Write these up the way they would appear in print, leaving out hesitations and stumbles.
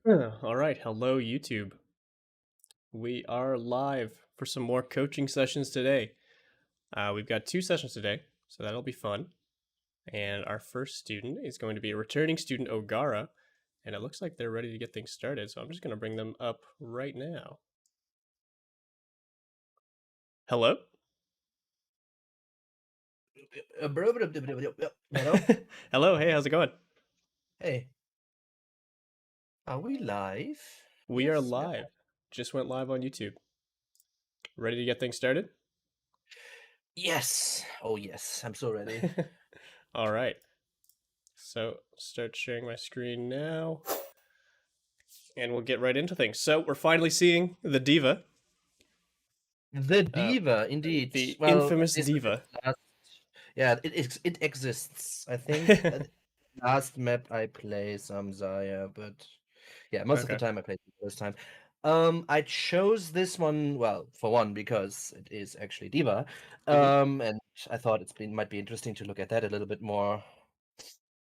All right, hello YouTube. We are live for some more coaching sessions today. We've got two sessions today, so that'll be fun. And our first student is going to be a returning student, Ogara, and it looks like they're ready to get things started. So I'm just going to bring them up right now. Hello. Hello? Hello. Hey, how's it going? Hey, are we live? We are Yes, we are. live. Just went live on YouTube. Ready to get things started? Yes. Oh, yes. I'm so ready. All right. So start sharing my screen now. And we'll get right into things. So we're finally seeing the diva, The uh, Diva, indeed. the Well, at infamous least in diva. the last, yeah, it exists. I think last map I play some Zarya, but yeah, most of the Okay, time I play the first time. I chose this one, well, for one, because it is actually Diva. hmm And I thought might be interesting to look at that a little bit more.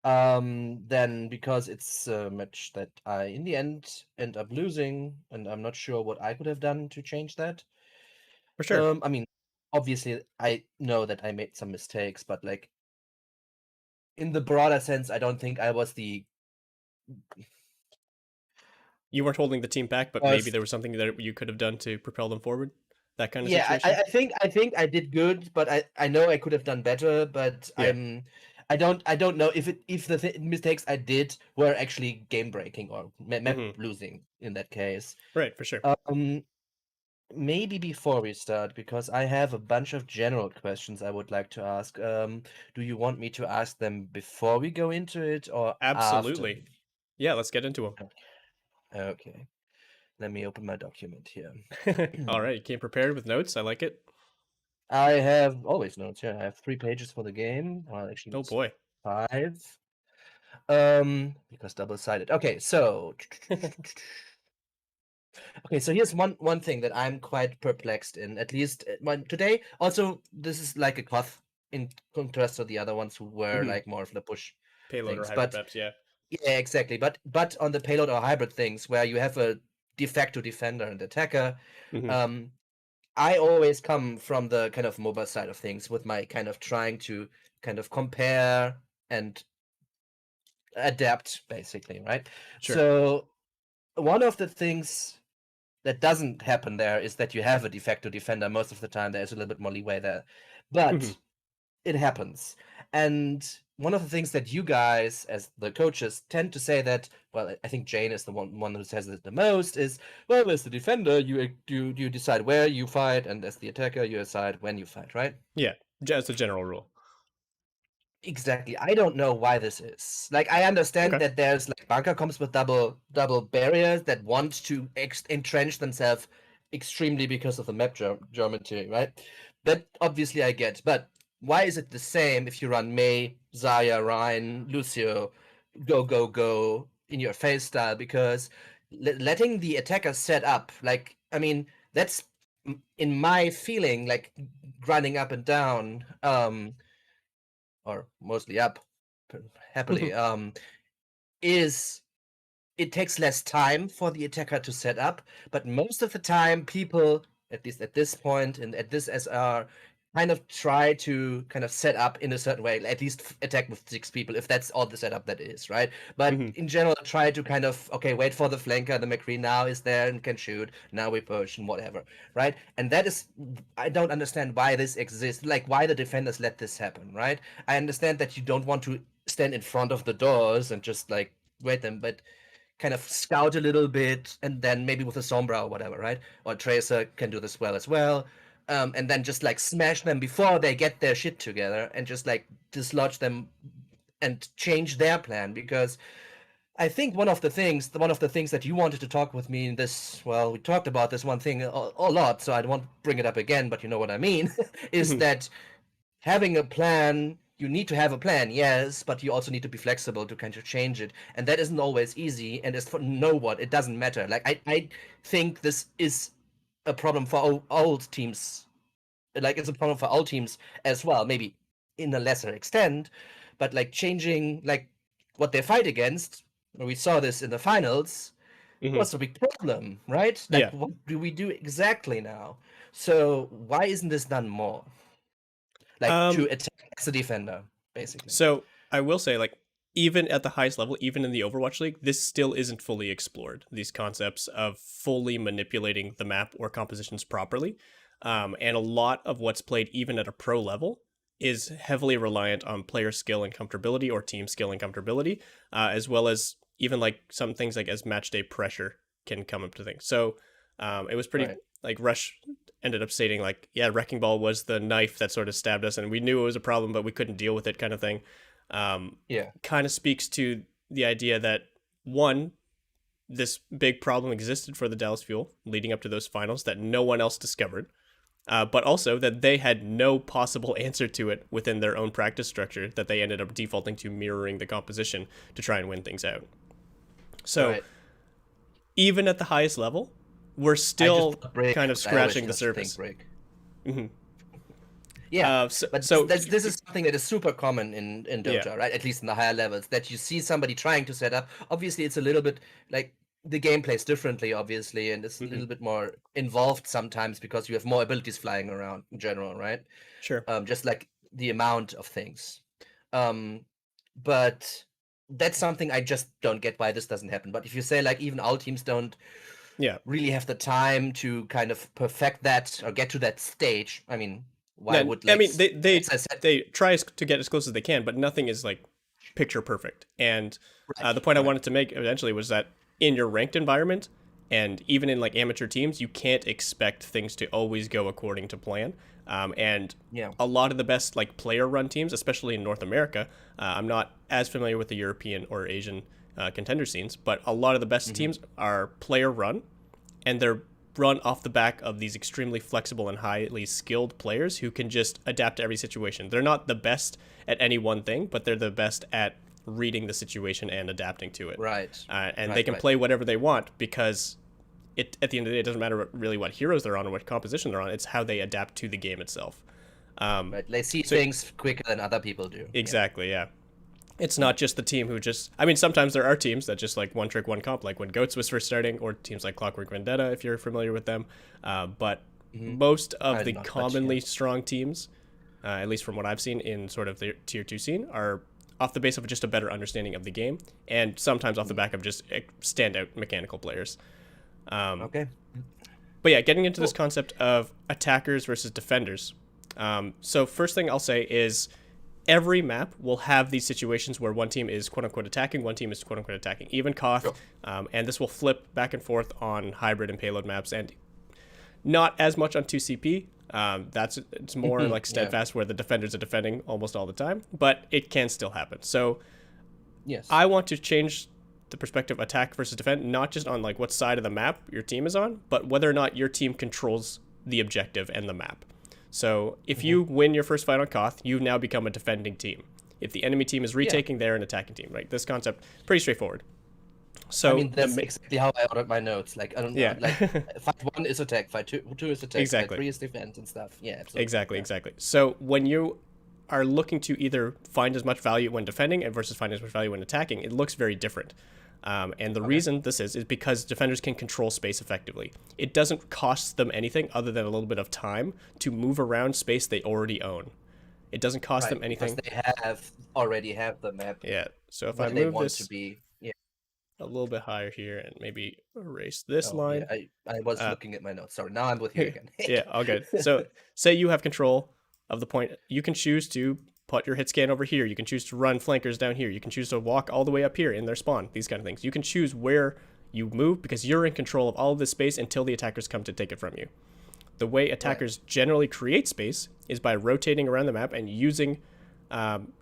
Then because it's a match that I in the end up losing, and I'm not sure what I could have done to change that. for sure. I mean, obviously I know that I made some mistakes, but like in the broader sense, I don't think I was the You weren't holding the team back, but maybe there worst. was something that you could have done to propel them forward. That kind of Yeah, situation. I think I did good, but I know I could have done better, but Yeah. I don't know if the mistakes I did were actually game breaking or map hmm losing in that case. Right, for sure. Um, Maybe before we start, because I have a bunch of general questions I would like to ask. Do you want me to ask them before we go into it or after? Absolutely. Yeah, let's get into Okay, let me open my document here. them. All right, you came prepared with notes. I like it. I have always notes here. I have 3 pages for the game. Well, actually, Oh it's boy. 5. Because double-sided. Okay, so okay, so here's one thing that I'm quite perplexed in. At least today. Also, this is like a Koth in contrast to the other ones who were hmm like more of the push Payload or things. hybrid But maps. Yeah. yeah, exactly. But on the payload or hybrid things, where you have a de facto defender and attacker, hmm um, I always come from the kind of MOBA side of things with my kind of trying to kind of compare and adapt, basically, right? Sure. So one of the things that doesn't happen there is that you have a de facto defender. Most of the time, there's a little bit more leeway there, hmm but it happens. And one of the things that you guys, as the coaches, tend to say that, well, I think Jane is the one who says it the most, is, well, as the defender, you decide where you fight, and as the attacker, you decide when you fight, right? Yeah, as a general rule. Exactly. I don't know why this is. Like, I understand Okay. that there's like bunker comps with double barriers that want to entrench themselves extremely because of the map geometry, right? That obviously I get. But why is it the same if you run Mei, Zarya, Ryan, Lucio, go in your face style? Because letting the attacker set up, like, I mean, that's in my feeling like running up and down. Or mostly up, happily, is it takes less time for the attacker to set up, but most of the time people, at least at this point and at this SR, kind of try to kind of set up in a certain way, at least attack with 6 people, if that's all the setup that is, right? But hmm in general, try to kind of, okay, wait for the flanker, the McCree now is there and can shoot, now we push and whatever, right? And that is, I don't understand why this exists, like why the defenders let this happen, right? I understand that you don't want to stand in front of the doors and just like wait them, but kind of scout a little bit, and then maybe with a Sombra or whatever, right? Or Tracer can do this well as well. And then just like smash them before they get their shit together and just like dislodge them and change their plan. Because I think one of the things that you wanted to talk with me in this, well, we talked about this one thing a lot, so I won't bring it up again, but you know what I mean, is hmm that having a plan, you need to have a plan, yes, but you also need to be flexible to kind of change it, and that isn't always easy, and it's for no one, it doesn't matter. Like I think this is a problem for old teams, like it's a problem for all teams as well, maybe in a lesser extent, but like changing like what they fight against. We saw this in the finals. Hmm. What's the big problem, right? Like, Yeah. what do we do exactly now? So why isn't this done more? Like to Um, attack as a defender, basically. so I will say, like, even at the highest level, even in the Overwatch League, this still isn't fully explored. These concepts of fully manipulating the map or compositions properly. And a lot of what's played, even at a pro level, is heavily reliant on player skill and comfortability or team skill and comfortability, as well as even like some things like as match day pressure can come up to things. So it was pretty Right. like Rush ended up stating like, yeah, Wrecking Ball was the knife that sort of stabbed us, and we knew it was a problem, but we couldn't deal with it, kind of thing. Yeah. Kind of speaks to the idea that one, this big problem existed for the Dallas Fuel leading up to those finals that no one else discovered, but also that they had no possible answer to it within their own practice structure, that they ended up defaulting to mirroring the composition to try and win things out. So Right. even at the highest level, we're I just still thought break kind of because I always scratching the just think surface. break. Hmm. Yeah, So, but so this is something that is super common in yeah. Dota, right? At least in the higher levels, that you see somebody trying to set up. Obviously, it's a little bit like the game plays differently, obviously, and it's a Hmm. little bit more involved sometimes because you have more abilities flying around in general, right? Sure. Just like the amount of things. Um, but that's something I just don't get why this doesn't happen. But if you say like even all teams don't Yeah. really have the time to kind of perfect that or get to that stage, I mean, why No, would I like mean they as they I said, they try to get as close as they can, but nothing is like picture perfect. And right, the point I right. wanted to make eventually was that in your ranked environment, and even in like amateur teams, you can't expect things to always go according to plan. And Yeah. a lot of the best like player run teams, especially in North America, I'm not as familiar with the European or Asian contender scenes, but a lot of the best Hmm. teams are player run, and they're run off the back of these extremely flexible and highly skilled players who can just adapt to every situation. They're not the best at any one thing, but they're the best at reading the situation and adapting to it. Right. And they Right, can right. play whatever they want because at the end of the day, it doesn't matter really what heroes they're on or what composition they're on. It's how they adapt to the game itself. Right. They see So things quicker than other people do. Yeah. exactly, yeah. It's not just the team who just. I mean, sometimes there are teams that just like one trick, one comp, like when Goats was first starting, or teams like Clockwork Vendetta, if you're familiar with them. But Hmm. most of I'm the not, but yeah. commonly strong teams, at least from what I've seen in sort of the tier two scene, are off the base of just a better understanding of the game, and sometimes off the Mhm. back of just standout mechanical players. Okay. But yeah, getting into this Cool. concept of attackers versus defenders. So first thing I'll say is every map will have these situations where one team is quote unquote attacking, one team is quote unquote attacking. Even Koth, Sure. and this will flip back and forth on hybrid and payload maps, and not as much on 2CP. It's more like Yeah. steadfast where the defenders are defending almost all the time, but it can still happen. So Yes. I want to change the perspective attack versus defend, not just on like what side of the map your team is on, but whether or not your team controls the objective and the map. So if Hmm. you win your first fight on Koth, you've now become a defending team. If the enemy team is Yeah. retaking, they're an attacking team. Right? This concept pretty straightforward. I So mean, that's exactly how I ordered my notes. Like, I don't know, yeah, like fight one is attack, fight two is attack, fight exactly. three is defense and stuff. Yeah, absolutely. Exactly, Yeah. exactly. So when you are looking to either find as much value when defending and versus find as much value when attacking, it looks very different. And the Okay. reason this is because defenders can control space effectively. It doesn't cost them anything other than a little bit of time to move around space they already own. It doesn't cost them Right, because anything. they have already have the map Yeah. So if I where they move want to this be. Yeah. a little bit higher here and maybe erase this Oh, yeah. line. I was Uh, looking at my notes. Sorry. Now I'm with you again. yeah, all good. So say you have control of the point. You can choose to put your hit scan over here. You can choose to run flankers down here. You can choose to walk all the way up here in their spawn. These kind of things. You can choose where you move because you're in control of all of this space until the attackers come to take it from you. The way Right. attackers generally create space is by rotating around the map and using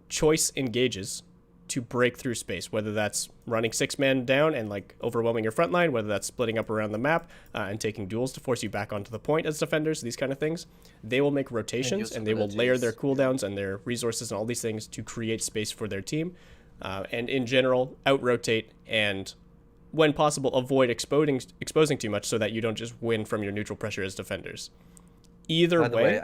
choice engages to break through space, whether that's running six men down and like overwhelming your front line, whether that's splitting up around the map and taking duels to force you back onto the point as defenders, these kind of things. They will make And rotations and they will layer their usabilities. Yeah. cooldowns and their resources and all these things to create space for their team. And in general, out rotate and when possible, avoid exposing too much so that you don't just win from your neutral pressure as defenders. Either By the way, way,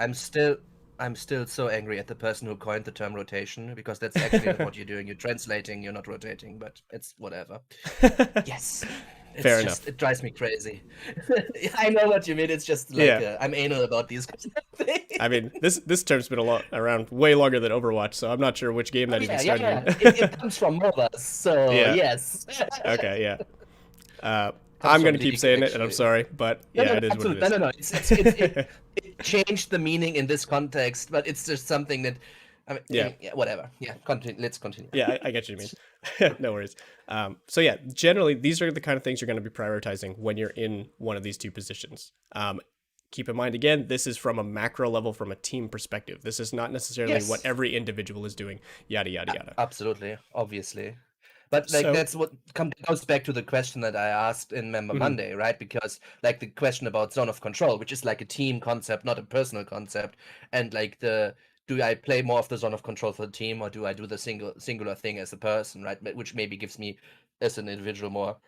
I'm still so angry at the person who coined the term rotation because that's actually not what you're doing. You're translating, you're not rotating, but it's whatever. Yes. Fair It's just enough. it drives me crazy. I know what you mean. It's just like Yeah. I'm anal about these kind of I things. mean, this term's been a lot around way longer than Overwatch, so I'm not sure which game Oh that even yeah, yeah, started yeah. in. It comes from MOBAs, so Yeah. yes. Okay. Yeah. Comes I'm from gonna keep League saying it, and I'm actually. sorry, but No, yeah, no, no, it is what it absolutely. No, is. no, no. It changed the meaning in this context, but it's just something that I Yeah. mean, yeah, whatever. Yeah, continue. Let's continue. Yeah, I get what you mean. No worries. So yeah, generally these are the kind of things you're going to be prioritizing when you're in one of these two positions. Keep in mind again, this is from a macro level, from a team perspective. This is not necessarily what Yes, every individual is doing. Yada yada yada. absolutely, obviously. But like So, that's what goes back to the question that I asked in Member mhm, Monday, right? Because like the question about zone of control, which is like a team concept, not a personal concept, and like the do I play more of the zone of control for the team or do I do the singular thing as a person, right? Which maybe gives me as an individual more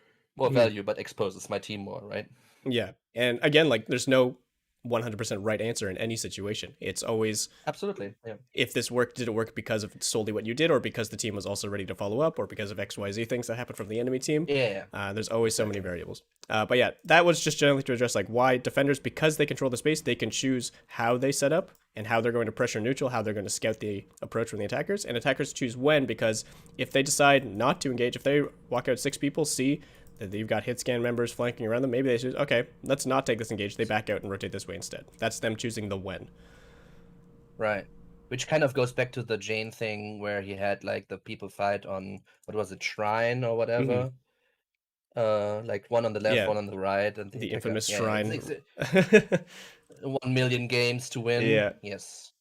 mhm, value, but exposes my team more, right? yeah, and again, like there's no 100% right answer in any situation. It's always Absolutely, yeah, if this worked, did it work because of solely what you did, or because the team was also ready to follow up, or because of XYZ things that happened from the enemy team? yeah, yeah, There's always so many exactly. variables. But yeah, that was just generally to address like why defenders, because they control the space, they can choose how they set up and how they're going to pressure neutral, how they're going to scout the approach from the attackers, and attackers choose when, because if they decide not to engage, if they walk out 6 people, see that you've got hit scan members flanking around them, maybe they choose, okay, let's not take this engage. They back out and rotate this way instead. That's them choosing the when. Right. Which kind of goes back to the Jane thing where he had like the people fight on what was it, Shrine or Mm-hmm. whatever. Like one on the left, Yeah, one on the right, and he the took a infamous yeah, yeah, shrine. 1 million games to win. Yeah. Yes,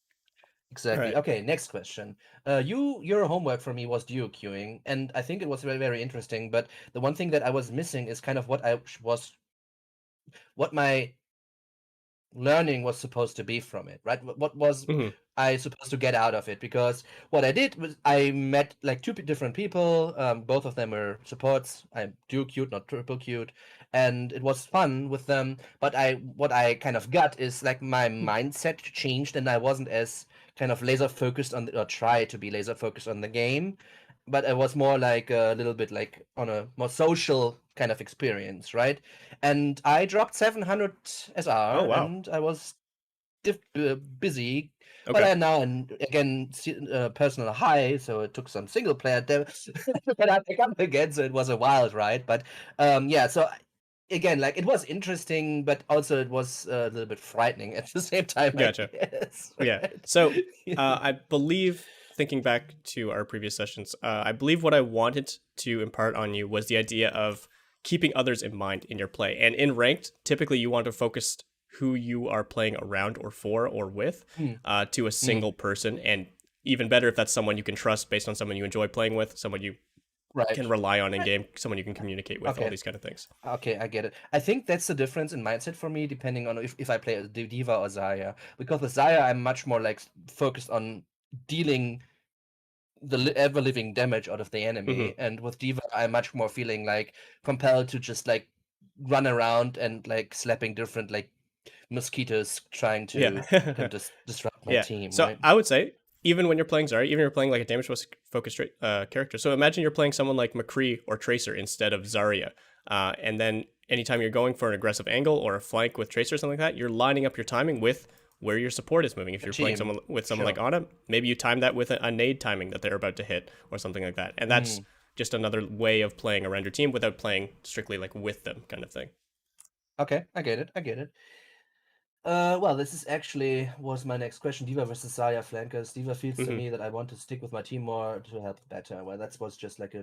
All exactly. right. Okay, next question. Your homework for me was duo queuing, and I think it was very, very interesting. But the one thing that I was missing is kind of what my learning was supposed to be from it, right? What was Mm-hmm. I supposed to get out of it? Because what I did was I met like two different people. Both of them were supports. I'm dual queued, not triple queued, and it was fun with them. But what I kind of got is like my mindset changed, and I wasn't as kind of laser focused on or try to be laser focused on the game, but it was more like a little bit like on a more social kind of experience, right? And I dropped 700 Oh SR, wow. and I was busy. But Okay. I am now again personal high, so it took some single player but I pick up again, so it was a wild ride. But yeah, so again, like it was interesting, but also it was a little bit frightening at the same time, I Gotcha. guess. Yeah. Right? So I believe, thinking back to our previous sessions, I believe what I wanted to impart on you was the idea of keeping others in mind in your play. And in ranked, typically you want to focus who you are playing around or for or with Mm, to a mm, single person. And even better if that's someone you can trust based on someone you enjoy playing with, someone you right. can rely on in game, someone you can communicate with, all Okay. these kind of things. Okay, I get it. I think that's the difference in mindset for me, depending on if I play a Diva or Zarya. Because with Zarya, I'm much more like focused on dealing the ever living damage out of the enemy, Hmm. and with Diva, I'm much more feeling like compelled to just like run around and like slapping different like mosquitoes, trying to Yeah. kind of disrupt my Yeah. team, So right? I would say even when you're playing Zarya, even if you're playing like a damage focused character. So imagine you're playing someone like McCree or Tracer instead of Zarya, and then anytime you're going for an aggressive angle or a flank with Tracer or something like that, you're lining up your timing with where your support is moving. If A you're playing team, someone with someone like sure. Ana, maybe you time that with a nade timing that they're about to hit or something like that, and that's Mm, just another way of playing around your team without playing strictly like with them kind of thing. okay, I get it. I get it. Well, this is actually was my next question. Diva versus Zarya flankers. Diva feels to Hmm. me that I want to stick with my team more to help better. Well, that was just like a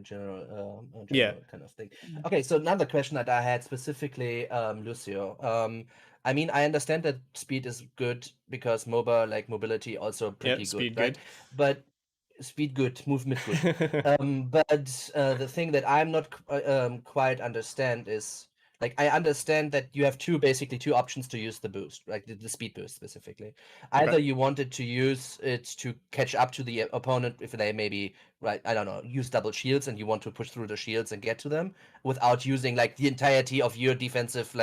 Yeah. general kind of thing. Okay, so another question that I had specifically, Lucio. I mean, I understand that speed is good because MOBA like mobility also Yeah. pretty good, Speed right? good. But speed good, movement good. But the thing that I'm not quite understand is like I understand that you have basically two options to use the boost, like the speed boost specifically. Okay. Either you wanted to use it to catch up to the opponent if they maybe right, I don't know, use double shields and you want to push through the shields and get to them without using like the entirety of your defensive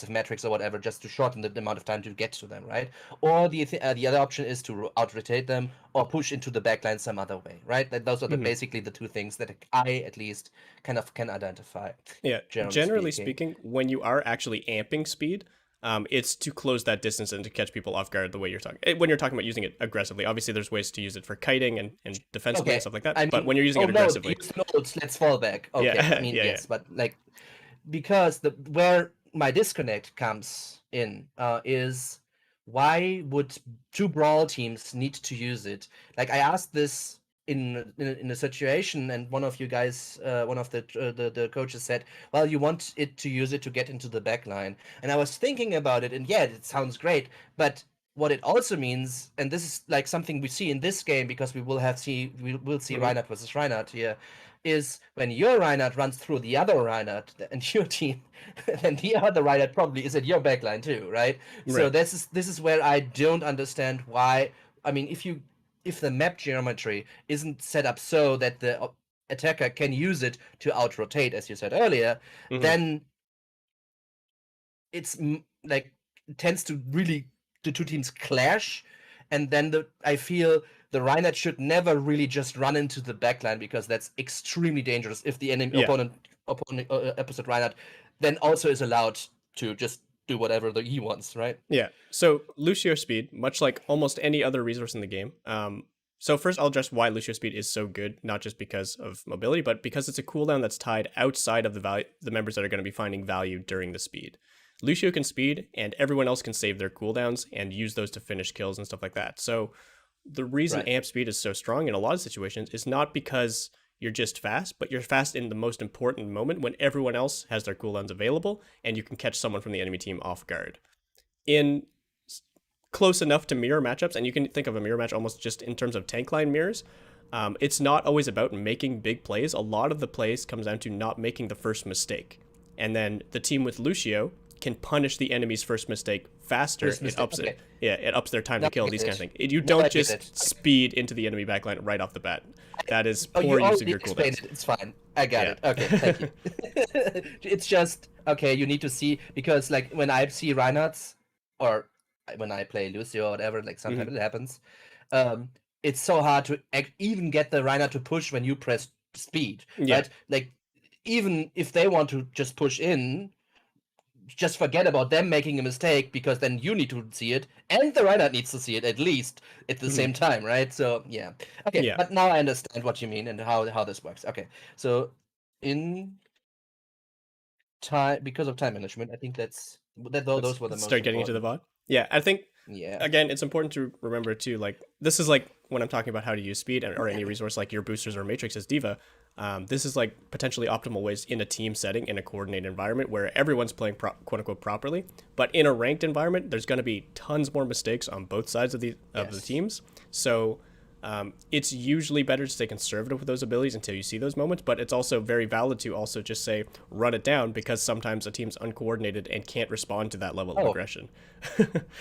metrics or whatever just to shorten the amount of time to get to them, right? Or the other option is to out rotate them or push into the backline some other way, right? Those are basically the two things that I at least kind of can identify. Yeah, generally speaking, when you are actually amping speed, it's to close that distance and to catch people off guard the way you're talking. When you're talking about using it aggressively, obviously there's ways to use it for kiting and defensively and stuff like that. But when you're using it aggressively, let's fall back. Okay, yeah, I mean yes, but like because where my disconnect comes in is why would two brawl teams need to use it? Like I asked this in a situation, and one of you guys, one of the coaches said, "Well, you want it to use it to get into the back line." And I was thinking about it, and yeah, it sounds great, but what it also means, and this is like something we see in this game because we will see Reinhardt versus Reinhardt here, is when your Reinhardt runs through the other Reinhardt and your team, then the other Reinhardt probably is at your backline too, right? So this is where I don't understand why. I mean, if the map geometry isn't set up so that the attacker can use it to out rotate, as you said earlier, then it's like it tends to really the two teams clash, and then I feel the Reinhardt should never really just run into the backline because that's extremely dangerous if the enemy opposite Reinhardt then also is allowed to just do whatever he wants, right? Yeah. So Lucio speed, much like almost any other resource in the game. So first I'll address why Lucio speed is so good, not just because of mobility, but because it's a cooldown that's tied outside of the members that are going to be finding value during the speed. Lucio can speed, and everyone else can save their cooldowns and use those to finish kills and stuff like that. So the reason amp speed is so strong in a lot of situations is not because you're just fast, but you're fast in the most important moment when everyone else has their cooldowns available and you can catch someone from the enemy team off guard. In close enough to mirror matchups, and you can think of a mirror match almost just in terms of tank line mirrors, it's not always about making big plays. A lot of the plays comes down to not making the first mistake. And then the team with Lucio can punish the enemy's first mistake faster. It ups it. Yeah, it ups their time to kill, these kind of things. You don't just speed into the enemy backline right off the bat. That is poor use of your cooldowns. It's fine. I got it. Okay, thank you. It's just, okay, you need to see, because like when I see Reinhardt's, or when I play Lucio or whatever, like sometimes it happens, it's so hard to even get the Reinhardt to push when you press speed, right? Like, even if they want to just push in, just forget about them making a mistake, because then you need to see it and the Reinhardt needs to see it at least at the same time, right? So yeah, okay, but now I understand what you mean and how this works. Okay, so in time, because of time management, I think those were the most start getting into the VOD. Yeah, I think again, it's important to remember too, like this is like when I'm talking about how to use speed or any resource like your boosters or matrix as Diva. This is like potentially optimal ways in a team setting, in a coordinated environment where everyone's playing quote unquote properly. But in a ranked environment, there's going to be tons more mistakes on both sides of the teams. So it's usually better to stay conservative with those abilities until you see those moments. But it's also very valid to also just say run it down, because sometimes a team's uncoordinated and can't respond to that level of aggression.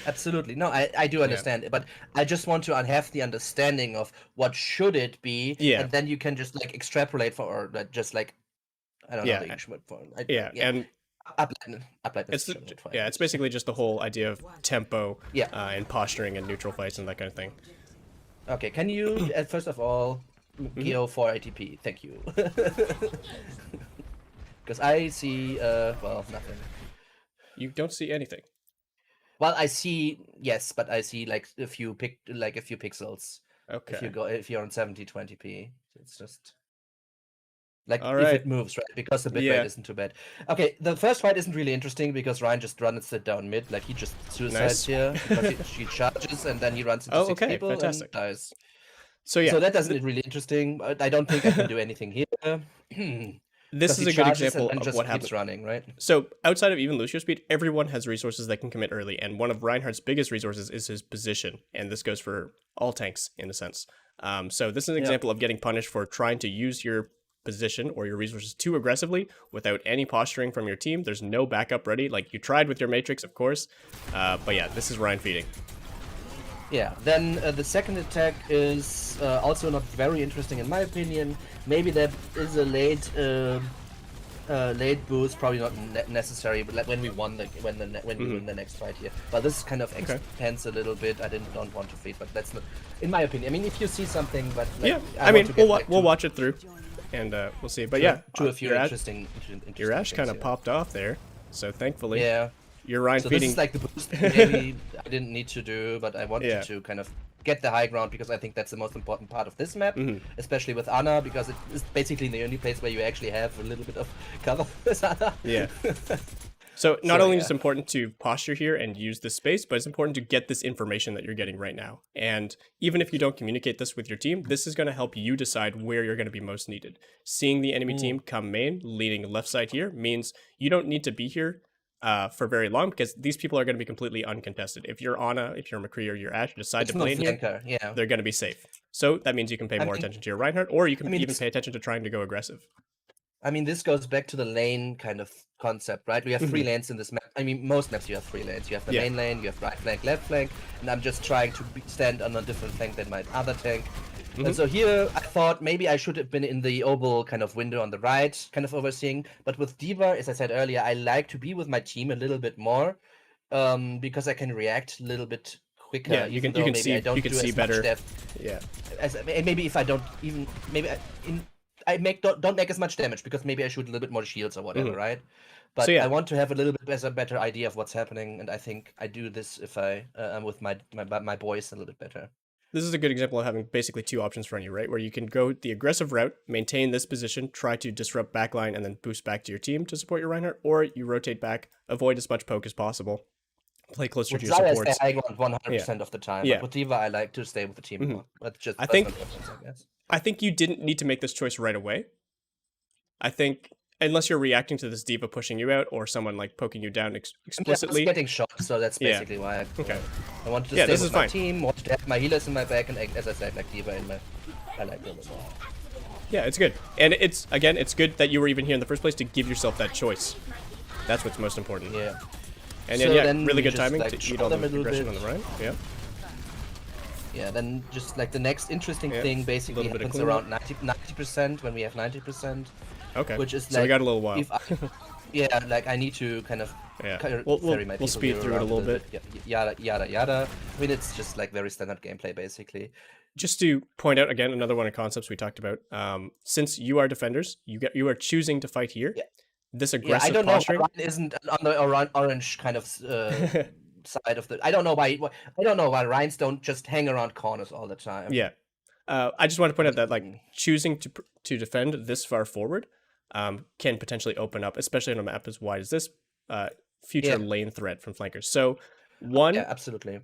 Absolutely. No, I do understand it, but I just want to have the understanding of what should it be, and then you can just like extrapolate for, or just like, I don't know the English word for it. And apply it's basically just the whole idea of tempo and posturing and neutral fights and that kind of thing. Okay, can you first of all go for ATP? Thank you. Because I see well, nothing. You don't see anything. Well, I see, yes, but I see like a few pixels. Okay. If you're on 7020p, it's just like if it moves, right? Because the bitrate isn't too bad. Okay, the first fight isn't really interesting because Ryan just runs it down mid, like he just suicides here because she charges and then he runs into six people and dies. So yeah, so that doesn't really interesting. I don't think I can do anything here. This is a good example of what happens. Running, right? So outside of even Lucio speed, everyone has resources that can commit early, and one of Reinhardt's biggest resources is his position, and this goes for all tanks in a sense. So this is an example of getting punished for trying to use your position or your resources too aggressively without any posturing from your team. There's no backup ready. Like you tried with your matrix, of course, but yeah, this is Ryan feeding. Yeah, then the second attack is also not very interesting in my opinion. Maybe there is a late boost, probably not necessary, but like when we won when we win the next fight here. But this kind of Okay. expands a little bit. I don't want to feed, but that's not, in my opinion. I mean, if you see something, but like, Yeah, I I mean, want to get back we'll to, watch it through, and we'll see. But to, yeah, to a few your interesting Ash kind things of here. popped off there, so thankfully Yeah. your Ryan So feeding. this is like the boost maybe I didn't need to do, but I wanted Yeah. to kind of get the high ground because I think that's the most important part of this map, Mhm. especially with Ana, because it is basically the only place where you actually have a little bit of cover with Ana. Yeah. So not So, only yeah. is it important to posture here and use this space, but it's important to get this information that you're getting right now. And even if you don't communicate this with your team, this is going to help you decide where you're going to be most needed. Seeing the enemy team come main, leading left side here, means you don't need to be here for very long because these people are going to be completely uncontested. If you're Ana, if you're McCree or you're Ash, decide It's to no play in here, flanker, yeah. they're going to be safe. So that means you can pay more attention to your Reinhardt, or you I can mean, even pay attention to trying to go aggressive. I mean, this goes back to the lane kind of concept, right? We have three lanes in this map. I mean, most maps you have three lanes. You have the Yeah. main lane, you have right flank, left flank, and I'm just trying to stand on a different flank than my other tank. And so here, I thought maybe I should have been in the oval kind of window on the right, kind of overseeing. But with D.Va, as I said earlier, I like to be with my team a little bit more, because I can react a little bit quicker. Yeah, you even can though maybe I don't you can do see as better. much def. Yeah. Maybe if I don't even maybe don't make as much damage because maybe I shoot a little bit more shields or whatever, right? So But yeah, I want to have a little bit better idea of what's happening, and I think I do this if I'm with my boys a little bit better. this is a good example of having basically two options for you, right? Where you can go the aggressive route, maintain this position, try to disrupt backline, and then boost back to your team to support your Reinhardt, or you rotate back, avoid as much poke as possible, play closer With to your Zarya, I stay supports. high ground Yeah, 100% of the time, yeah. but with D.Va, I like to stay with the team hmm more. That's just I personal think preference, I guess. I think you didn't need to make this choice right away. I think unless you're reacting to this diva pushing you out or someone like poking you down I mean, I was explicitly. getting shot, so that's Yeah. basically why Okay. I wanted to Yeah, stay this with is my fine. team, wanted to have my healers in my back, and as I said, like D.Va in my. I like them as well. Yeah, it's good. And it's again, it's good that you were even here in the first place to give yourself that choice. That's what's most important. Yeah. And So yeah, then really we good just, timing like, to eat shot all the them a little aggression bit. on the Ryan. Yeah. Yeah, then just like the next interesting Yeah, thing a basically little bit of happens around 90% when we have 90%, Okay. which is So like we got a little while. if I, yeah, like I need to kind of Yeah. carry We'll my we'll people speed here through it a around little bit. yada yada yada. I mean, it's just like very standard gameplay basically. Just to point out again, another one of concepts we talked about. Since you are defenders, you are choosing to fight here. Yeah. This Yeah, I aggressive don't know posturing. why Ryan isn't on the orange kind of side of the. I don't know why. I don't know why Ryans don't just hang around corners all the time. Yeah. I just want to point out that like Mm. choosing to defend this far forward can potentially open up, especially on a map as wide as this, future Yeah. lane threat from flankers. So one, Yeah, absolutely.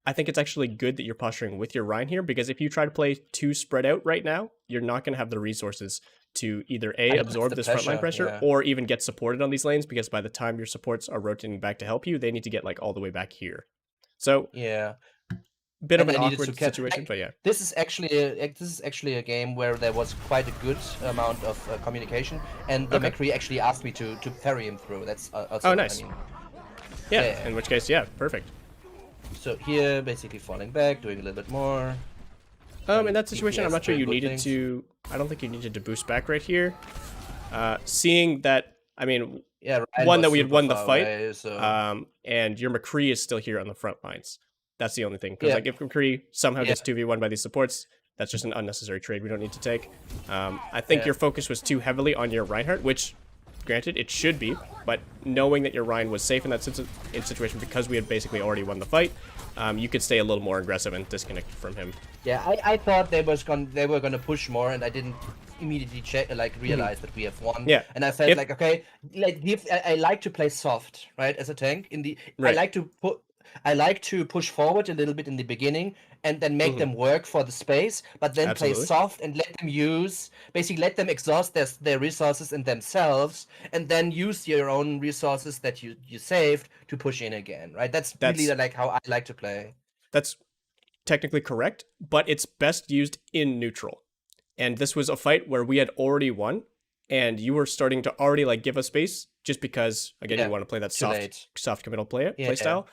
I think it's actually good that you're posturing with your Rhine here because if you try to play too spread out right now, you're not going to have the resources to either I know it's absorb the this frontline pressure yeah. or even get supported on these lanes because by the time your supports are rotating back to help you, they need to get like all the way back here. So Yeah. bit of And an I needed awkward to catch. situation, but yeah. This is actually a game where there was quite a good amount of communication, and the Okay. McCree actually asked me to carry him through. That's also. Oh, nice. I mean, Yeah, yeah. in which case, yeah, perfect. so here, basically falling back, doing a little bit more. In that situation, I'm DPS not sure doing you good needed things. to. I don't think you needed to boost back right here. Seeing that, I mean, Yeah, Ryan one was that we had super won the far fight, away, so and your McCree is still here on the front lines. That's the only thing. Because Yeah. like if McCree somehow Yeah. gets 2v1 by these supports, that's just an unnecessary trade we don't need to take. I think Yeah. your focus was too heavily on your Reinhardt, which, granted, it should be, but knowing that your Ryan was safe in that situation because we had basically already won the fight, you could stay a little more aggressive and disconnect from him. yeah, I thought they were gonna push more, and I didn't immediately realize that we have won. Yeah. And I felt If- like, okay, like I like to play soft, right, as a tank. Right. I like to push forward a little bit in the beginning and then make them work for the space, but then Absolutely. play soft and let them exhaust their resources and themselves, and then use your own resources that you saved to push in again, right? That's really like how I like to play. That's technically correct, but it's best used in neutral. And this was a fight where we had already won, and you were starting to already like give us space just because again Yeah, you want to play that too late. soft committal play Yeah. style.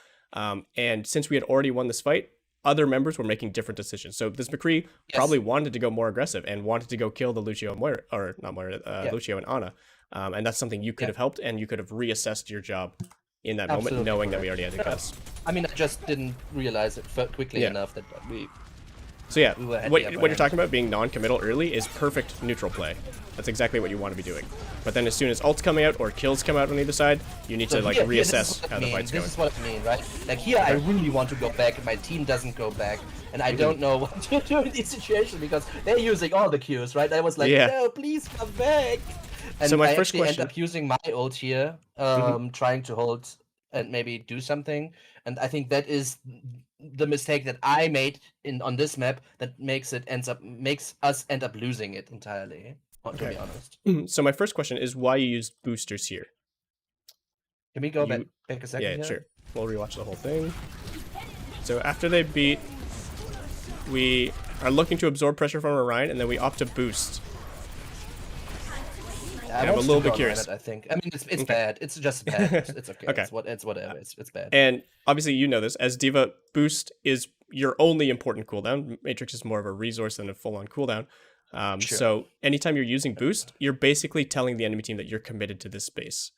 And since we had already won this fight, other members were making different decisions. So this McCree probably Yes. wanted to go more aggressive and wanted to go kill the Lucio and Moira, or not Moira, Yeah. Lucio and Ana. And that's something you could have helped, and you could have reassessed your job in that moment, Absolutely knowing that we correct. already had to cuss. I mean, I just didn't realize it quickly enough that we. So yeah, We were at what the upper you're end. talking about being non-committal early is perfect neutral play. That's exactly what you want to be doing. But then as soon as ults coming out or kills come out on either side, you need to like Here, reassess this is what how I the mean. fight's This going. is what I mean, right? Like here, I really want to go back, and my team doesn't go back, and I don't know what to do in this situation because they're using all the Qs, right? I was like, Yeah. no, please come back. And So my I first actually end question- up using my ult here, trying to hold and maybe do something. And I think that is the mistake that I made on this map that makes us end up losing it entirely. To be honest. So my first question is why you used boosters here. Can we go You- back a second Yeah, here? sure. We'll rewatch the whole thing. So after they beat, we are looking to absorb pressure from Orion, and then we opt to boost. I'm a little bit on curious. Reddit, I think. I mean, it's bad. It's just bad. It's okay. Okay. It's whatever. It's bad. And obviously you know this, as Diva, boost is your only important cooldown. Matrix is more of a resource than a full-on cooldown. Sure. So anytime you're using boost, you're basically telling the enemy team that you're committed to this space.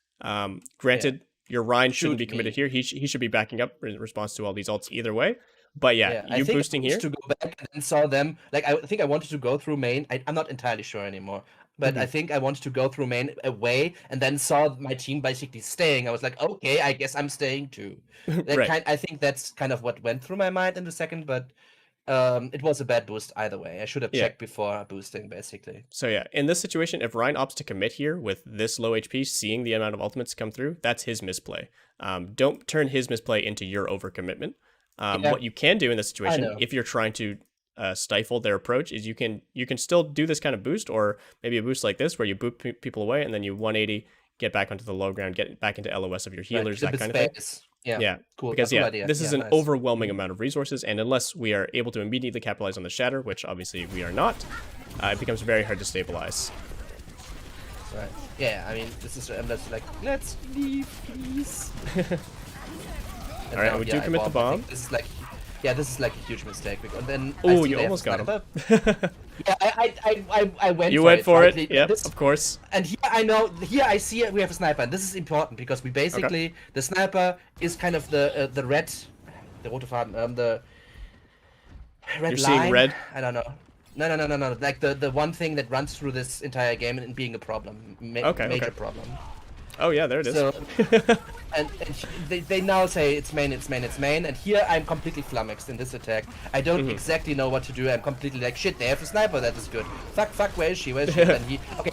Granted, your Ryan shouldn't be Shoot committed me. here. He should be backing up in response to all these ults either way. But yeah, I you think boosting I used here. to go back and then saw them. Like I think I wanted to go through main. I'm not entirely sure anymore, but I think I wanted to go through main away, and then saw my team basically staying. I was like, okay, I guess I'm staying too. Right. I think that's kind of what went through my mind in the second, but it was a bad boost either way. I should have Yeah. checked before boosting, basically. So yeah, in this situation, if Ryan opts to commit here with this low HP, seeing the amount of ultimates come through, that's his misplay. Don't turn his misplay into your overcommitment. What you can do in this situation, know. if you're trying to stifle their approach, is you can still do this kind of boost, or maybe a boost like this where you boot people away and then you 180, get back onto the low ground, get back into LOS of your healers, Keep that it kind of thing. space. Yeah. Yeah, Cool. because Cool yeah, idea. this is Yeah, an nice. overwhelming amount of resources, and unless we are able to immediately capitalize on the shatter, which obviously we are not, it becomes very hard to stabilize. Right. Yeah, I mean, this is I'm just like, let's leave, please. All right, we do commit the bomb. This is like, this is like a huge mistake. And then Oh, see you they have almost got him. sniper. Yeah, I went. You for went it, for right? it. Yep, of course. And here I know. Here I see it. We have a sniper, and this is important because we basically the sniper is kind of the red, the rote Faden, the red You're line. seeing red? I don't know. No. Like the one thing that runs through this entire game and being a problem, major problem. Oh yeah, there it is. So, and they now say it's main, and here I'm completely flummoxed in this attack. I don't exactly know what to do. I'm completely like, shit, they have a sniper, that is good. Fuck, where is she? And he, okay.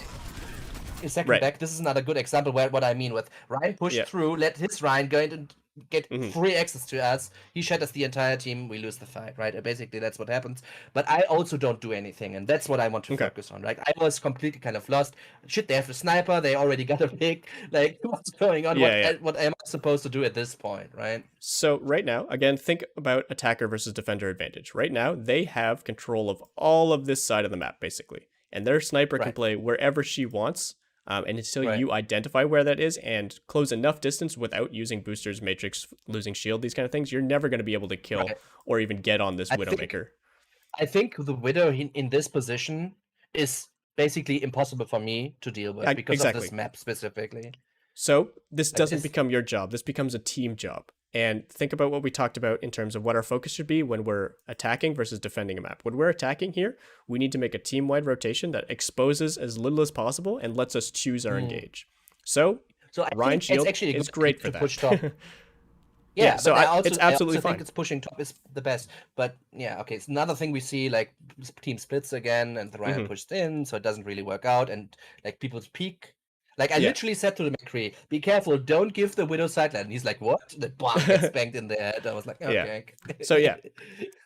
A second back, this is another good example where what I mean with Ryan pushed through, let his Ryan go in and get free access to us. He shatters the entire team, we lose the fight, right? Basically, that's what happens. But I also don't do anything, and that's what I want to focus on, right? I was completely kind of lost. Shit, they have a sniper, they already got a pick. Like, what's going on? What am I supposed to do at this point, right? So right now, again, think about attacker versus defender advantage. Right now, they have control of all of this side of the map, basically. And their sniper can play wherever she wants. And until you identify where that is and close enough distance without using boosters, matrix, losing shield, these kind of things, you're never going to be able to kill or even get on this Widowmaker. I think the Widow in this position is basically impossible for me to deal with because of this map specifically. So this doesn't become your job. This becomes a team job. And think about what we talked about in terms of what our focus should be when we're attacking versus defending a map. When we're attacking here, we need to make a team-wide rotation that exposes as little as possible and lets us choose our engage. So Ryan Shield is great for that. Push top. So it's absolutely fine. I think it's pushing top is the best. But yeah, okay. It's another thing we see, like team splits again, and the Ryan pushed in, so it doesn't really work out, and like people peak. Like I literally said to the McCree, "Be careful, don't give the Widow sideline." And he's like, "What?" The bomb gets banged in the head. I was like, "Okay." So yeah,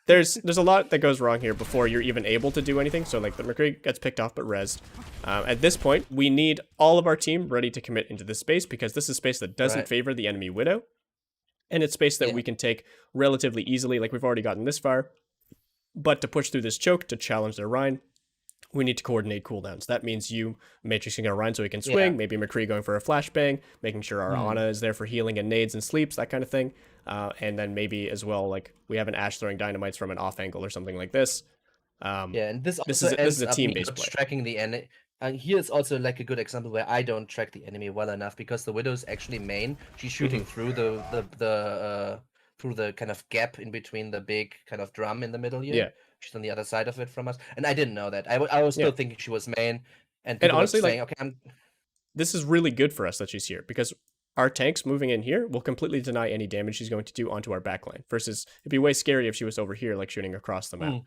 there's a lot that goes wrong here before you're even able to do anything. So like the McCree gets picked off but rezzed. At this point, we need all of our team ready to commit into this space because this is space that doesn't favor the enemy Widow, and it's space that we can take relatively easily. Like we've already gotten this far, but to push through this choke to challenge their Rhine, we need to coordinate cooldowns. That means you matrixing our Ryan so he can swing, maybe McCree going for a flashbang, making sure our Ana is there for healing and nades and sleeps, that kind of thing. And then maybe as well, like we have an Ashe throwing dynamites from an off angle or something like this. And this This also is a ends up me team-based not play. tracking the enemy. And here's also like a good example where I don't track the enemy well enough because the Widow's actually main. She's shooting through through the kind of gap in between the big kind of drum in the middle here. Yeah. She's on the other side of it from us, and I didn't know that. I was still thinking she was main, and people honestly, were saying, like, "Okay, this is really good for us that she's here because our tanks moving in here will completely deny any damage she's going to do onto our backline. Versus, it'd be way scary if she was over here, like shooting across the map. So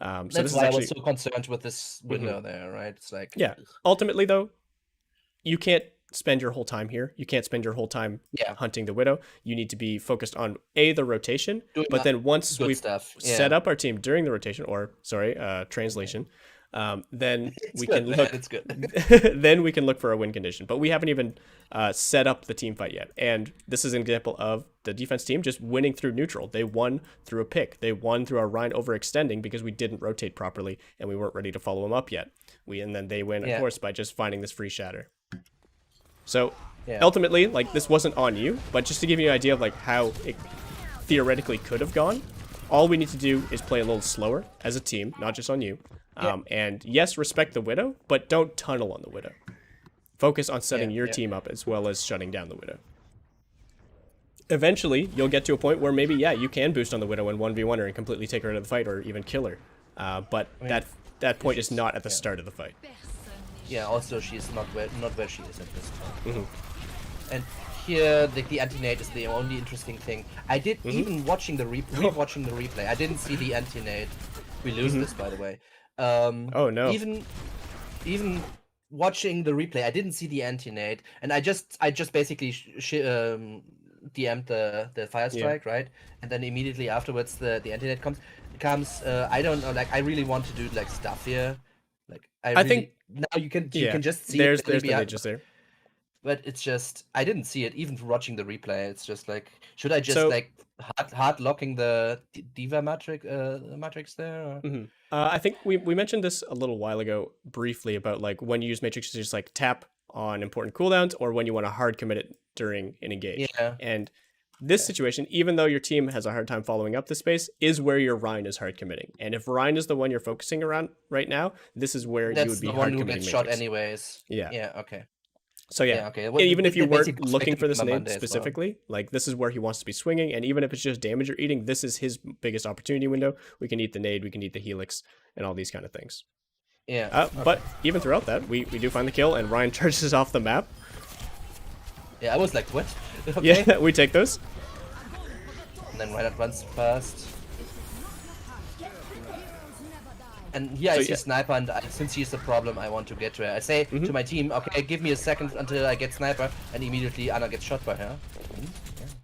That's this is why actually, I was so concerned with this window there, right? It's like, yeah. Ultimately, though, you can't spend your whole time here. You can't spend your whole time hunting the Widow. You need to be focused on the rotation, doing but then once good we've stuff. set up our team during the rotation, or sorry, translation, then we good, can man, look. it's good. Then we can look for a win condition. But we haven't even set up the team fight yet. And this is an example of the defense team just winning through neutral. They won through a pick. They won through our Rhine overextending because we didn't rotate properly and we weren't ready to follow them up yet. And then they win, of course, by just finding this free shatter. So ultimately, like, this wasn't on you, but just to give you an idea of like how it theoretically could have gone, all we need to do is play a little slower as a team, not just on you. And yes, respect the Widow, but don't tunnel on the Widow. Focus on setting your team up as well as shutting down the Widow. Eventually, you'll get to a point where maybe, you can boost on the Widow and 1v1 her and completely take her out of the fight or even kill her. But that point is not at the start of the fight. Yeah, also she's not where she is at this point. And here the anti-nade is the only interesting thing. I did even watching the rewatching the replay. I didn't see the anti-nade. We lose this, by the way. Oh no. Even watching the replay, I didn't see the anti-nade, and I just basically DM'd the fire strike, right? And then immediately afterwards the anti-nade comes. I don't know, like I really want to do like stuff here. Like I think now you can just see there's it the mages there. But it's just I didn't see it even watching the replay. It's just like, should I just like hard locking the diva matrix there? Or? I think we mentioned this a little while ago briefly about like when you use matrix to just like tap on important cooldowns or when you want to hard commit it during an engage. And this situation, even though your team has a hard time following up the space, is where your Rhine is hard committing. And if Rhine is the one you're focusing around right now, this is where you would be hard committing. That's the one who gets shot anyways. Yeah. Okay. So well, even if you weren't looking for this nade specifically, like this is where he wants to be swinging, and even if it's just damage you're eating, this is his biggest opportunity window. We can eat the nade, we can eat the helix, and all these kind of things. But even throughout that, we do find the kill, and Ryan charges off the map. Yeah, I was like, what? Okay. Yeah, we take those. And then Reinhardt runs past. And here I see Sniper, and since he's the problem, I want to get to her. I say to my team, okay, give me a second until I get Sniper, and immediately Ana gets shot by her.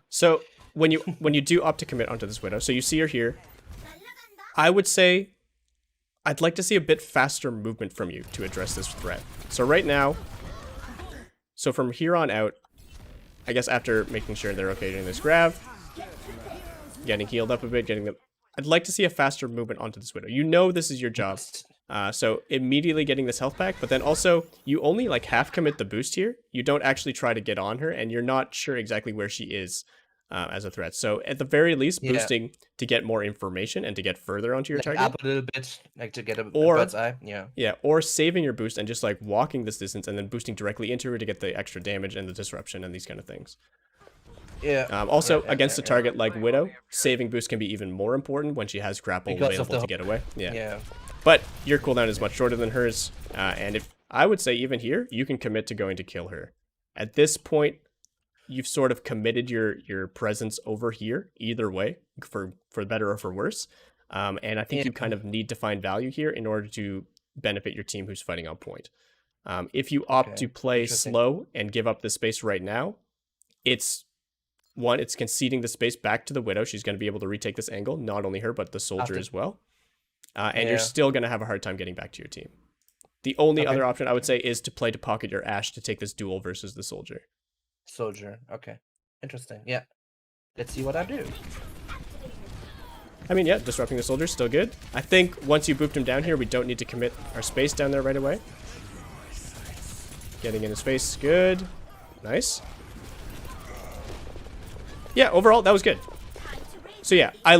So when you do opt to commit onto this Widow, so you see her here, I would say I'd like to see a bit faster movement from you to address this threat. So right now, so from here on out, I guess after making sure they're okay doing this grab, getting healed up a bit, getting them... I'd like to see a faster movement onto this Widow. You know this is your job. So immediately getting this health back, but then also you only like half commit the boost here. You don't actually try to get on her, and you're not sure exactly where she is as a threat. So at the very least, boosting to get more information and to get further onto your like target. Up a little bit, like to get a bird's eye. Yeah, or saving your boost and just like walking this distance and then boosting directly into her to get the extra damage and the disruption and these kind of things. Also, against a target like Widow, saving boost can be even more important when she has grapple available to get away. But your cooldown is much shorter than hers, and if I would say even here, you can commit to going to kill her. At this point, you've sort of committed your presence over here, either way, for better or for worse. And I think you kind of need to find value here in order to benefit your team who's fighting on point. If you opt to play slow and give up the space right now, it's conceding the space back to the Widow. She's going to be able to retake this angle, not only her, but the soldier as well. And you're still going to have a hard time getting back to your team. The only other option I would say is to play to pocket your Ashe to take this duel versus the soldier. Okay. Interesting. Yeah. Let's see what I do. I mean, yeah, disrupting the soldiers, still good. I think once you booped him down here, we don't need to commit our space down there right away. Getting in his face, good. Nice. Yeah, overall, that was good. So yeah, I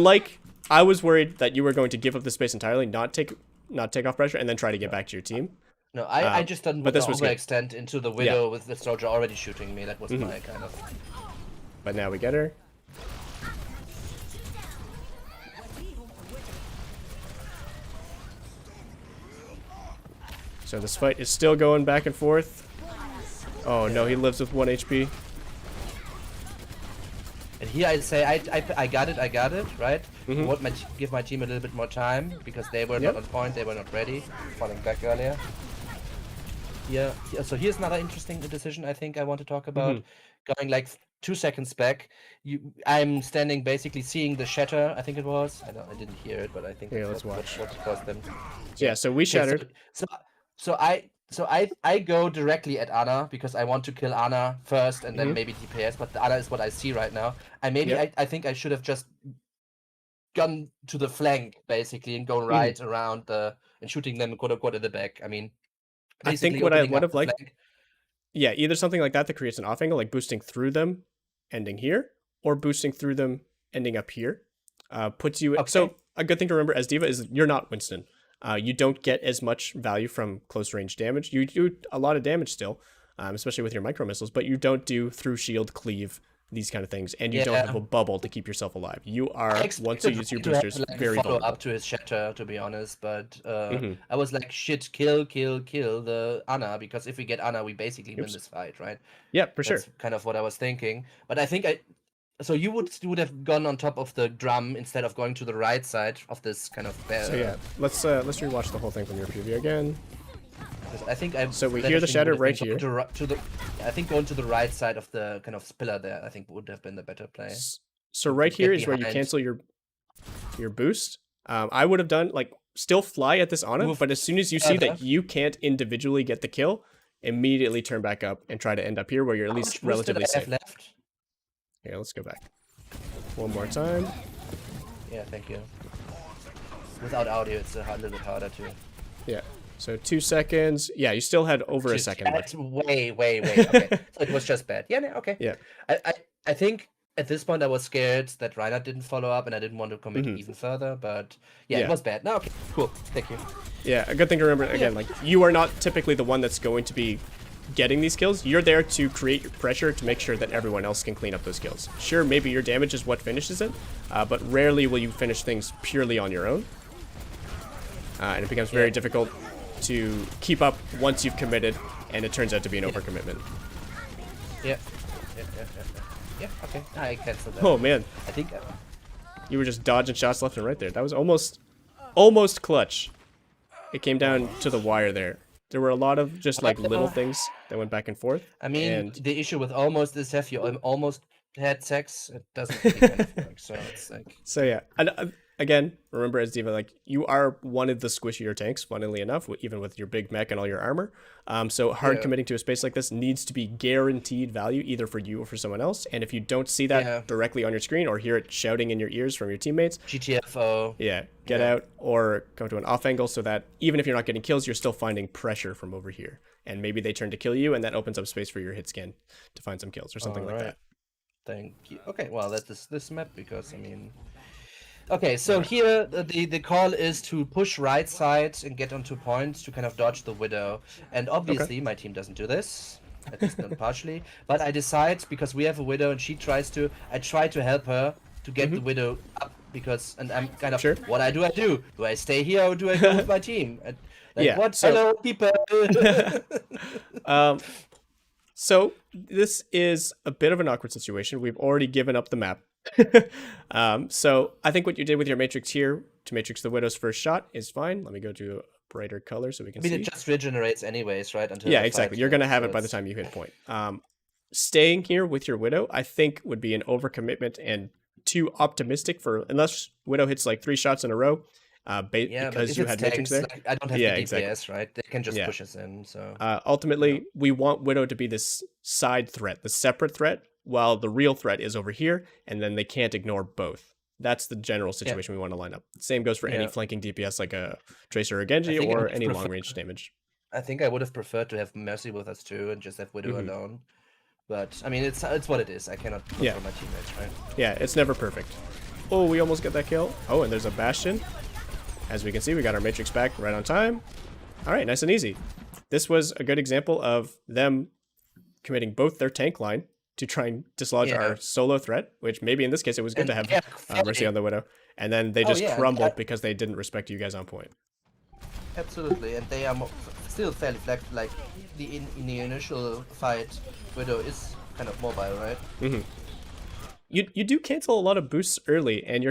was worried that you were going to give up the space entirely, not take off pressure, and then try to get back to your team. No, I just didn't but want this to was good. overextend into the widow with the soldier already shooting me. That was my kind of... But now we get her. So this fight is still going back and forth. Oh no, he lives with 1 HP. And here I say, I got it, right? I want give my team a little bit more time, because they were not on point, they were not ready. Falling back earlier. Yeah, so here's another interesting decision I think I want to talk about. Going like 2 seconds back, I'm standing basically seeing the shatter, I think it was. I didn't hear it, but I think Let's watch. what caused them. Yeah, so we shattered. So I go directly at Ana because I want to kill Ana first and then maybe DPS, but Ana is what I see right now. I think I should have just gone to the flank basically and go right around and shooting them quote unquote in the back. I mean, I think what I would have liked, yeah, either something like that creates an off angle, like boosting through them, ending here, or boosting through them, ending up here. Puts you. Okay. So a good thing to remember as D.Va is you're not Winston. You don't get as much value from close range damage. You do a lot of damage still, especially with your micro missiles, but you don't do through shield, cleave, these kind of things, and you don't have a bubble to keep yourself alive. You are, once you use your boosters, very follow vulnerable. up to his shatter, to be honest, but I was like, shit, kill the Ana, because if we get Ana, we basically win this fight, right? Yeah, for sure. That's kind of what I was thinking, but I think so you would have gone on top of the drum instead of going to the right side of this kind of So yeah, let's rewatch the whole thing from your preview again. I think so we hear the shatter right here. I think going to the right side of the kind of pillar there, I think would have been the better play. So right here is where you cancel your boost. I would have done like still fly at this Ana, but as soon as you see that you can't individually get the kill, immediately turn back up and try to end up here where you're at least relatively safe. Left? Yeah, let's go back. One more time. Yeah, thank you. Without audio, it's a little bit harder to... Yeah. So 2 seconds. Yeah, you still had over a second left. Way. Okay. So it was just bad. Yeah, okay. Yeah. I think at this point I was scared that Reinhardt didn't follow up and I didn't want to commit even further, but yeah, it was bad. No, okay, cool. Thank you. Yeah, a good thing to remember, again, like, you are not typically the one that's going to be getting these kills. You're there to create pressure to make sure that everyone else can clean up those kills. Sure, maybe your damage is what finishes it, but rarely will you finish things purely on your own. And it becomes very difficult to keep up once you've committed, and it turns out to be an overcommitment. Yeah, okay. I canceled that. Oh, man. I think... You were just dodging shots left and right there. That was almost clutch. It came down to the wire there. There were a lot of just like little things that went back and forth. I mean, the issue with almost is if you almost had sex, it doesn't really kind of work. So it's like... So yeah, and again, remember as D.Va, like, you are one of the squishier tanks, funnily enough, even with your big mech and all your armor. So hard committing to a space like this needs to be guaranteed value, either for you or for someone else. And if you don't see that directly on your screen or hear it shouting in your ears from your teammates, GTFO. Yeah, get out or go to an off angle so that even if you're not getting kills, you're still finding pressure from over here. And maybe they turn to kill you, and that opens up space for your hit scan to find some kills or something like that. Thank you. Okay, well, that's this map, because, I mean... Okay, so here the call is to push right side and get onto points to kind of dodge the Widow. And obviously my team doesn't do this, at least not partially. But I decide, because we have a Widow and she tries to, I try to help her to get the Widow up, because, and I'm kind of, what I do? Do I stay here or do I go with my team? And, like, what? So, hello, people! So this is a bit of an awkward situation. We've already given up the map. So I think what you did with your matrix here to matrix the Widow's first shot is fine. Let me go to a brighter color so we can see. It just regenerates anyways, right? Until yeah, exactly. You're going to have it by the time you hit point. Staying here with your Widow, I think, would be an overcommitment and too optimistic for, unless Widow hits like 3 shots in a row. Because you had matrix there. Like, I don't have the DPS, right? They can just push us in. So ultimately, we want Widow to be this side threat, the separate threat, while the real threat is over here, and then they can't ignore both. That's the general situation we want to line up. Same goes for any Yeah. flanking DPS like a Tracer or Genji think I or would any prefer- long range damage. I think I would have preferred to have Mercy with us too and just have Widow Mhm. alone. But I mean, it's what it is. I cannot Yeah. control my teammates, right? Yeah, it's never perfect. Oh, we almost get that kill. Oh, and there's a Bastion. As we can see, we got our Matrix back right on time. All right, nice and easy. This was a good example of them committing both their tank line to try and dislodge our solo threat, which maybe in this case it was good to have Mercy on the Widow. And then they just crumbled because they didn't respect you guys on point. Absolutely, and they are still fairly flat. Like in the initial fight, Widow is kind of mobile, right? Mm-hmm. You do cancel a lot of boosts early, and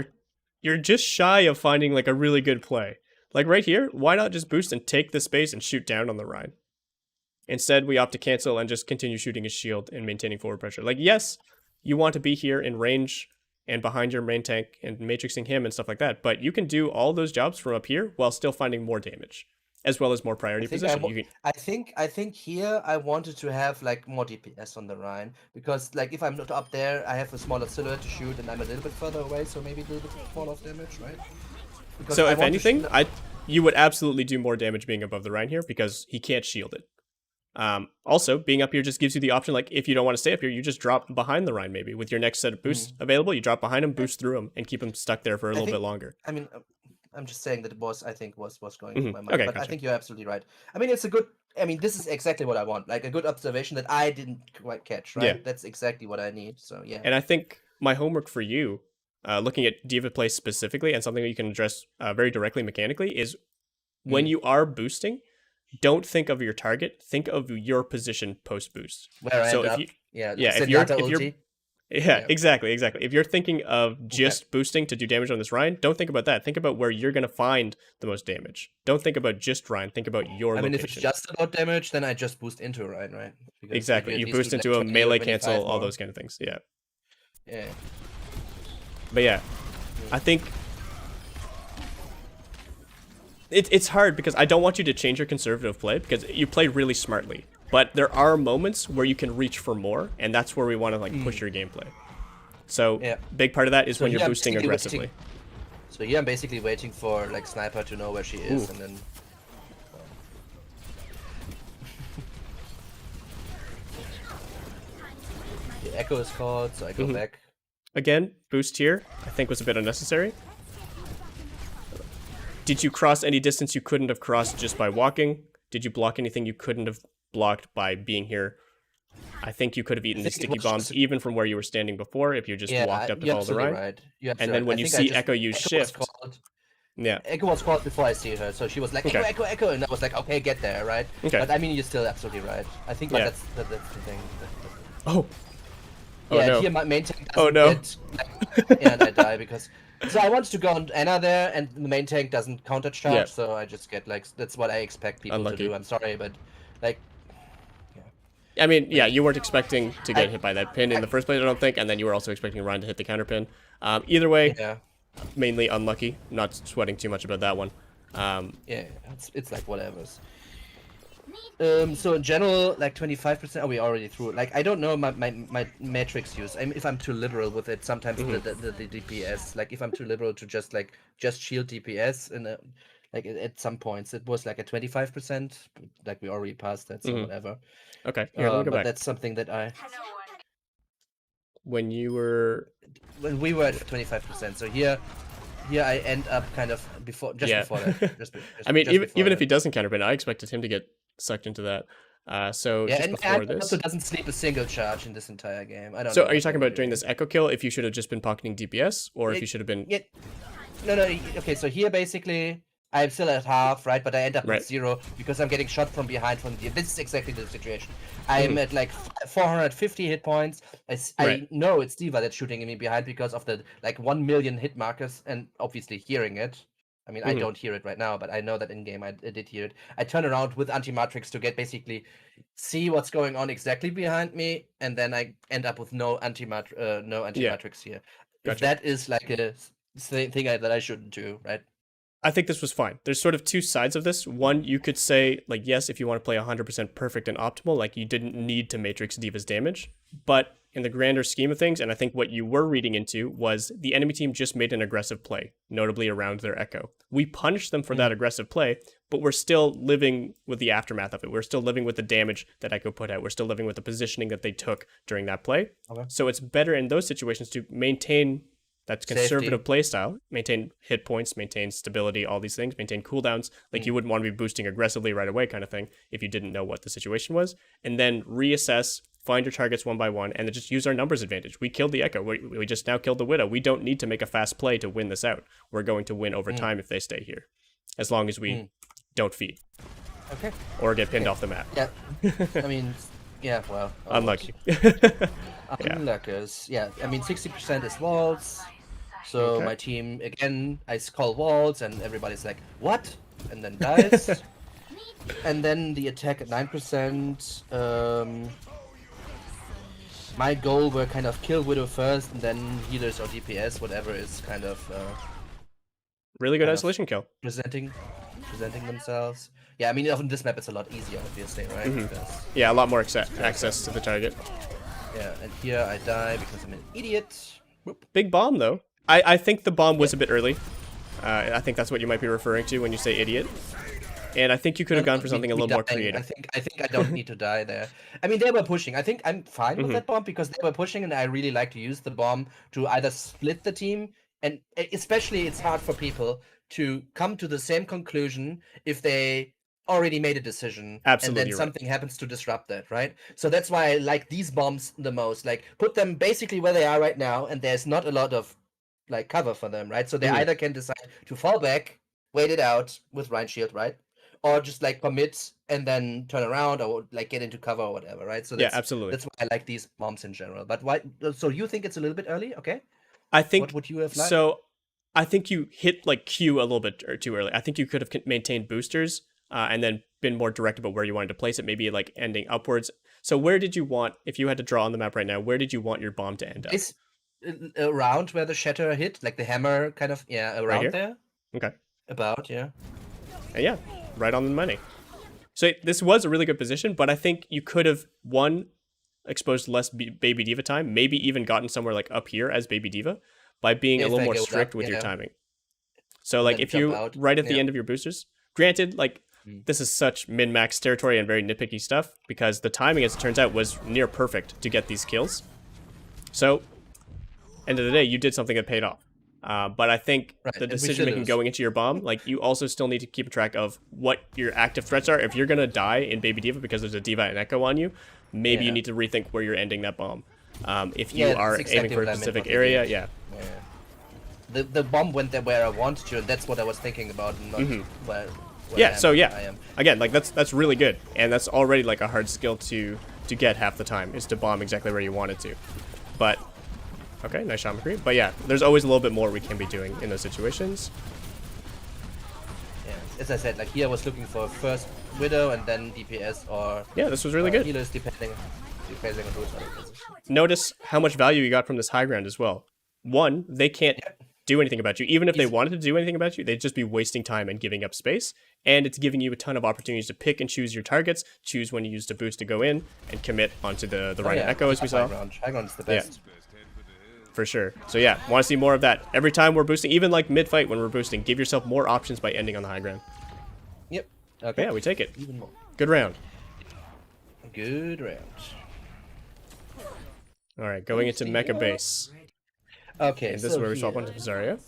you're just shy of finding like a really good play. Like right here, why not just boost and take the space and shoot down on the Rhine? Instead, we opt to cancel and just continue shooting his shield and maintaining forward pressure. Like, yes, you want to be here in range and behind your main tank and matrixing him and stuff like that, but you can do all those jobs from up here while still finding more damage, as well as more priority position. I think here I wanted to have like more DPS on the Rhine, because like if I'm not up there, I have a smaller silhouette to shoot, and I'm a little bit further away, so maybe a little bit more of damage, right? Because so if anything, you would absolutely do more damage being above the Rhine here because he can't shield it. Also, being up here just gives you the option, like, if you don't want to stay up here, you just drop behind the Rhine maybe. With your next set of boosts available, you drop behind him, boost through him, and keep him stuck there for a little bit longer. I mean, I'm just saying that I think was going through my mind. Okay, but gotcha. I think you're absolutely right. I mean, it's a good... I mean, this is exactly what I want. Like, a good observation that I didn't quite catch, right? Yeah. That's exactly what I need, so yeah. And I think my homework for you, looking at D.Va play specifically, and something that you can address very directly mechanically, is when you are boosting, don't think of your target. Think of your position post boost. Where I so end if up. you, Yeah, if you're exactly. If you're thinking of just boosting to do damage on this Rhine, don't think about that. Think about where you're gonna find the most damage. Don't think about just Rhine. Think about your location. If it's just about damage, then I just boost into Rhine, right? Because exactly. You boost into a melee cancel, all those kind of things. Yeah. Yeah. But yeah, I think it's hard because I don't want you to change your conservative play because you play really smartly. But there are moments where you can reach for more, and that's where we want to like push your gameplay. So big part of that is when you're boosting aggressively. So here I'm basically waiting for like Sniper to know where she is, and then. The echo is called, so I go back. Again, boost here I think was a bit unnecessary. Did you cross any distance you couldn't have crossed just by walking? Did you block anything you couldn't have blocked by being here? I think you could have eaten these sticky bombs even from where you were standing before if you just walked up to follow the Rhine. Right. And then when you see Echo use shift... Echo was called before I see her, so she was like, Echo, Echo, Echo, and I was like, okay, get there, right? But I mean, you're still absolutely right. I think that's the thing. No. Here my main tank doesn't get, and I die because... So I wanted to go on Anna there, and the main tank doesn't counter charge, so I just get like... That's what I expect people to do, I'm sorry, but like... I mean, yeah, you weren't expecting to get hit by that pin in the first place, I don't think, and then you were also expecting Ryan to hit the counter pin. Either way, mainly unlucky, not sweating too much about that one. It's like whatever's. So in general, like 25%, we already through. Like, I don't know my matrix use. If I'm too liberal with it, sometimes the DPS, like if I'm too liberal to just shield DPS, and like at some points it was like a 25%, like we already passed that, so whatever. Okay, here, let me go back. That's something that when we were at 25%, so here I end up kind of before that. I mean, even if he doesn't counterpin, I expected him to get sucked into that. So just before this, also doesn't sleep a single charge in this entire game. I don't. So are you talking about during this echo kill? If you should have just been pocketing DPS, or if you should have been? No. Okay, so here basically I'm still at half, right? But I end up with 0 because I'm getting shot from behind from the... This is exactly the situation. I'm at like 450 hit points. I know it's D.Va that's shooting me behind because of the like 1 million hit markers and obviously hearing it. I mean, I don't hear it right now, but I know that in game I did hear it. I turn around with anti-matrix to get basically see what's going on exactly behind me, and then I end up with no anti-matrix here. Gotcha. If that is like a thing that I shouldn't do, right? I think this was fine. There's sort of two sides of this. One, you could say, like, yes, if you want to play 100% perfect and optimal, like, you didn't need to Matrix Diva's damage. But in the grander scheme of things, and I think what you were reading into was the enemy team just made an aggressive play, notably around their Echo. We punished them for that aggressive play, but we're still living with the aftermath of it. We're still living with the damage that Echo put out. We're still living with the positioning that they took during that play. Okay. So it's better in those situations to maintain that conservative play style, maintain hit points, maintain stability, all these things, maintain cooldowns. Like you wouldn't want to be boosting aggressively right away kind of thing if you didn't know what the situation was. And then reassess, find your targets one by one, and then just use our numbers advantage. We killed the Echo. We just now killed the Widow. We don't need to make a fast play to win this out. We're going to win over time if they stay here, as long as we don't feed. Okay. Or get pinned off the map. Yeah. I mean, yeah, well. Unlucky. Unluckers. Yeah, I mean, 60% is walls. So my team, again, I call walls, and everybody's like, what? And then dies. And then the attack at 9%. My goal were kind of kill Widow first, and then healers or DPS, whatever is kind of really good isolation kill. presenting themselves. Yeah, I mean, on this map it's a lot easier, obviously, right? Because, Yeah, a lot more access to the target. yeah, and here I die because I'm an idiot. Whoop. Big bomb, though. I think the bomb was a bit early. I think that's what you might be referring to when you say idiot. And I think you could have gone for something a little more creative. I think I don't need to die there. I mean, they were pushing. I think I'm fine with that bomb because they were pushing, and I really like to use the bomb to either split the team, and especially it's hard for people to come to the same conclusion if they already made a decision. Absolutely, and then something happens to disrupt that, right? So that's why I like these bombs the most. Like, put them basically where they are right now, and there's not a lot of like cover for them, right? So they either can decide to fall back, wait it out with Rhine Shield, right? Or just like commit and then turn around or like get into cover or whatever, right? So that's, yeah, absolutely. That's why I like these bombs in general. But why? So you think it's a little bit early? Okay. I think. What would you have liked? So, I think you hit like Q a little bit too early. I think you could have maintained boosters and then been more direct about where you wanted to place it. Maybe like ending upwards. So where did you want, if you had to draw on the map right now, where did you want your bomb to end up? It's around where the shatter hit, like the hammer kind of, around right there. Okay. About, yeah. And yeah, right on the money. So this was a really good position, but I think you could have, one, exposed less Baby Diva time, maybe even gotten somewhere like up here as Baby Diva by being a little more strict with your timing. So like if you, right at the end of your boosters, granted, like this is such min-max territory and very nitpicky stuff because the timing, as it turns out, was near perfect to get these kills. So, end of the day, you did something that paid off. But I think the decision making going into your bomb, like you also still need to keep track of what your active threats are. If you're gonna die in Baby Diva because there's a Diva and Echo on you, maybe you need to rethink where you're ending that bomb. If you are aiming for a specific area, the bomb went there where I wanted to, and that's what I was thinking about. Not where I am. Again, like that's really good, and that's already like a hard skill to get half the time is to bomb exactly where you want it to. But okay, nice shot McCree. But yeah, there's always a little bit more we can be doing in those situations. Yeah, as I said, like here I was looking for first Widow and then DPS or this was really good. Healers depending on who's on the position. Notice how much value you got from this high ground as well. One, they can't do anything about you. Even if they wanted to do anything about you, they'd just be wasting time and giving up space. And it's giving you a ton of opportunities to pick and choose your targets, choose when you use the boost to go in, and commit onto the Rhino Echo as we saw. High ground's the best. For sure. So yeah, want to see more of that. Every time we're boosting, even like mid-fight when we're boosting, give yourself more options by ending on the high ground. Yep. Okay. Yeah, we take it. Even more. Good round. Good round. All right, going into Mecha base. Okay, and this is where we swap onto Zarya.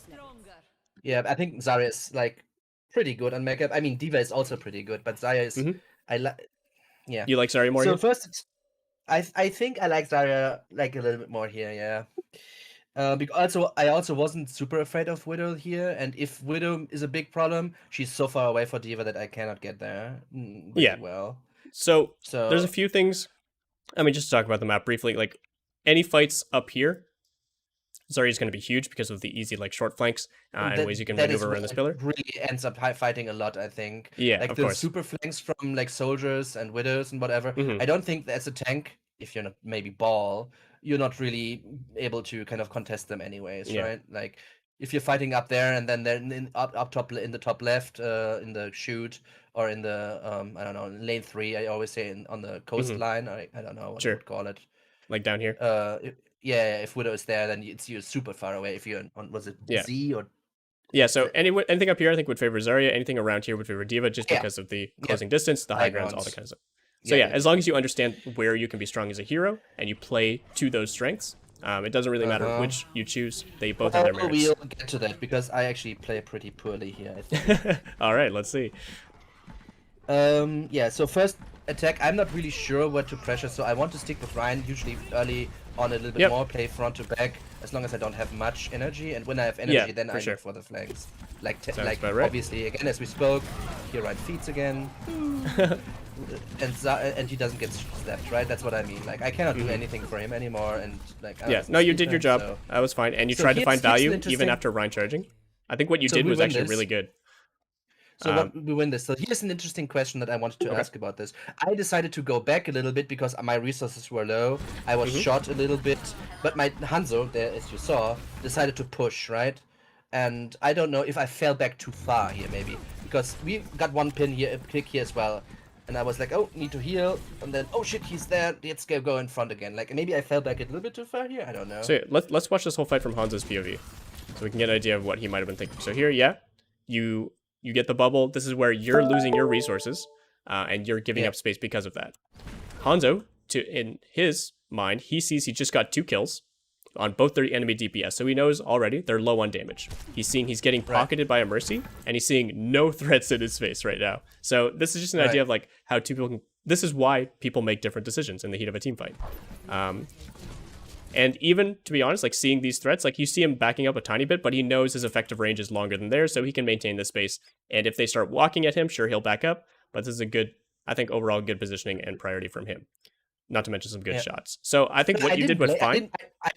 Yeah, I think Zarya is like pretty good on Mecha. I mean, Diva is also pretty good, but Zarya is yeah. You like Zarya more? So here? first, I think I like Zarya like a little bit more here. Yeah. Because I also wasn't super afraid of Widow here, and if Widow is a big problem, she's so far away for Diva that I cannot get there. Well. So there's a few things. I mean, just to talk about the map briefly, like any fights up here, Zarya's going to be huge because of the easy like short flanks and ways you can maneuver around this pillar. Really ends up fighting a lot, I think. Yeah, like of the course. super flanks from like soldiers and widows and whatever. I don't think as a tank, if you're not maybe ball, you're not really able to kind of contest them anyways, right? Like if you're fighting up there and then up top in the top left, in the shoot, or in the I don't know, lane 3. I always say on the coastline. I don't know what I Sure. would call it. Like down here. Yeah, if Widow is there, then you're super far away. If you're on, was it Yeah. Z or? Yeah, so anything up here I think would favor Zarya. Anything around here would favor D.Va just because of the closing distance, the high grounds, all that kind of stuff. So yeah, as long as you understand where you can be strong as a hero and you play to those strengths, it doesn't really matter which you choose. They both have their merits. We'll get to that because I actually play pretty poorly here, I think. All right, let's see. Yeah, so first attack, I'm not really sure what to pressure, so I want to stick with Ryan, usually early on a little bit more, play front to back, as long as I don't have much energy, and when I have energy, then I look for the flanks. Like obviously, again, as we spoke, here Ryan feeds again, and he doesn't get stepped, right? That's what I mean. Like, I cannot do anything for him anymore, and like... no, you did your job. That was fine, and you tried to find value even after Ryan charging. I think what you did was actually really good. So we win this. So here's an interesting question that I wanted to ask about this. I decided to go back a little bit because my resources were low. I was shot a little bit, but my Hanzo, there as you saw, decided to push, right? And I don't know if I fell back too far here, maybe. Because we got one pin here, a pick here as well. And I was like, oh, need to heal. And then, oh shit, he's there. Let's go in front again. Like, maybe I fell back a little bit too far here. I don't know. So yeah, let's watch this whole fight from Hanzo's POV. So we can get an idea of what he might have been thinking. So here, you get the bubble. This is where you're losing your resources, and you're giving up space because of that. Hanzo, in his mind, he sees he just got 2 kills on both their enemy DPS, so he knows already they're low on damage. He's seeing he's getting pocketed by a Mercy, and he's seeing no threats in his face right now. So this is just an idea of like how 2 people can... This is why people make different decisions in the heat of a team fight. And even, to be honest, like seeing these threats, like you see him backing up a tiny bit, but he knows his effective range is longer than theirs, so he can maintain this space. And if they start walking at him, sure, he'll back up, but this is a good, I think, overall good positioning and priority from him. Not to mention some good shots. So I think what you did was fine. I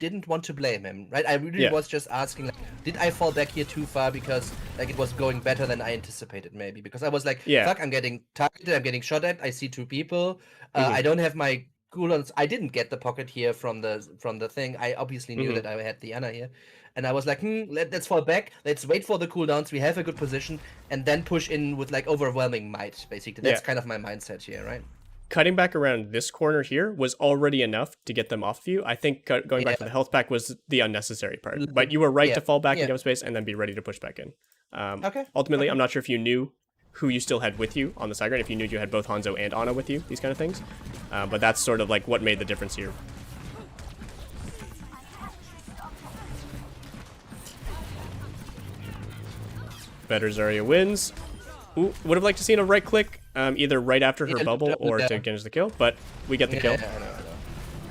didn't want to blame him, right? I really was just asking, like, did I fall back here too far because like it was going better than I anticipated, maybe? Because I was like, fuck, I'm getting targeted, I'm getting shot at, I see 2 people, I don't have my cooldowns. I didn't get the pocket here from the thing. I obviously knew that I had the Ana here, and I was like, let's fall back. Let's wait for the cooldowns. We have a good position, and then push in with like overwhelming might. Basically, that's kind of my mindset here, right? Cutting back around this corner here was already enough to get them off of you. I think going back to the health pack was the unnecessary part. But you were right to fall back and give up space, and then be ready to push back in. Ultimately, I'm not sure if you knew who you still had with you on the side ground, if you knew you had both Hanzo and Ana with you, these kind of things. But that's sort of like what made the difference here. Better Zarya wins. Ooh, would have liked to seen a right click, either right after her bubble or to get the kill, but we get the kill. I know.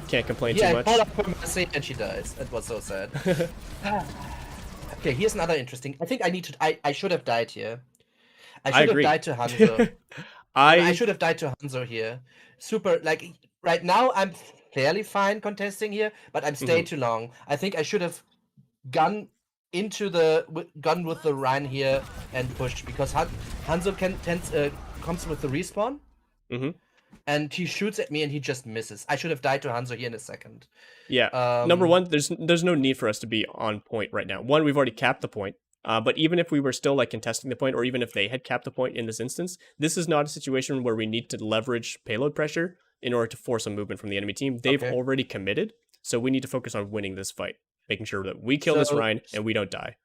Can't complain too much. I called up for Mercy and she dies. It was so sad. Okay, here's another interesting. I think I should have died here. I should have died to Hanzo. I should have died to Hanzo here. Super, like, right now I'm fairly fine contesting here, but I'm stayed too long. I think I should have gone with the Rhine here and pushed, because Hanzo comes with the respawn, and he shoots at me and he just misses. I should have died to Hanzo here in a second. Yeah, number one, there's no need for us to be on point right now. One, we've already capped the point. But even if we were still like contesting the point, or even if they had capped the point in this instance, this is not a situation where we need to leverage payload pressure in order to force a movement from the enemy team. They've already committed, so we need to focus on winning this fight, making sure that we kill this Rhine and we don't die.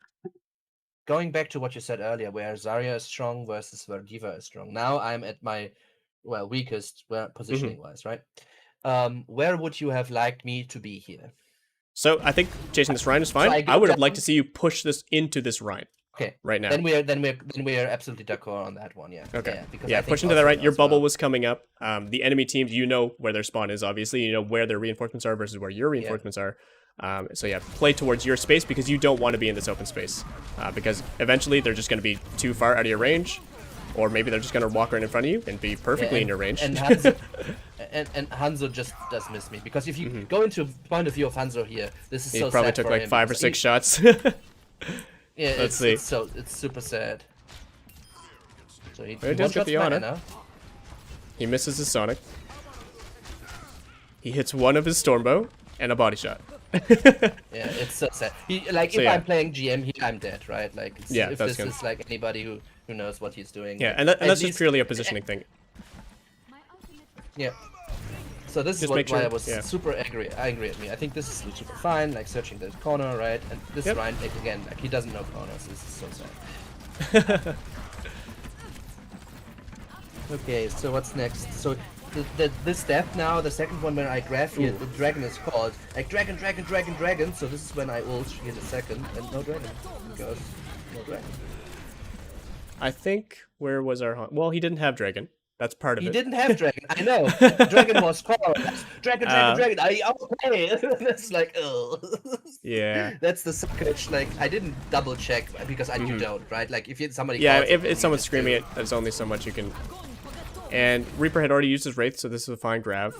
Going back to what you said earlier, where Zarya is strong versus where D.Va is strong. Now I'm at my weakest positioning wise, right? Where would you have liked me to be here? So I think chasing this Rhine is fine. I would have liked to see you push this into this Rhine. Okay. Right now. Then we are absolutely d'accord on that one. Yeah. Okay. Push into that right. Your bubble was coming up. The enemy teams, you know where their spawn is. Obviously, you know where their reinforcements are versus where your reinforcements are. So yeah, play towards your space because you don't want to be in this open space. Because eventually they're just going to be too far out of your range, or maybe they're just going to walk right in front of you and be perfectly in your range. And Hanzo just does miss me, because if you go into point of view of Hanzo here, this is so sad. He probably took like 5 or 6 shots. Yeah, let's see. It's super sad. So he does get the Ana. He misses his Sonic. He hits one of his Stormbow and a body shot. Yeah, it's so sad. Like So if yeah, I'm playing GM here, I'm dead, right? Like yeah, if that's this good. is like anybody who knows what he's doing, Yeah, like and at that's just least purely a positioning thing. yeah. So this is Just make why I sure. was Yeah. super angry at me. I think this is super fine, like searching the corner, right? And this Yep. Ryan, like, again, like he doesn't know corners. This is so sad. Okay, so what's next? So this death now, the second one when I grab here, Ooh. the dragon is called like dragon. So this is when I ult here the second, and no dragon because no dragon. I think where was our well, he didn't have dragon. That's part of He it. didn't have dragon. I know. Dragon was called. Dragon. uh, I okay. That's like, oh. yeah. That's the suckage. Like, I didn't double check because you Mhm. don't, right? Like, if somebody Yeah, calls if it, it's you someone just screaming do. it, there's only so much you can. And Reaper had already used his Wraith, so this is a fine grab.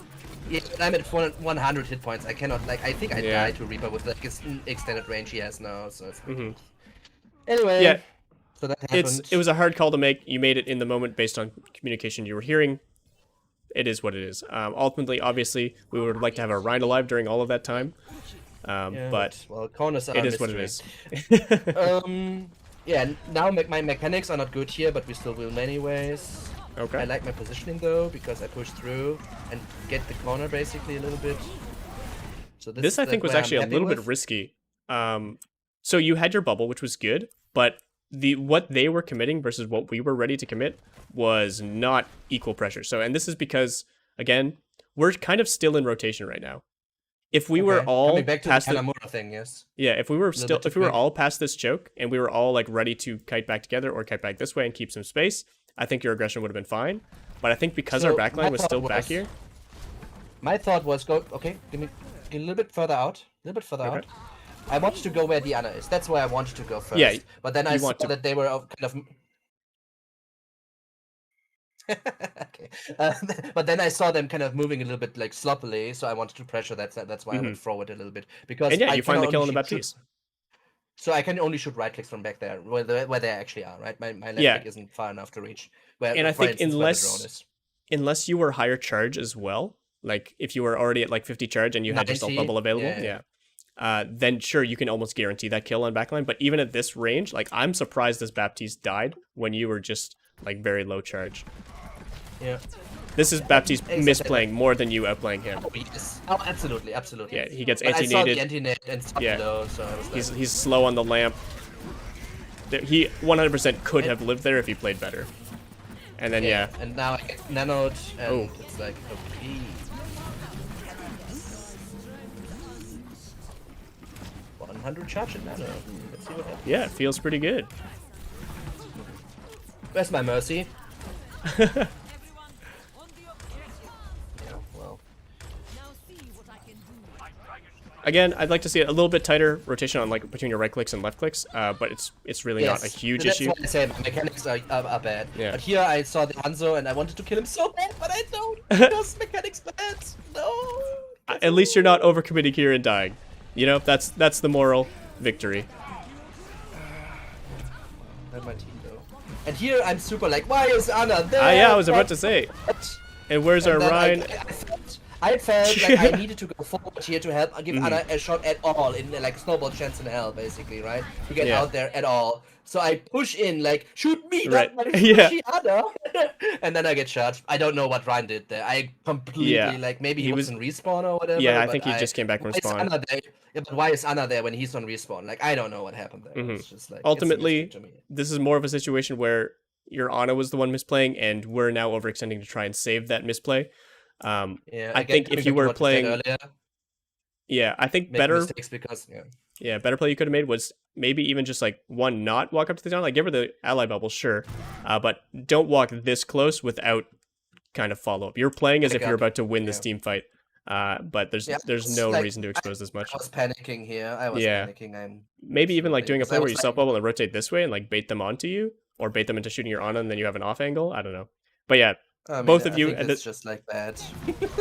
Yeah, I'm at 100 hit points. I cannot, like, I think I Yeah. died to Reaper with like his extended range he has now. So it's Yeah, anyway. So that happened. it was a hard call to make. You made it in the moment based on communication you were hearing. It is what it is. Ultimately, obviously, we would like to have our Rhine alive during all of that time. Yeah, But well, corners are it a is what it mystery. is. Yeah. Now my mechanics are not good here, but we still win anyways. Okay. I like my positioning though because I push through and get the corner basically a little bit. So This I think was where I'm actually a happy little bit with. risky. So you had your bubble, which was good, but what they were committing versus what we were ready to commit was not equal pressure. So, and this is because again, we're kind of still in rotation right now. If we were Okay, all coming back to the past the Hanamura thing, yes. yeah, if we were Little still bit too if we were quick. all past this choke and we were all like ready to kite back together or kite back this way and keep some space, I think your aggression would have been fine. But I think because our So, my backline was thought still back was- here. My thought was go okay, give me a little bit further out. A little bit further Okay. out. I wanted to go where Diana is. That's where I wanted to go first. Yeah, but then I you saw want to- that they were kind of okay. But then I saw them kind of moving a little bit like sloppily, so I wanted to pressure that. That's why I would throw it a little bit because And yeah, I you can find the only kill on the shoot- Baptiste. So I can only shoot right clicks from back there, where they actually are. Right, my left Yeah. click isn't far enough to reach. Where, And I for think instance, where the drone is. unless you were higher charge as well, like if you were already at like 50 charge and you had just a 90? bubble available, Yeah. then sure, you can almost guarantee that kill on backline. But even at this range, like I'm surprised this Baptiste died when you were just like very low charge. Yeah. This is Baptiste Exactly. misplaying more than you outplaying him. Oh yes. Oh, absolutely. Yeah, he gets But I saw the anti-nated. anti-net and stuff Yeah. low, so I was like, He's slow on the lamp. He 100% could have lived there if he played better. And then yeah, And now I get nanoed, and Oh. it's like, okay. 100 charge in nano. Let's see what happens. yeah, it feels pretty good. Where's my mercy? Yeah, well. Again, I'd like to see a little bit tighter rotation on like between your right clicks and left clicks, but it's really not a huge that's issue. what I say, my mechanics are bad. Yeah. But here I saw the Hanzo and I wanted to kill him so bad, but I don't because mechanics bad. No. At least you're not overcommitting here and dying. You know, that's the moral victory. Let my team go. And here I'm super like, why is Anna there? Yeah, I was about to say. What? And where's our And then Rhine? I felt like I needed to go forward here to help give Anna a shot at all in like snowball chance in hell, basically, right? To get Yeah. out there at all. So I push in like shoot me, Right. not Yeah. Anna, and then I get shot. I don't know what Ryan did there. I completely Yeah. like maybe He he was- was in respawn or whatever. Yeah, I but think he just came back from why is spawn. Anna there? Yeah, but why is Anna there when he's on respawn? Like I don't know what happened there. It's just like it's a Ultimately, mystery to me. this is more of a situation where your Ana was the one misplaying, and we're now overextending to try and save that misplay. Yeah, I again, think coming if you back to were what I said playing, earlier, yeah, I think make better, mistakes because better play you could have made was maybe even just like one, not walk up to the town, like give her the ally bubble, sure, but don't walk this close without kind of follow up. You're playing as if Pick you're up. about to win this Yeah. team fight, but there's Yeah, there's it's no like- reason to expose this much. I was panicking here. I was Yeah. panicking. I'm Maybe even like doing a because I play where was you like- self bubble and rotate this way and like bait them onto you, or bait them into shooting your Ana and then you have an off angle. I don't know, but yeah, I mean, both of I you think and it's just like that.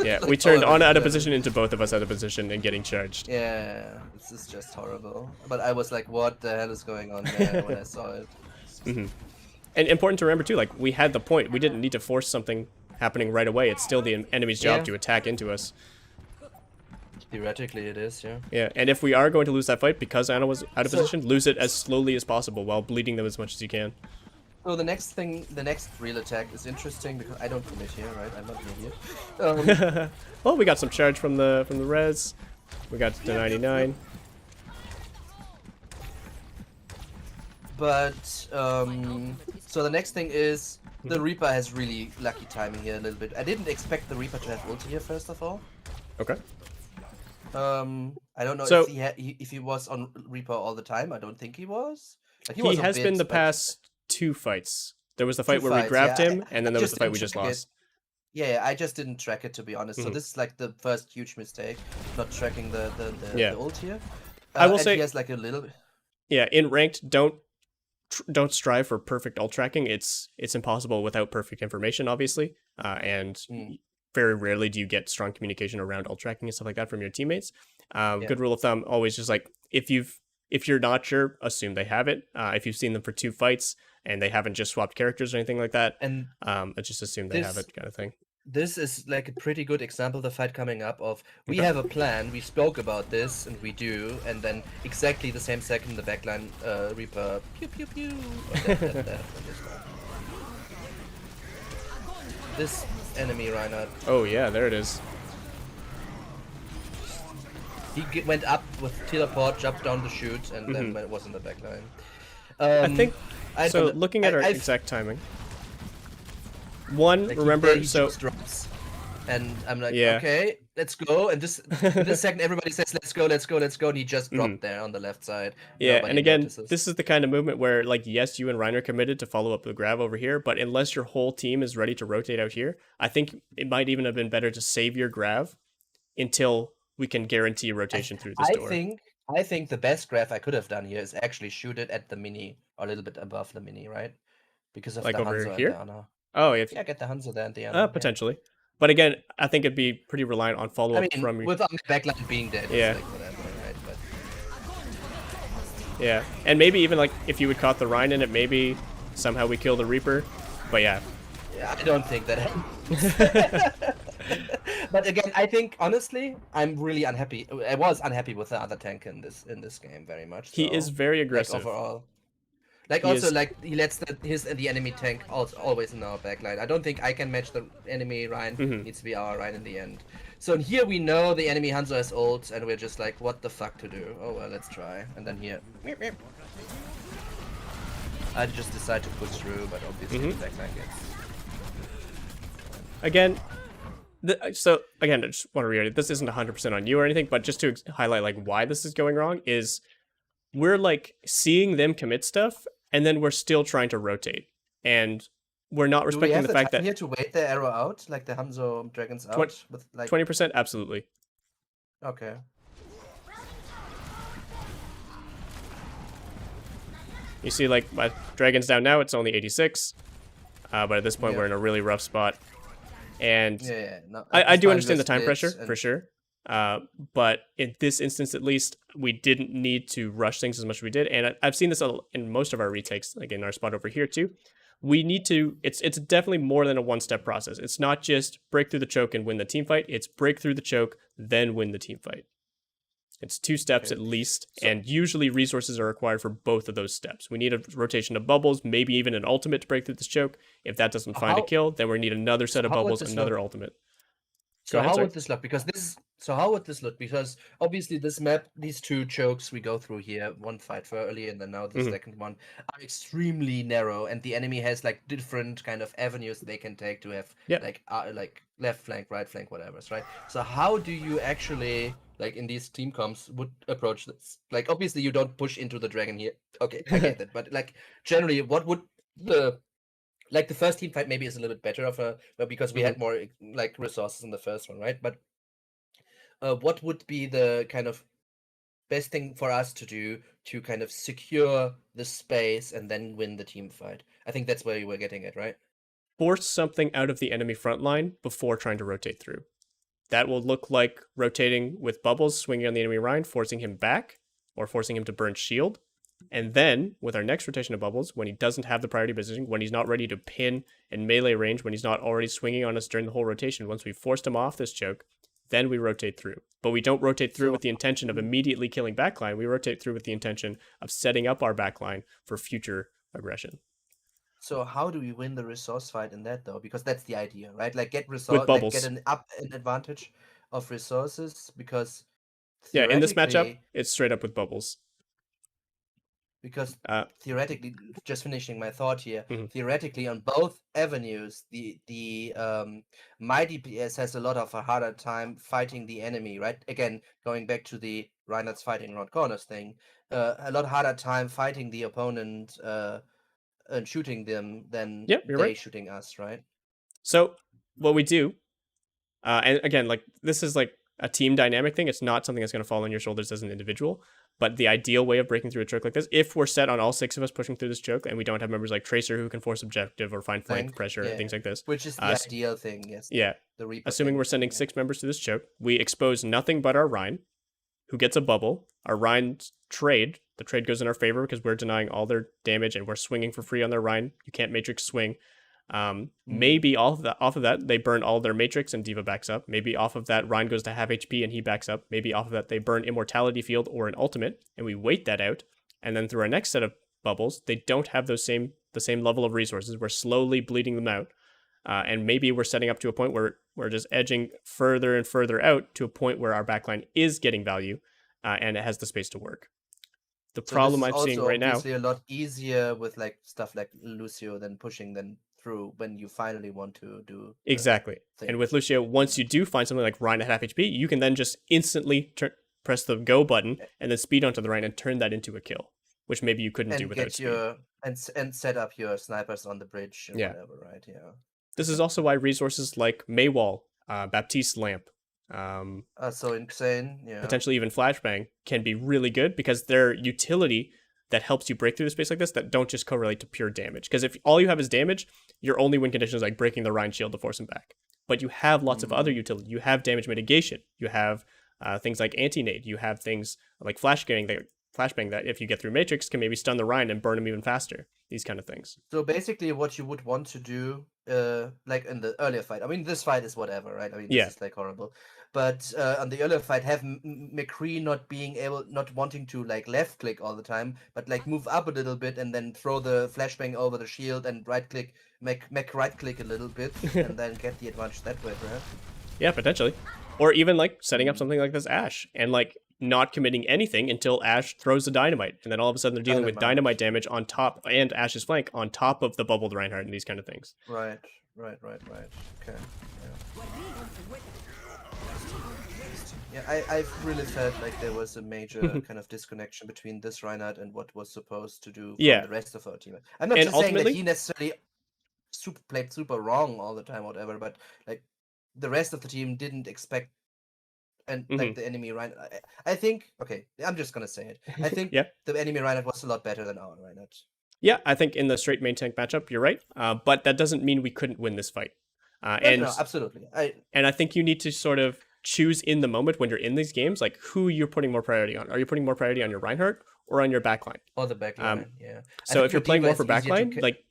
yeah, Like, we turned all Ana out of the- position into both of us out of position and getting charged. Yeah, this is just horrible. But I was like, what the hell is going on there when I saw it? And important to remember too, like we had the point. We didn't need to force something happening right away. It's still the enemy's job Yeah. to attack into us. Theoretically, it is, yeah. Yeah, and if we are going to lose that fight because Ana was out of So, position, lose it as slowly as possible while bleeding them as much as you can. so the next thing, the next real attack is interesting because I don't commit here, right? I'm not here. Well, we got some charge from the res. We got the 99. But so the next thing is the Reaper has really lucky timing here a little bit. I didn't expect the Reaper to have ulti here first of all. Okay. I don't know So- if he was on Reaper all the time. I don't think he was. Like, He was a has bit, been the but- past 2 fights. There was the fight Two where we fights, grabbed yeah. him, and then there was the fight we didn't just track it. lost. Yeah, I just didn't track it, to be honest. So Mhm. this is like the first huge mistake, not tracking the Yeah. ult here. I will and say- he has like a little bit. Yeah, in ranked, don't strive for perfect ult tracking. It's impossible without perfect information, obviously, and Mm. very rarely do you get strong communication around ult tracking and stuff like that from your teammates. Yeah. Good rule of thumb, always just like if you're not sure, assume they have it. If you've seen them for 2 fights and they haven't just swapped characters or anything like that, And just assume they have this- it, kind of thing. this is like a pretty good example of the fight coming up of we Okay. have a plan, we spoke about this, and we do, and then exactly the same second the backline Reaper pew pew pew. This enemy Reinhardt, Oh yeah, there it is. he went up with teleport, jumped down the chute, and then it was in the backline. I think I so. don't know. Looking at our I've- exact timing, one like, remember he so just drops. And I'm like, Yeah. okay, let's go. And this second, everybody says, let's go, let's go, let's go. And he just dropped there on the left side. yeah, Nobody and again, notices. this is the kind of movement where, like, yes, you and Reiner committed to follow up the grab over here, but unless your whole team is ready to rotate out here, I think it might even have been better to save your grab until we can guarantee rotation through this door. I think the best graph I could have done here is actually shoot it at the mini, or a little bit above the mini, right? Because of Like the over Hanzo here? and the Ana. Oh, if Yeah, get the Hanzo there and the Ana. Yeah. potentially, but again, I think it'd be pretty reliant on follow I up mean, from with the backline being dead, Yeah. it's like whatever, right? But yeah, and maybe even like if you would caught the Rhine in it, maybe somehow we kill the Reaper, but yeah. yeah, I don't think that happens. But again, I think honestly, I'm really unhappy. I was unhappy with the other tank in this game very much. He so, is very like, aggressive. overall. Like He also is- like he lets the enemy tank also always in our backline. I don't think I can match the enemy Ryan. Mhm. Needs to be our Ryan in the end. So here we know the enemy Hanzo has ult, and we're just like, what the fuck to do? Oh well, let's try. And then here, meep, meep. I just decide to push through, but obviously Mhm. the backline gets. Again, so again, I just want to reiterate, this isn't 100% on you or anything, but just to highlight like why this is going wrong is we're like seeing them commit stuff and then we're still trying to rotate, and we're not Do we respecting have the the fact time that here to wait the arrow out, like the Hanzo dragons out, with like 20% absolutely. okay. You see, like my dragon's down now; it's only 86, but at this point Yeah. we're in a really rough spot, and Yeah. No, I it's do fine, understand the we're time split, pressure and- for sure. But in this instance, at least, we didn't need to rush things as much as we did. And I've seen this in most of our retakes, like in our spot over here too. We need to, it's definitely more than a one-step process. It's not just break through the choke and win the team fight. It's break through the choke, then win the team fight. It's 2 steps Okay. at least, and usually resources are required for both of those steps. We need a rotation of bubbles, maybe even an ultimate to break through this choke. If that doesn't find a How- kill, then we need another set of how would bubbles, this another look? ultimate. So ahead, how sorry. would this look? Because this. So how would this look? Because obviously this map, these 2 chokes we go through here, one fight for early and then now the Mhm. second one, are extremely narrow, and the enemy has like different kind of avenues they can take to have Yeah. like left flank, right flank, whatever, right? So how do you actually like in these team comps would approach this? Like obviously you don't push into the dragon here. Okay, I get that, but like generally, what would the like the first team fight maybe is a little bit better of a but because we had more like resources in the first one, right? But what would be the kind of best thing for us to do to kind of secure the space and then win the team fight? I think that's where you were getting at, right? Force something out of the enemy front line before trying to rotate through. That will look like rotating with bubbles, swinging on the enemy Rhine, forcing him back, or forcing him to burn shield. And then, with our next rotation of bubbles, when he doesn't have the priority positioning, when he's not ready to pin and melee range, when he's not already swinging on us during the whole rotation, once we've forced him off this choke, then we rotate through. But we don't rotate through So with the intention of immediately killing backline. We rotate through with the intention of setting up our backline for future aggression. So how do we win the resource fight in that though? Because that's the idea, right? Like get With resource, like get bubbles. an advantage of resources because Yeah, in this matchup, theoretically, it's straight up with bubbles. because Uh, theoretically, just finishing my thought here, Mhm. theoretically on both avenues, the my DPS has a lot of a harder time fighting the enemy, right? Again, going back to the Reinhardt's fighting around corners thing, a lot harder time fighting the opponent and shooting them than Yep, you're they right. shooting us, right? So what we do, and again, like this is like a team dynamic thing. It's not something that's going to fall on your shoulders as an individual. But the ideal way of breaking through a choke like this, if we're set on all 6 of us pushing through this choke, and we don't have members like Tracer who can force objective or find flank pressure and Yeah, things like this, which is the ideal thing, yes. yeah. The Reaper Assuming thing, we're sending yeah. 6 members to this choke, we expose nothing but our Rhine, who gets a bubble. Our Rhine's trade, the trade goes in our favor because we're denying all their damage and we're swinging for free on their Rhine. You can't matrix swing. Maybe off of that, they burn all their matrix and Diva backs up. Maybe off of that, Rhine goes to half HP and he backs up. Maybe off of that, they burn Immortality Field or an ultimate, and we wait that out. And then through our next set of bubbles, they don't have the same level of resources. We're slowly bleeding them out. And maybe we're setting up to a point where we're just edging further and further out to a point where our backline is getting value and it has the space to work. The problem I'm seeing right now, obviously a lot easier with like stuff like Lucio than pushing them through when you finally want to do exactly. And with Lucio, once you do find something like Rhine at half HP, you can then just instantly press the go button and then speed onto the Rhine and turn that into a kill, which maybe you couldn't do without speed. And set up your snipers on the bridge or whatever, right? Yeah. This is also why resources like Maywall, Baptiste Lamp, so insane, yeah. potentially even Flashbang can be really good because they're utility that helps you break through the space like this that don't just correlate to pure damage. Because if all you have is damage, your only win condition is like breaking the Rhine shield to force him back. But you have lots of other utility. You have damage mitigation. You have things like anti-nade. You have things like flashbang that if you get through Matrix can maybe stun the Rhine and burn him even faster. These kind of things. So basically what you would want to do, like in the earlier fight, I mean, this fight is whatever, right? I mean, this is like horrible. But on the earlier fight, have McCree not wanting to like left click all the time, but like move up a little bit and then throw the flashbang over the shield and right click, make right click a little bit and then get the advantage that way, right? Yeah, potentially. Or even like setting up something like this Ashe and like not committing anything until Ashe throws the dynamite. And then all of a sudden they're dealing with dynamite damage on top and Ashe's flank on top of the bubbled Reinhardt and these kind of things. Right. Okay. Yeah, I've really felt like there was a major kind of disconnection between this Reinhardt and what was supposed to do from the rest of our team. I'm not just saying that he necessarily played super wrong all the time, or whatever, but like the rest of the team didn't expect and like the enemy Reinhardt. I think, okay, I'm just gonna say it. I think the enemy Reinhardt was a lot better than our Reinhardt. Yeah, I think in the straight main tank matchup, you're right. But that doesn't mean we couldn't win this fight. No, absolutely. And I think you need to sort of choose in the moment when you're in these games, like who you're putting more priority on. Are you putting more priority on your Reinhardt or on your backline? Or the backline, yeah. So if you're playing more for backline, like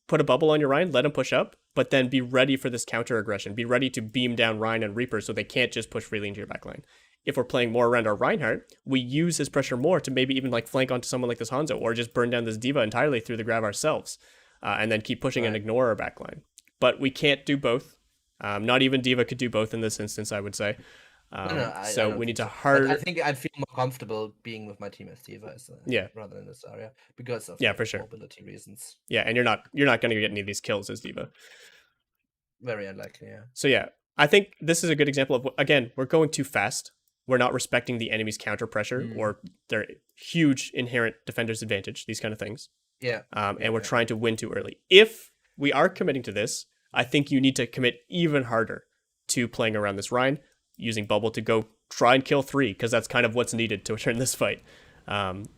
put a bubble on your Rhine, let him push up, but then be ready for this counter aggression. Be ready to beam down Rhine and Reaper so they can't just push freely into your backline. If we're playing more around our Reinhardt, we use his pressure more to maybe even like flank onto someone like this Hanzo or just burn down this Diva entirely through the grab ourselves and then keep pushing and ignore our backline. But we can't do both. Not even Diva could do both in this instance, I would say. So we need to hard. I think I feel more comfortable being with my team as Diva, rather than this area because of for sure mobility reasons. Yeah, and you're not going to get any of these kills as Diva. Very unlikely, yeah. So yeah, I think this is a good example of, again, we're going too fast. We're not respecting the enemy's counter pressure or their huge inherent defender's advantage. These kind of things. Yeah. And we're trying to win too early. If we are committing to this, I think you need to commit even harder to playing around this Rhine, using bubble to go try and kill 3, because that's kind of what's needed to turn this fight.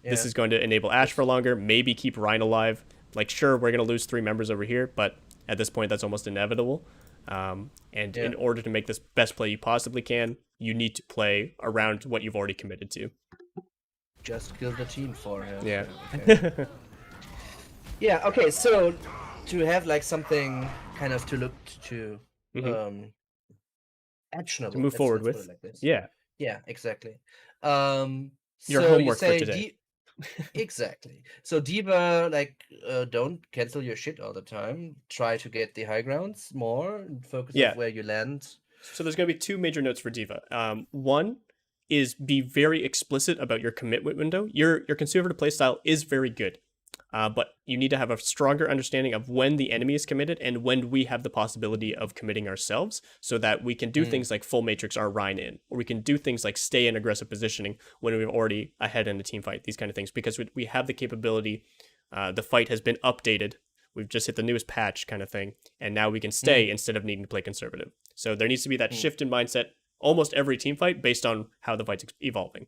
This is going to enable Ashe for longer, maybe keep Rhine alive. Like, sure, we're going to lose 3 members over here, but at this point, that's almost inevitable. In order to make this best play you possibly can, you need to play around what you've already committed to. Just kill the team for him. Yeah. Okay. Yeah, okay, so to have like something kind of to look to, to actionable. move forward Let's put it with. like this. Yeah, Yeah, exactly. your So you homework for say today. exactly. So Diva, like, don't cancel your shit all the time. Try to get the high grounds more and focus of Yeah. where you land. So there's going to be two major notes for Diva. One is be very explicit about your commitment window. Your conservative playstyle is very good, but you need to have a stronger understanding of when the enemy is committed and when we have the possibility of committing ourselves, so that we can do Mm, things like full matrix our Rhine in, or we can do things like stay in aggressive positioning when we're already ahead in the team fight. These kind of things, because we have the capability. The fight has been updated. We've just hit the newest patch, kind of thing, and now we can stay mm, instead of needing to play conservative. So there needs to be that mm. shift in mindset almost every team fight based on how the fight's evolving.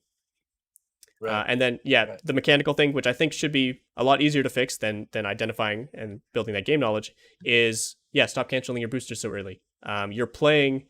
Right, And then, yeah, right. the mechanical thing, which I think should be a lot easier to fix than identifying and building that game knowledge, is yeah, stop canceling your boosters so early. You're playing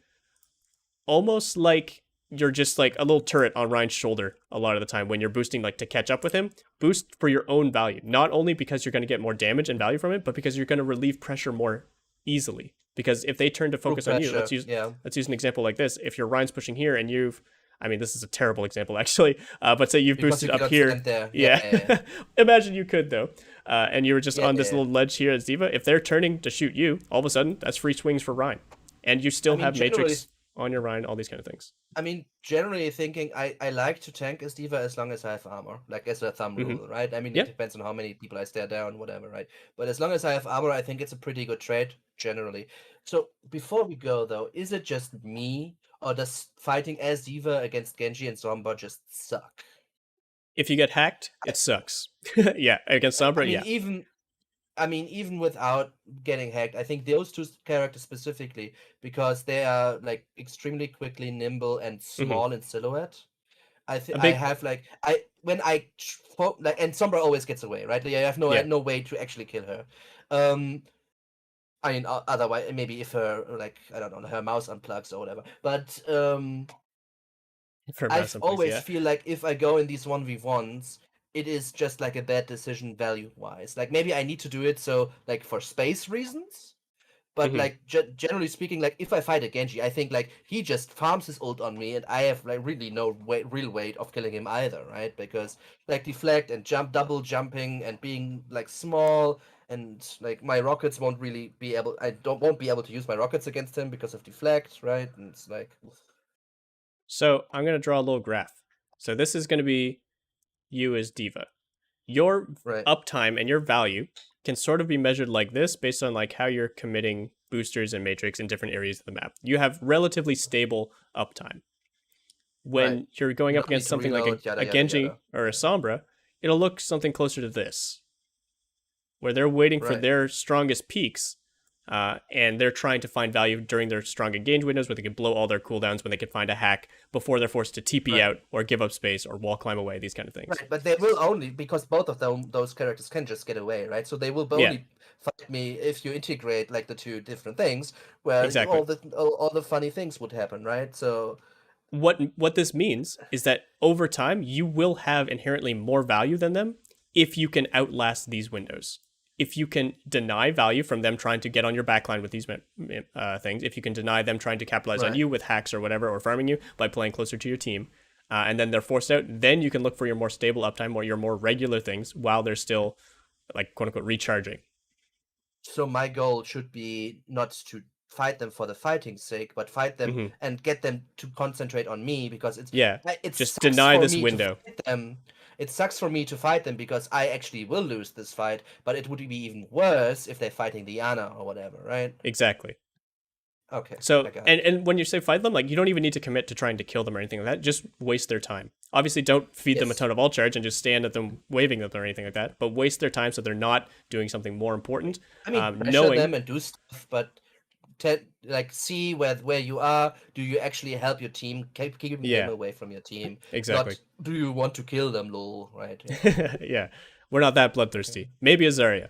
almost like you're just like a little turret on Ryan's shoulder a lot of the time when you're boosting, like to catch up with him. Boost for your own value, not only because you're going to get more damage and value from it, but because you're going to relieve pressure more easily. Because if they turn to Group focus on you, pressure. Yeah. let's use an example like this. If your Ryan's pushing here and you've, I mean, this is a terrible example actually, but say you've Because boosted you up cannot here. stand there. Yeah, Yeah, yeah, imagine you could though, and you were just yeah, on this yeah. little ledge here as Diva. If they're turning to shoot you, all of a sudden that's free swings for Ryan, and you I still mean, have generally, Matrix on your Ryan. All these kind of things. generally thinking, I like to tank as Diva as long as I have armor, like as a thumb Hmm. rule, right? I mean, it Yeah. depends on how many people I stare down, whatever, right? But as long as I have armor, I think it's a pretty good trade, generally. So before we go, though, is it just me, or does fighting as Diva against Genji and Zomba just suck? If you get hacked, I, it sucks. Yeah, against I Sombra, mean, yeah. even even without getting hacked, I think those two characters specifically, because they are like extremely quickly nimble and Hmm. small in silhouette. A I big have like I when I like, and Sombra always gets away, right? Like, I have yeah no way to actually kill her. Um, I mean, otherwise maybe if her, like, I don't know, her mouse unplugs or whatever. But for I mouse inputs, always yeah. feel like if I go in these 1v1s, it is just like a bad decision value wise. Like, maybe I need to do it so, like, for space reasons. But Hmm. like, generally speaking, like, if I fight a Genji, I think like he just farms his ult on me, and I have like really no real weight of killing him either, right? Because like deflect and jump, double jumping, and being like small, and like my rockets won't really be able. I don't won't be able to use my rockets against him because of deflect, right? And it's like, So I'm gonna draw a little graph. So this is gonna be you as Diva. Your right, uptime and your value can sort of be measured like this based on like how you're committing boosters and matrix in different areas of the map. You have relatively stable uptime. right. When you're going You up don't need against to something like reload, yada a yada Genji yada. or a Sombra, it'll look something closer to this, where they're waiting for Right, their strongest peaks, and they're trying to find value during their strong engage windows where they can blow all their cooldowns when they can find a hack before they're forced to TP right. out or give up space or wall climb away, these kind of things. Right, but they will only, because both of them, those characters can just get away, right? So they will Yeah, only fight me if you integrate like the two different things, where exactly. all the funny things would happen, right? So What this means is that over time you will have inherently more value than them if you can outlast these windows. If you can deny value from them trying to get on your backline with these things, if you can deny them trying to capitalize on right. you with hacks or whatever, or farming you by playing closer to your team, and then they're forced out, then you can look for your more stable uptime or your more regular things while they're still, like, quote unquote, recharging. So my goal should be not to fight them for the fighting's sake, but fight them Hmm. and get them to concentrate on me, because Yeah, it just sucks deny for this me to window. fight them. It sucks for me to fight them because I actually will lose this fight, but it would be even worse if they're fighting the Ana or whatever, right? Exactly. Okay, So, I got and it. and when you say fight them, like you don't even need to commit to trying to kill them or anything like that. Just waste their time. Obviously, don't feed them a Yes. ton of all charge and just stand at them waving at them or anything like that. But waste their time so they're not doing something more important. I mean, pressure Knowing, them and do stuff, but like, see where you are. Do you actually help your team? Keeping them yeah, away from your team. exactly. Not, do you want to kill them, lol? Right? Yeah. Yeah, we're not that Okay. bloodthirsty. Maybe a Zarya,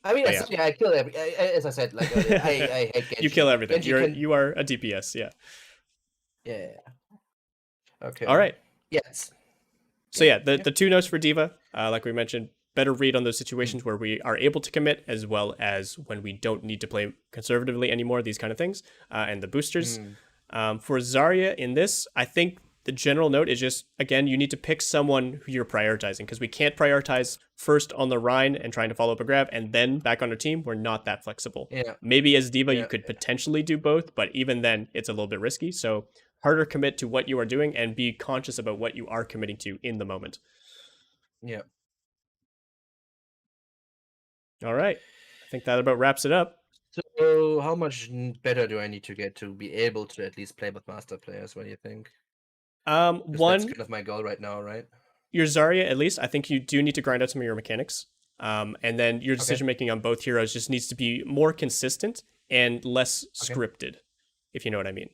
I mean, but I yeah, said, yeah, I kill every. As I said like earlier, I hate you kill Genji. everything. Genji can. You are a DPS. Yeah. Yeah. All Okay. right. Yes. So Yeah. yeah, Yeah. the two notes for Diva, like we mentioned, better read on those Mm, situations where we are able to commit, as well as when we don't need to play conservatively anymore. These kind of things, and the boosters. mm. For Zarya in this, I think the general note is just, again, you need to pick someone who you're prioritizing because we can't prioritize first on the Rhine and trying to follow up a grab and then back on our team. We're not that flexible. Yeah, Maybe as Diva, you yeah, could potentially do both, but even then, it's a little bit risky. So, harder commit to what you are doing and be conscious about what you are committing to in the moment. yeah. All right. I think that about wraps it up. So, how much better do I need to get to be able to at least play with master players? What do you think? Because that's One, kind of my goal right now, right? your Zarya, at least, I think you do need to grind out some of your mechanics. And then your Okay, decision making on both heroes just needs to be more consistent and less okay. scripted, if you know what I mean.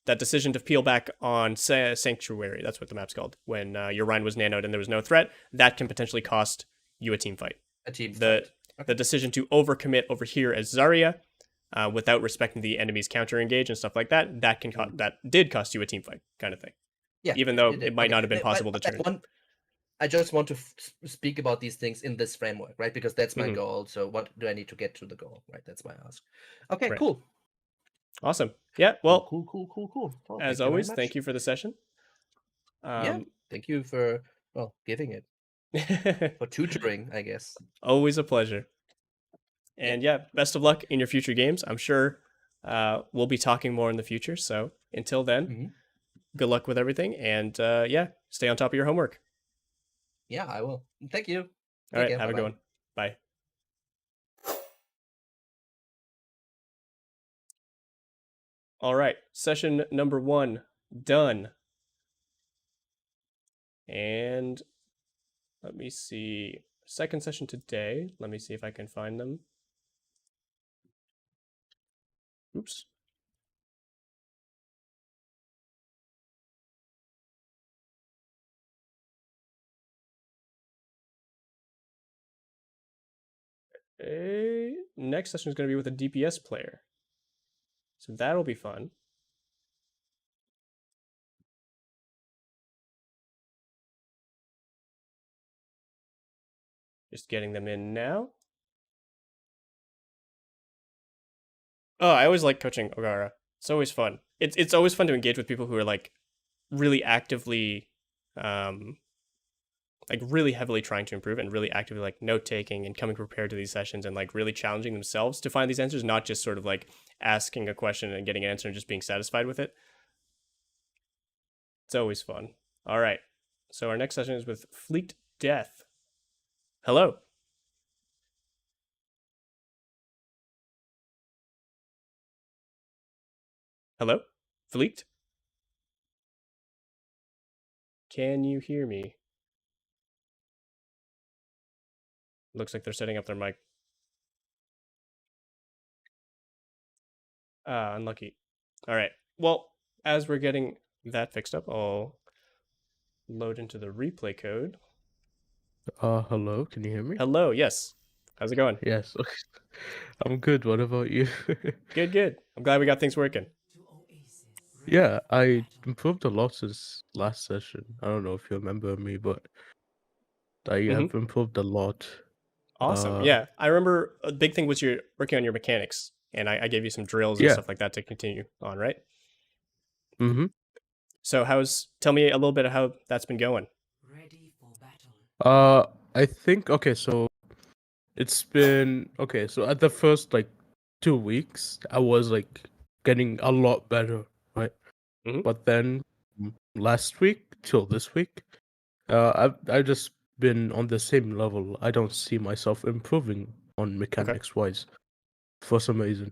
That decision to peel back on Sanctuary, that's what the map's called, when your Rhine was nanoed and there was no threat, that can potentially cost you a team fight. A team The fight. the Okay. decision to overcommit over here as Zarya, without respecting the enemy's counter engage and stuff like that, that did cost you a team fight kind of thing. Yeah, Even it though did. it might Okay, not have been but possible to that turn. one, I just want to speak about these things in this framework, right? Because that's my Mm-hmm. goal. So, what do I need to get to the goal, right? That's my ask. Okay, Right. cool. Awesome. Yeah. Cool, Well, cool, cool, cool, cool. Oh, as thank you very always, much. thank you for the session. Yeah, thank you for, well, giving it, for tutoring, I guess. Always a pleasure. Yeah. And yeah, best of luck in your future games. I'm sure we'll be talking more in the future. So until then, Hmm. good luck with everything. And yeah, stay on top of your homework. Yeah, I will. Thank you. All Take right. care. Have Bye a good bye. one. Bye. All right. Session number 1 done. And let me see. Second session today. Let me see if I can find them. Oops. Next session is going to be with a DPS player. So that'll be fun. Just getting them in now. Oh, I always like coaching Ogara. It's always fun. It's always fun to engage with people who are like really actively, um, like really heavily trying to improve and really actively like note taking and coming prepared to these sessions and like really challenging themselves to find these answers, not just sort of like asking a question and getting an answer and just being satisfied with it. It's always fun. All right. So our next session is with Fleet Death. Hello. Hello? Fleet? Can you hear me? Looks like they're setting up their mic. Ah, unlucky. All right. Well, as we're getting that fixed up, I'll load into the replay code. Hello, can you hear me? Hello. Yes. How's it going? Yes. I'm good. What about you? Good, good. I'm glad we got things working. Yeah, I improved a lot since last session. I don't know if you remember me, but I Mm-hmm. have improved a lot. Awesome. Yeah. I remember a big thing was you're working on your mechanics, and I gave you some drills and Yeah. stuff like that to continue on, right? Mm-hmm. So tell me a little bit of how that's been going. I think okay, so it's been okay, so at the first like 2 weeks, I was like getting a lot better, right? Mm-hmm. But then last week till this week, I've just been on the same level. I don't see myself improving on Okay. mechanics wise for some reason.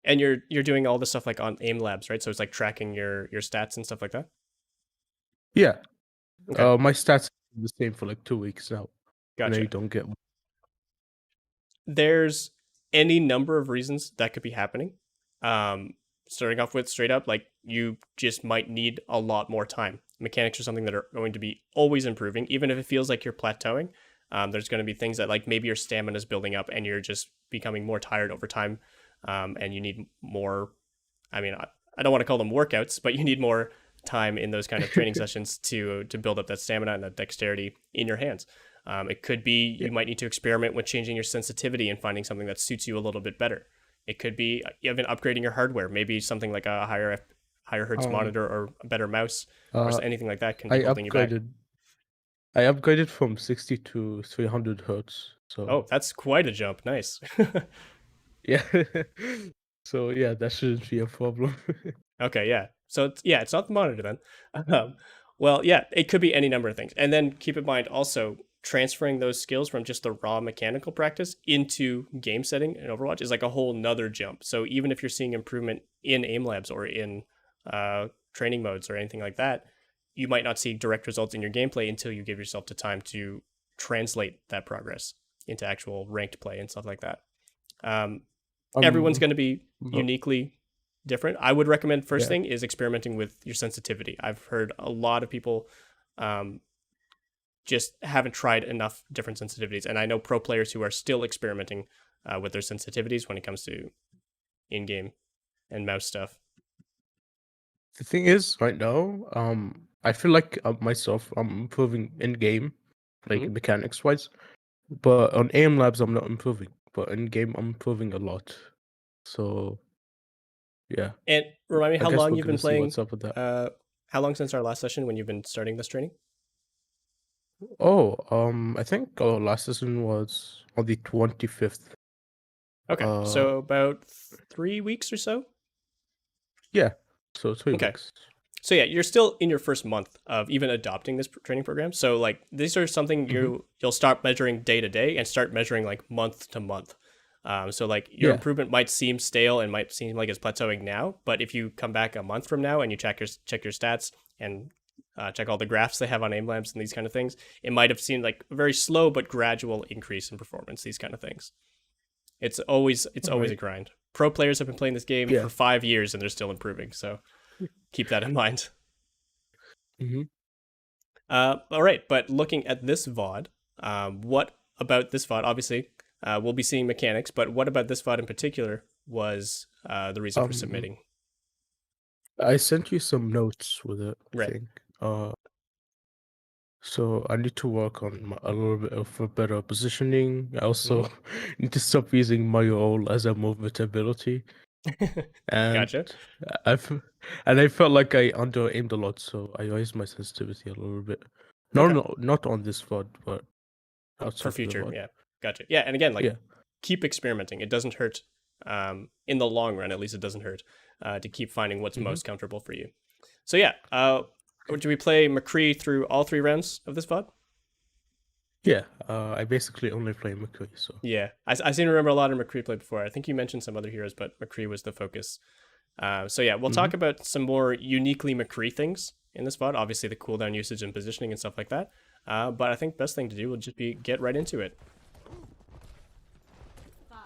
And you're doing all this stuff like on aim labs, right? So it's like tracking your stats and stuff like that. Yeah. Okay. My stats are the same for like 2 weeks now. And Gotcha. I don't get There's any number of reasons that could be happening. Starting off with straight up, like you just might need a lot more time. Mechanics are something that are going to be always improving, even if it feels like you're plateauing. There's going to be things that like maybe your stamina is building up and you're just becoming more tired over time, and you need more. I mean, I don't want to call them workouts, but you need more time in those kind of training sessions to build up that stamina and that dexterity in your hands. It could be Yeah. you might need to experiment with changing your sensitivity and finding something that suits you a little bit better. It could be even upgrading your hardware, maybe something like a higher hertz monitor or a better mouse or anything like that can be I holding you back. upgraded from 60 to 300 hertz. So Oh, that's quite a jump. Nice. yeah. So yeah, that shouldn't be a problem. Okay, yeah. So it's not the monitor then. Well, yeah, it could be any number of things. And then keep in mind also transferring those skills from just the raw mechanical practice into game setting in Overwatch is like a whole nother jump. So even if you're seeing improvement in aim labs or in training modes or anything like that, you might not see direct results in your gameplay until you give yourself the time to translate that progress into actual ranked play and stuff like that. Everyone's going to be uniquely different. I would recommend first thing is experimenting with your sensitivity. I've heard a lot of people just haven't tried enough different sensitivities, and I know pro players who are still experimenting with their sensitivities when it comes to in-game and mouse stuff. The thing is, right now, I feel like myself, I'm improving in game, like mechanics wise, but on aim labs, I'm not improving. But in game, I'm improving a lot. So, yeah. And remind me I how guess long we're you've been gonna see playing. what's up with that. How long since our last session when you've been starting this training? Oh, I think our last session was on the 25th. Okay, so about 3 weeks or so. Yeah, so 3 Okay. weeks. So yeah, you're still in your first month of even adopting this training program. So like these are something you'll start measuring day to day and start measuring like month to month. So like your improvement might seem stale and might seem like it's plateauing now, but if you come back a month from now and you check your stats and check all the graphs they have on aim labs and these kind of things, it might have seemed like a very slow but gradual increase in performance. These kind of things. It's always a grind. Pro players have been playing this game for 5 years and they're still improving. So keep that in mind. All right, but looking at this VOD, what about this VOD? Obviously, we'll be seeing mechanics, but what about this VOD in particular was the reason for submitting? I sent you some notes with it, I Right. think. So I need to work on a little bit of a better positioning. I also need to stop using my ult as a movement ability. And Gotcha. I felt like I under aimed a lot, so I raised my sensitivity a little bit. No, not on this VOD, but outside For of the future, VOD. yeah. Gotcha. Yeah, and again, like keep experimenting. It doesn't hurt. In the long run, at least it doesn't hurt to keep finding what's most comfortable for you. So yeah, do we play McCree through all 3 rounds of this VOD? Yeah, I basically only play McCree, so. Yeah, I seem to remember a lot of McCree play before. I think you mentioned some other heroes, but McCree was the focus. So yeah, we'll talk about some more uniquely McCree things in this VOD. Obviously the cooldown usage and positioning and stuff like that. But I think best thing to do will just be get right into it. 5,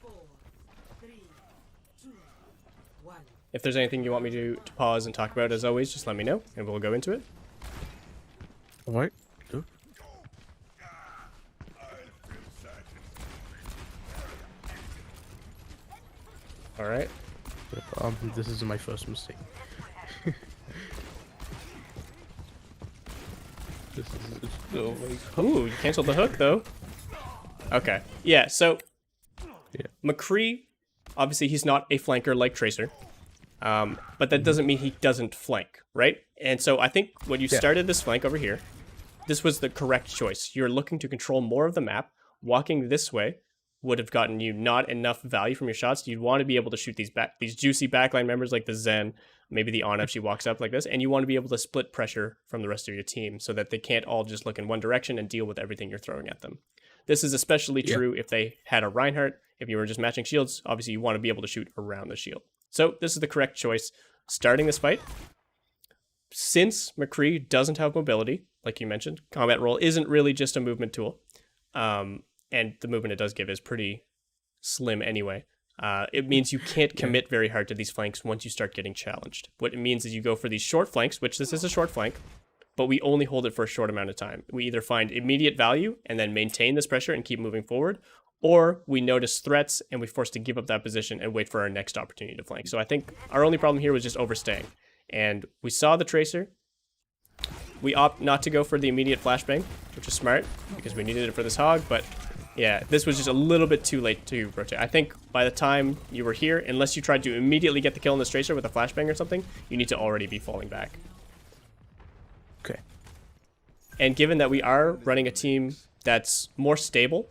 4, 3, 2, 1. If there's anything you want me to pause and talk about, as always, just let me know, and we'll go into it. All right. Sure. All right. This is my first mistake. Ooh, you canceled the hook though. Okay. Yeah. So McCree, obviously, he's not a flanker like Tracer. But that doesn't mean he doesn't flank, right? And so I think when you started this flank over here, this was the correct choice. You're looking to control more of the map. Walking this way would have gotten you not enough value from your shots. You'd want to be able to shoot these juicy backline members like the Zen, maybe the On if she walks up like this, and you want to be able to split pressure from the rest of your team so that they can't all just look in one direction and deal with everything you're throwing at them. This is especially true if they had a Reinhardt. If you were just matching shields, obviously you want to be able to shoot around the shield. So this is the correct choice starting this fight. Since McCree doesn't have mobility, like you mentioned, combat roll isn't really just a movement tool. And the movement it does give is pretty slim anyway. It means you can't commit very hard to these flanks once you start getting challenged. What it means is you go for these short flanks, which this is a short flank, but we only hold it for a short amount of time. We either find immediate value and then maintain this pressure and keep moving forward, or we notice threats and we're forced to give up that position and wait for our next opportunity to flank. So I think our only problem here was just overstaying. And we saw the Tracer. We opt not to go for the immediate flashbang, which is smart because we needed it for this hog, but Yeah, this was just a little bit too late to rotate. I think by the time you were here, unless you tried to immediately get the kill on this Tracer with a flashbang or something, you need to already be falling back. Okay. And given that we are running a team that's more stable,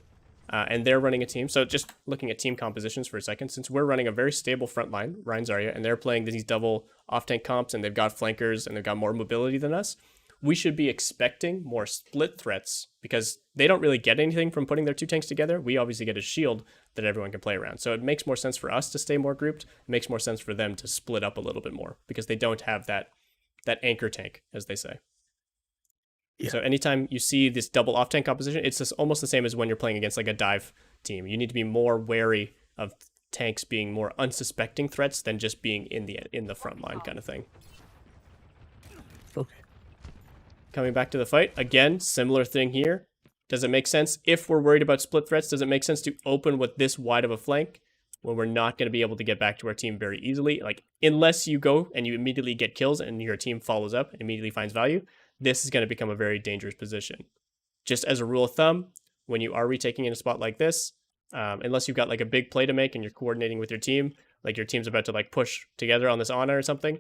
and they're running a team, so just looking at team compositions for a second, since we're running a very stable front line, Ryan Zarya, and they're playing these double off-tank comps, and they've got flankers, and they've got more mobility than us, we should be expecting more split threats because they don't really get anything from putting their two tanks together. We obviously get a shield that everyone can play around. So it makes more sense for us to stay more grouped. It makes more sense for them to split up a little bit more because they don't have that anchor tank, as they say. Yeah. So anytime you see this double off-tank composition, it's just almost the same as when you're playing against like a dive team. You need to be more wary of tanks being more unsuspecting threats than just being in the front line kind of thing. Okay. Coming back to the fight, again, similar thing here. Does it make sense? If we're worried about split threats, does it make sense to open with this wide of a flank when we're not going to be able to get back to our team very easily? Like, unless you go and you immediately get kills and your team follows up and immediately finds value, this is going to become a very dangerous position. Just as a rule of thumb, when you are retaking in a spot like this, unless you've got like a big play to make and you're coordinating with your team, like your team's about to like push together on this Ana or something,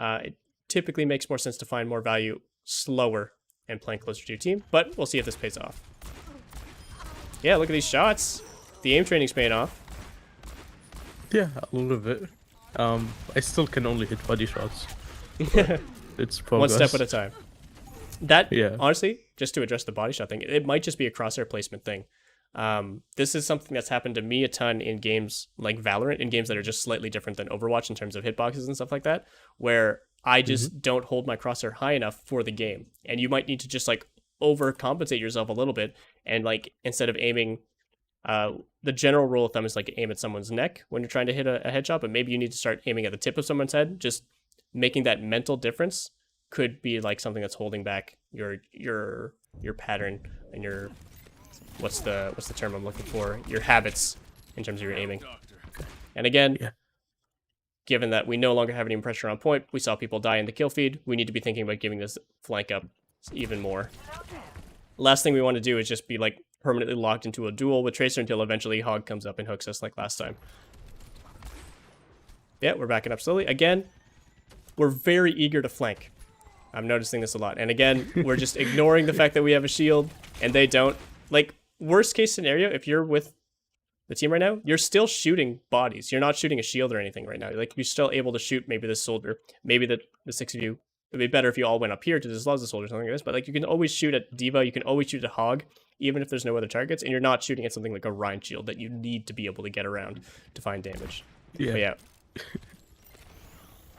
it typically makes more sense to find more value slower and playing closer to your team, but we'll see if this pays off. Yeah, look at these shots. The aim training's paying off. Yeah, a little bit. I still can only hit body shots. It's one progress. step at a time. That, Yeah. honestly, just to address the body shot thing, it might just be a crosshair placement thing. This is something that's happened to me a ton in games like Valorant, in games that are just slightly different than Overwatch in terms of hitboxes and stuff like that, where I just don't hold my crosshair high enough for the game. And you might need to just like overcompensate yourself a little bit. And like, instead of aiming, the general rule of thumb is like aim at someone's neck when you're trying to hit a headshot, but maybe you need to start aiming at the tip of someone's head. Just making that mental difference could be like something that's holding back your pattern and your, what's the term I'm looking for? Your habits in terms of your aiming. And again, given that we no longer have any pressure on point, we saw people die in the kill feed, we need to be thinking about giving this flank up even more. Last thing we want to do is just be like permanently locked into a duel with Tracer until eventually Hog comes up and hooks us like last time. Yeah, we're backing up slowly. Again, we're very eager to flank. I'm noticing this a lot. And again, we're just ignoring the fact that we have a shield and they don't. Like, worst case scenario, if you're with the team right now, you're still shooting bodies. You're not shooting a shield or anything right now. Like, you're still able to shoot maybe this soldier, maybe the six of you. It'd be better if you all went up here to dislodge the soldier or something like this, but like, you can always shoot at D.Va, you can always shoot at Hog, even if there's no other targets, and you're not shooting at something like a Rhine shield that you need to be able to get around to find damage. Yeah. But yeah.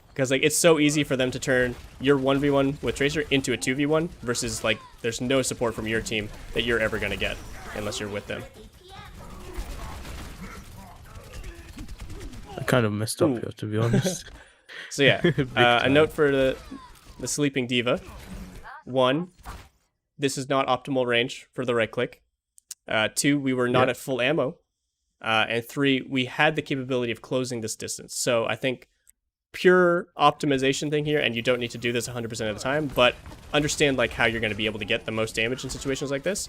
Because like, it's so easy for them to turn your 1v1 with Tracer into a 2v1 versus like, there's no support from your team that you're ever going to get unless you're with them. I kind of messed up here, to be honest. So yeah, a note for the sleeping D.Va. 1, this is not optimal range for the right click. 2, we were not at full ammo. And 3, we had the capability of closing this distance. So I think pure optimization thing here, and you don't need to do this 100% of the time, but understand like how you're going to be able to get the most damage in situations like this.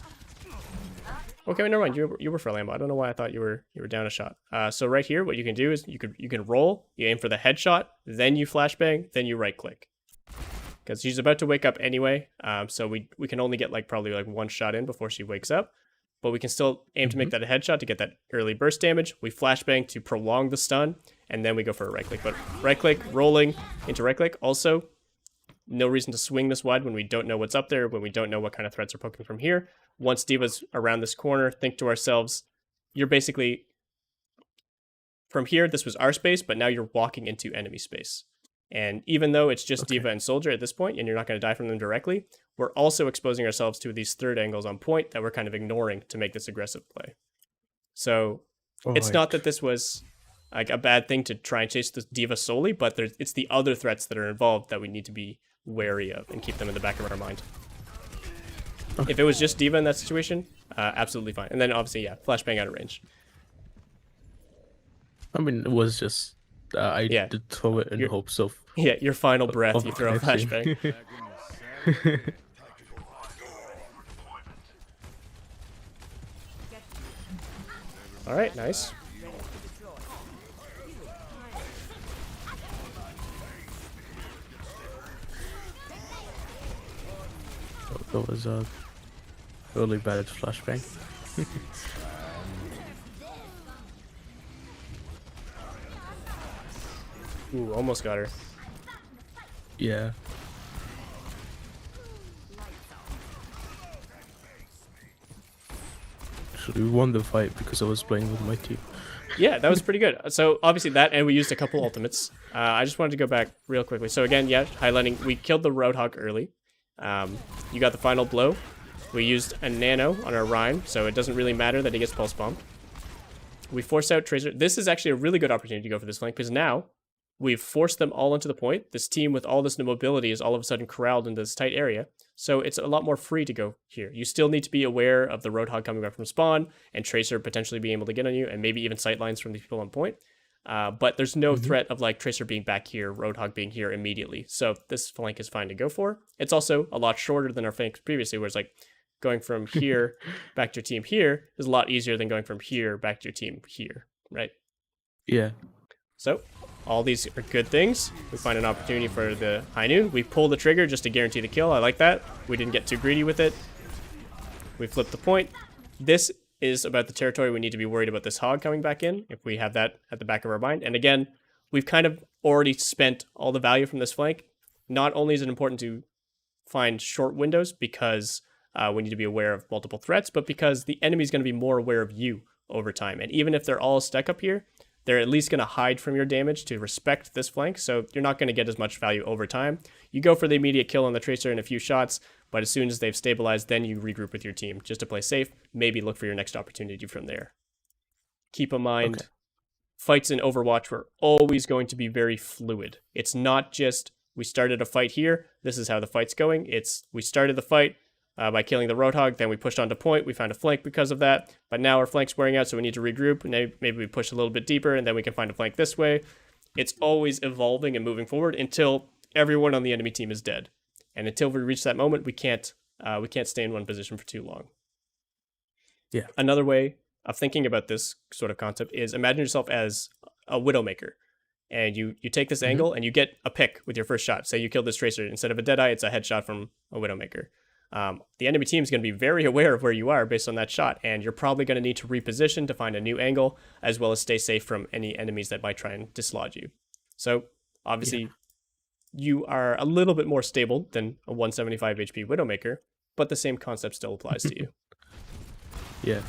Okay, never mind. You were full ammo. I don't know why I thought you were down a shot. So right here, what you can do is you can roll. You aim for the headshot, then you flashbang, then you right click. Because she's about to wake up anyway. So we can only get like probably like one shot in before she wakes up, but we can still aim to make that a headshot to get that early burst damage. We flashbang to prolong the stun, and then we go for a right click. But right click, rolling into right click. Also, no reason to swing this wide when we don't know what's up there, when we don't know what kind of threats are poking from here. Once D.Va's around this corner, think to ourselves, you're basically, from here, this was our space, but now you're walking into enemy space. And even though it's just D.Va and Soldier at this point, and you're not going to die from them directly, we're also exposing ourselves to these third angles on point that we're kind of ignoring to make this aggressive play. So it's not that this was like a bad thing to try and chase this D.Va solely, but it's the other threats that are involved that we need to be wary of and keep them in the back of our mind. Okay. If it was just D.Va in that situation, absolutely fine. And then obviously, yeah, flashbang out of range. I mean, it was just, I did throw it in hopes of... Yeah, your final breath, you throw a flashbang. All right, nice. That was a really bad flashbang. Ooh, almost got her. Yeah. Actually, we won the fight because I was playing with my team. Yeah, that was pretty good. So obviously that, and we used a couple ultimates. I just wanted to go back real quickly. So again, yeah, highlighting, we killed the Roadhog early. You got the final blow. We used a nano on our Rhine, so it doesn't really matter that he gets pulse bombed. We forced out Tracer. This is actually a really good opportunity to go for this flank, because now we've forced them all into the point. This team with all this mobility is all of a sudden corralled into this tight area. So it's a lot more free to go here. You still need to be aware of the Roadhog coming back from spawn and Tracer potentially being able to get on you, and maybe even sightlines from the people on point. But there's no threat of like Tracer being back here, Roadhog being here immediately. So this flank is fine to go for. It's also a lot shorter than our flanks previously, where it's like going from here back to your team here is a lot easier than going from here back to your team here, right? Yeah. So all these are good things. We find an opportunity for the high noon. We pull the trigger just to guarantee the kill. I like that. We didn't get too greedy with it. We flipped the point. This is about the territory we need to be worried about this hog coming back in, if we have that at the back of our mind. And again, we've kind of already spent all the value from this flank. Not only is it important to find short windows because we need to be aware of multiple threats, but because the enemy is going to be more aware of you over time. And even if they're all stuck up here, they're at least going to hide from your damage to respect this flank, so you're not going to get as much value over time. You go for the immediate kill on the Tracer in a few shots, but as soon as they've stabilized, then you regroup with your team just to play safe. Maybe look for your next opportunity from there. Keep in mind, fights in Overwatch were always going to be very fluid. It's not just, we started a fight here, this is how the fight's going. It's, we started the fight by killing the Roadhog, then we pushed onto point, we found a flank because of that, but now our flank's wearing out, so we need to regroup, and maybe we push a little bit deeper, and then we can find a flank this way. It's always evolving and moving forward until everyone on the enemy team is dead. And until we reach that moment, we can't stay in one position for too long. Yeah. Another way of thinking about this sort of concept is imagine yourself as a Widowmaker, and you take this angle, and you get a pick with your first shot. Say you killed this Tracer. Instead of a Deadeye, it's a headshot from a Widowmaker. The enemy team is going to be very aware of where you are based on that shot, and you're probably going to need to reposition to find a new angle, as well as stay safe from any enemies that might try and dislodge you. So, obviously, you are a little bit more stable than a 175 HP Widowmaker, but the same concept still applies to you. Yeah.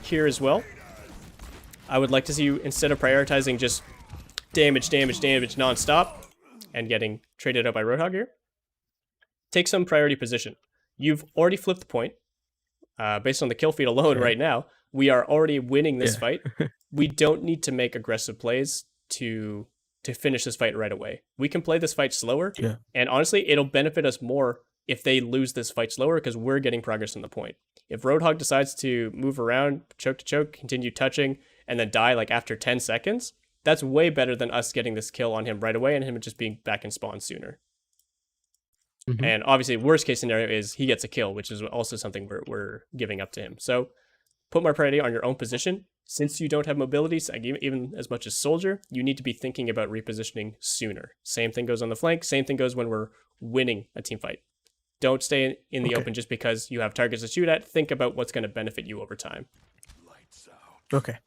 Here as well, I would like to see you, instead of prioritizing just damage non-stop and getting traded out by Roadhog here, take some priority position. You've already flipped the point. Based on the kill feed alone right now, we are already winning this fight. We don't need to make aggressive plays to finish this fight right away. We can play this fight slower, and honestly, it'll benefit us more if they lose this fight slower because we're getting progress on the point. If Roadhog decides to move around, choke to choke, continue touching, and then die like after 10 seconds, that's way better than us getting this kill on him right away and him just being back in spawn sooner. And obviously, worst case scenario is he gets a kill, which is also something we're giving up to him. So put more priority on your own position. Since you don't have mobility, even as much as Soldier, you need to be thinking about repositioning sooner. Same thing goes on the flank. Same thing goes when we're winning a team fight. Don't stay in the open just because you have targets to shoot at. Think about what's going to benefit you over time. Okay.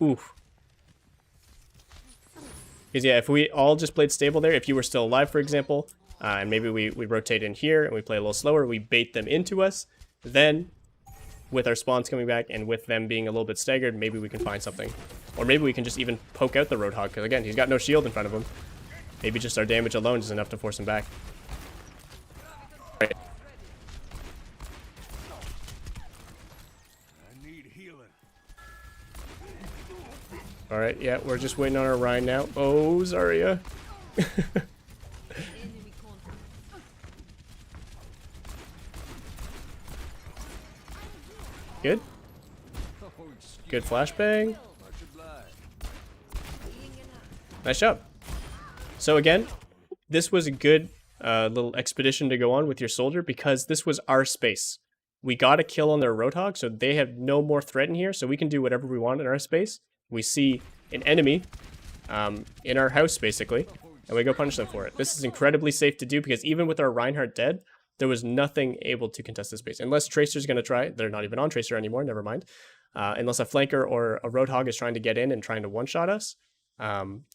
Oof. Because yeah, if we all just played stable there, if you were still alive, for example, and maybe we rotate in here and we play a little slower, we bait them into us, then with our spawns coming back and with them being a little bit staggered, maybe we can find something. Or maybe we can just even poke out the Roadhog, because again, he's got no shield in front of him. Maybe just our damage alone is enough to force him back. Right. Alright, yeah, we're just waiting on our Rhine now. Oh, Zarya. Good. Good flashbang. Nice job. So again, this was a good little expedition to go on with your soldier because this was our space. We got a kill on their Roadhog, so they have no more threat in here, so we can do whatever we want in our space. We see an enemy in our house, basically, and we go punish them for it. This is incredibly safe to do because even with our Reinhardt dead, there was nothing able to contest this space. Unless Tracer's going to try, they're not even on Tracer anymore, never mind. Unless a flanker or a Roadhog is trying to get in and trying to one-shot us,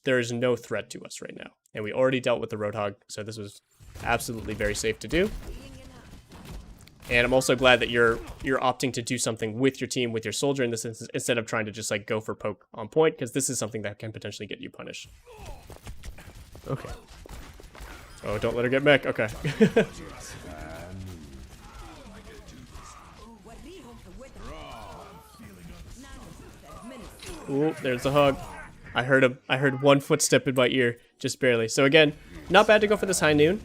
there is no threat to us right now. And we already dealt with the Roadhog, so this was absolutely very safe to do. And I'm also glad that you're opting to do something with your team, with your soldier in this instance, instead of trying to just like go for poke on point, because this is something that can potentially get you punished. Okay. Oh, don't let her get mech. Okay. Ooh, there's the hug. I heard him. I heard one footstep in my ear, just barely. So again, not bad to go for this high noon.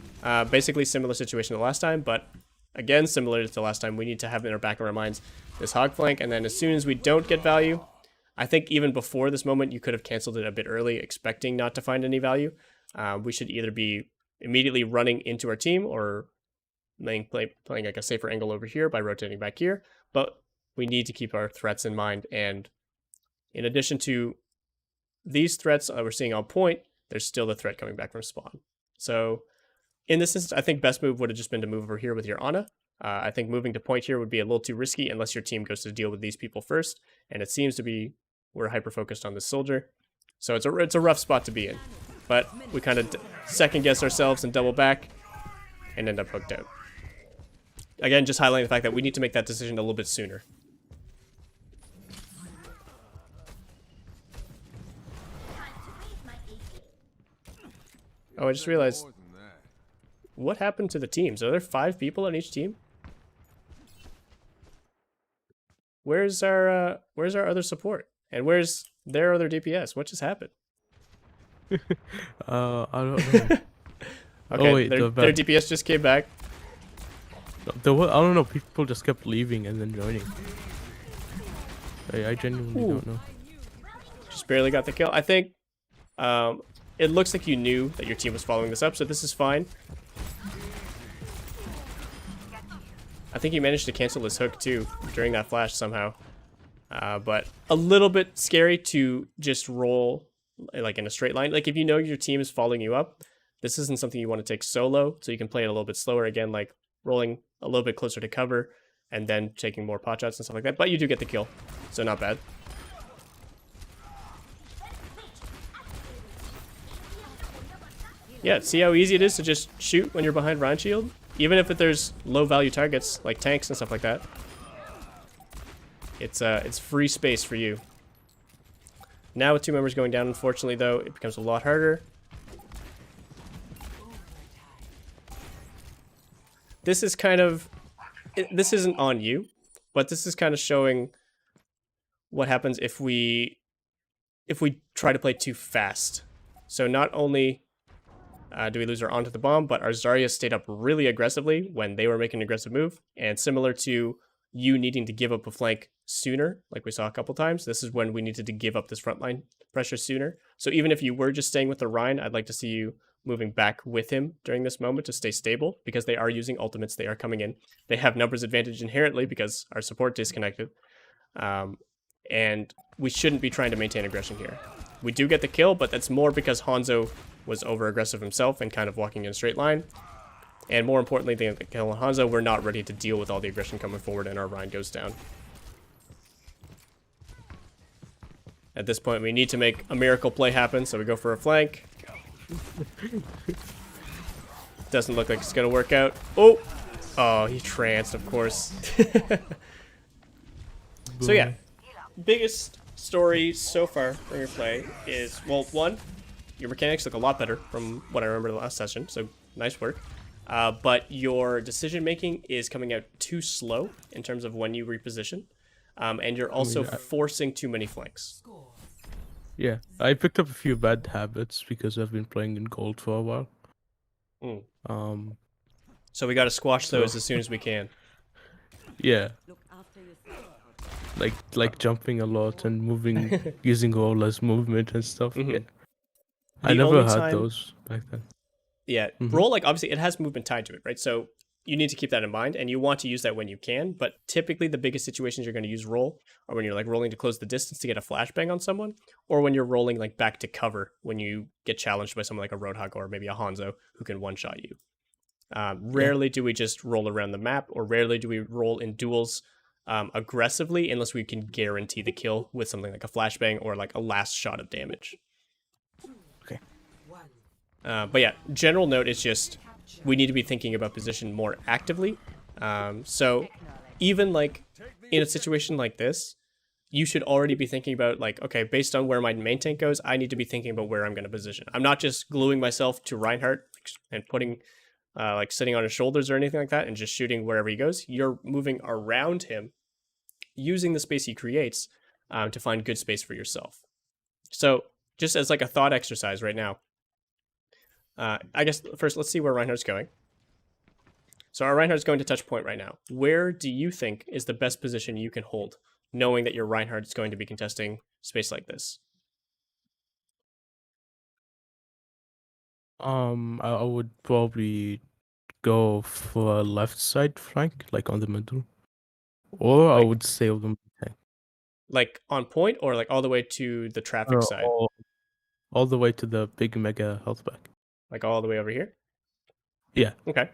Basically similar situation to last time, but again, similar to last time, we need to have in our back of our minds this hog flank, and then as soon as we don't get value, I think even before this moment, you could have canceled it a bit early, expecting not to find any value. We should either be immediately running into our team or playing like a safer angle over here by rotating back here, but we need to keep our threats in mind. And in addition to these threats we're seeing on point, there's still the threat coming back from spawn. So in this instance, I think best move would have just been to move over here with your Ana. I think moving to point here would be a little too risky unless your team goes to deal with these people first. And it seems to be we're hyper-focused on this soldier. So it's a rough spot to be in. But we kind of second-guess ourselves and double back and end up hooked out. Again, just highlighting the fact that we need to make that decision a little bit sooner. Oh, I just realized, what happened to the teams? Are there 5 people on each team? Where's our other support? And where's their other DPS? What just happened? I don't know. Okay, Oh, wait, their DPS just came back. I don't know. People just kept leaving and then joining. I genuinely don't know. Just barely got the kill. I think it looks like you knew that your team was following this up, so this is fine. I think he managed to cancel his hook too during that flash somehow. But a little bit scary to just roll like in a straight line. Like if you know your team is following you up, this isn't something you want to take solo, so you can play it a little bit slower again, like rolling a little bit closer to cover and then taking more pot shots and stuff like that. But you do get the kill, so not bad. Yeah, see how easy it is to just shoot when you're behind Ryan Shield? Even if there's low value targets like tanks and stuff like that. It's free space for you. Now with 2 members going down, unfortunately though, it becomes a lot harder. This is kind of, this isn't on you, but this is kind of showing what happens if we try to play too fast. So not only do we lose our onto the bomb, but our Zarya stayed up really aggressively when they were making an aggressive move. And similar to you needing to give up a flank sooner, like we saw a couple times, this is when we needed to give up this frontline pressure sooner. So even if you were just staying with the Rhine, I'd like to see you moving back with him during this moment to stay stable, because they are using ultimates, they are coming in. They have numbers advantage inherently because our support disconnected. And we shouldn't be trying to maintain aggression here. We do get the kill, but that's more because Hanzo was over-aggressive himself and kind of walking in a straight line. And more importantly than the kill on Hanzo, we're not ready to deal with all the aggression coming forward and our Rhine goes down. At this point, we need to make a miracle play happen, so we go for a flank. Doesn't look like it's going to work out. Oh! Oh, he tranced, of course. So yeah, biggest story so far from your play is, well, one, your mechanics look a lot better from what I remember the last session, so nice work. But your decision making is coming out too slow in terms of when you reposition, and you're also forcing too many flanks. Yeah, I picked up a few bad habits because I've been playing in gold for a while. So we got to squash those as soon as we can. Yeah, like jumping a lot and moving, using all as movement and stuff. Yeah. I The never only had time, those back then. yeah, Mhm. roll, like, obviously it has movement tied to it, right? So you need to keep that in mind, and you want to use that when you can. But typically, the biggest situations you're going to use roll are when you're like rolling to close the distance to get a flashbang on someone, or when you're rolling like back to cover when you get challenged by someone like a Roadhog or maybe a Hanzo who can one shot you. Yeah. Rarely do we just roll around the map, or rarely do we roll in duels aggressively unless we can guarantee the kill with something like a flashbang or like a last shot of damage. Okay. One. But yeah, general note is just we need to be thinking about position more actively. So even like in a situation like this, you should already be thinking about like, okay, based on where my main tank goes, I need to be thinking about where I'm going to position. I'm not just gluing myself to Reinhardt and putting like sitting on his shoulders or anything like that and just shooting wherever he goes. You're moving around him, using the space he creates to find good space for yourself. So just as like a thought exercise right now, I guess first let's see where Reinhardt's going. So our Reinhardt's going to touch point right now. Where do you think is the best position you can hold, knowing that your Reinhardt is going to be contesting space like this? I would probably go for a left side flank, like on the middle, or I Like would stay on the tank. like on point or like all the way to the traffic side? All the way to the big mega health pack. Like all the way over here? Yeah. Okay.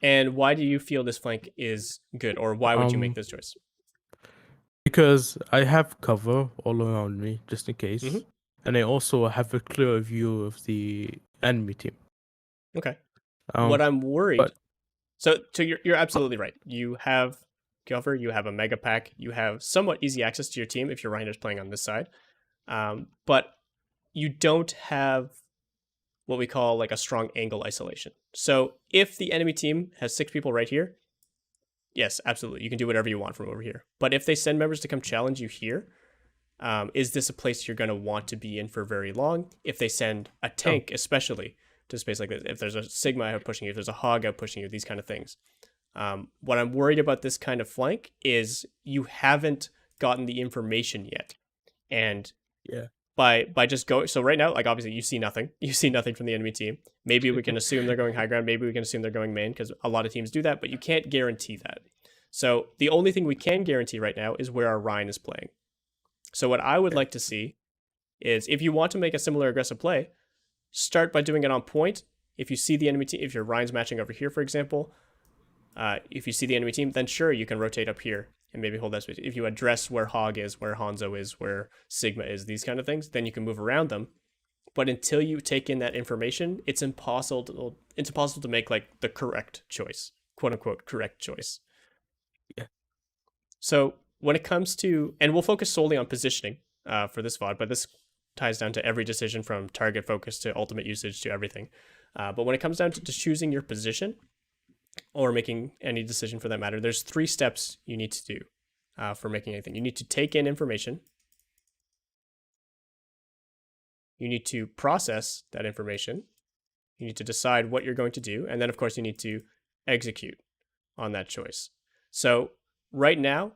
And why do you feel this flank is good, or why would you make this choice? Because I have cover all around me, just in case. Mhm. And I also have a clear view of the enemy team. Okay. Um, What I'm worried. but- So you're absolutely right. You have cover, you have a mega pack, you have somewhat easy access to your team if your Reinhardt's playing on this side. But you don't have what we call like a strong angle isolation. So if the enemy team has 6 people right here, yes, absolutely, you can do whatever you want from over here. But if they send members to come challenge you here, is this a place you're going to want to be in for very long? If they send a tank, especially to a space like this, if there's a Sigma out pushing you, if there's a Hog out pushing you, these kind of things. What I'm worried about this kind of flank is you haven't gotten the information yet. And Yeah. by just going, so right now, like obviously you see nothing. You see nothing from the enemy team. Maybe we can assume they're going high ground. Maybe we can assume they're going main because a lot of teams do that, but you can't guarantee that. So the only thing we can guarantee right now is where our Ryan is playing. So what I would like to see is if you want to make a similar aggressive play, start by doing it on point. If you see the enemy team, if your Ryan's matching over here, for example, if you see the enemy team, then sure, you can rotate up here and maybe hold that space. If you address where Hog is, where Hanzo is, where Sigma is, these kind of things, then you can move around them. But until you take in that information, it's impossible to make like the correct choice, quote unquote correct choice. Yeah. So when it comes to, and we'll focus solely on positioning for this VOD, but this ties down to every decision from target focus to ultimate usage to everything. But when it comes down to choosing your position or making any decision for that matter, there's 3 steps you need to do for making anything. You need to take in information. You need to process that information. You need to decide what you're going to do. And then, of course, you need to execute on that choice. So right now,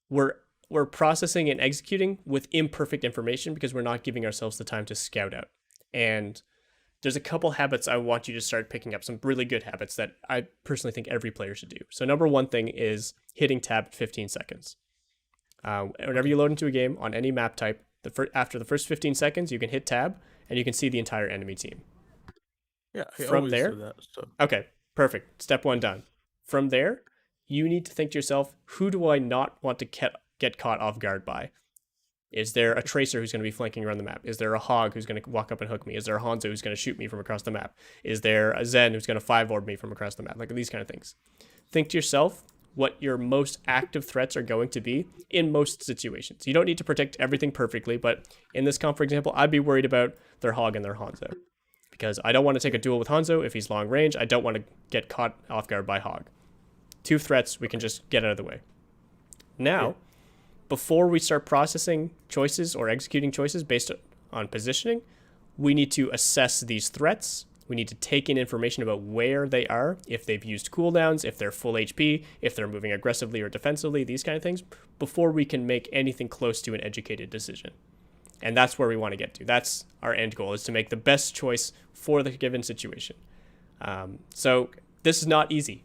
we're processing and executing with imperfect information because we're not giving ourselves the time to scout out. And there's a couple habits I want you to start picking up, some really good habits that I personally think every player should do. So number 1 thing is hitting tab at 15 seconds. Whenever you load into a game on any map type, after the first 15 seconds, you can hit tab and you can see the entire enemy team. Yeah, I From always there- do that, so. Okay, perfect. Step 1 done. From there, you need to think to yourself, who do I not want to get caught off guard by? Is there a Tracer who's going to be flanking around the map? Is there a Hog who's going to walk up and hook me? Is there a Hanzo who's going to shoot me from across the map? Is there a Zen who's going to 5-orb me from across the map? Like these kind of things. Think to yourself what your most active threats are going to be in most situations. You don't need to predict everything perfectly, but in this comp, for example, I'd be worried about their Hog and their Hanzo. Because I don't want to take a duel with Hanzo if he's long range. I don't want to get caught off guard by Hog. 2 threats we can just get out of the way. Now, before we start processing choices or executing choices based on positioning, we need to assess these threats. We need to take in information about where they are, if they've used cooldowns, if they're full HP, if they're moving aggressively or defensively, these kind of things, before we can make anything close to an educated decision. And that's where we want to get to. That's our end goal, is to make the best choice for the given situation. So this is not easy.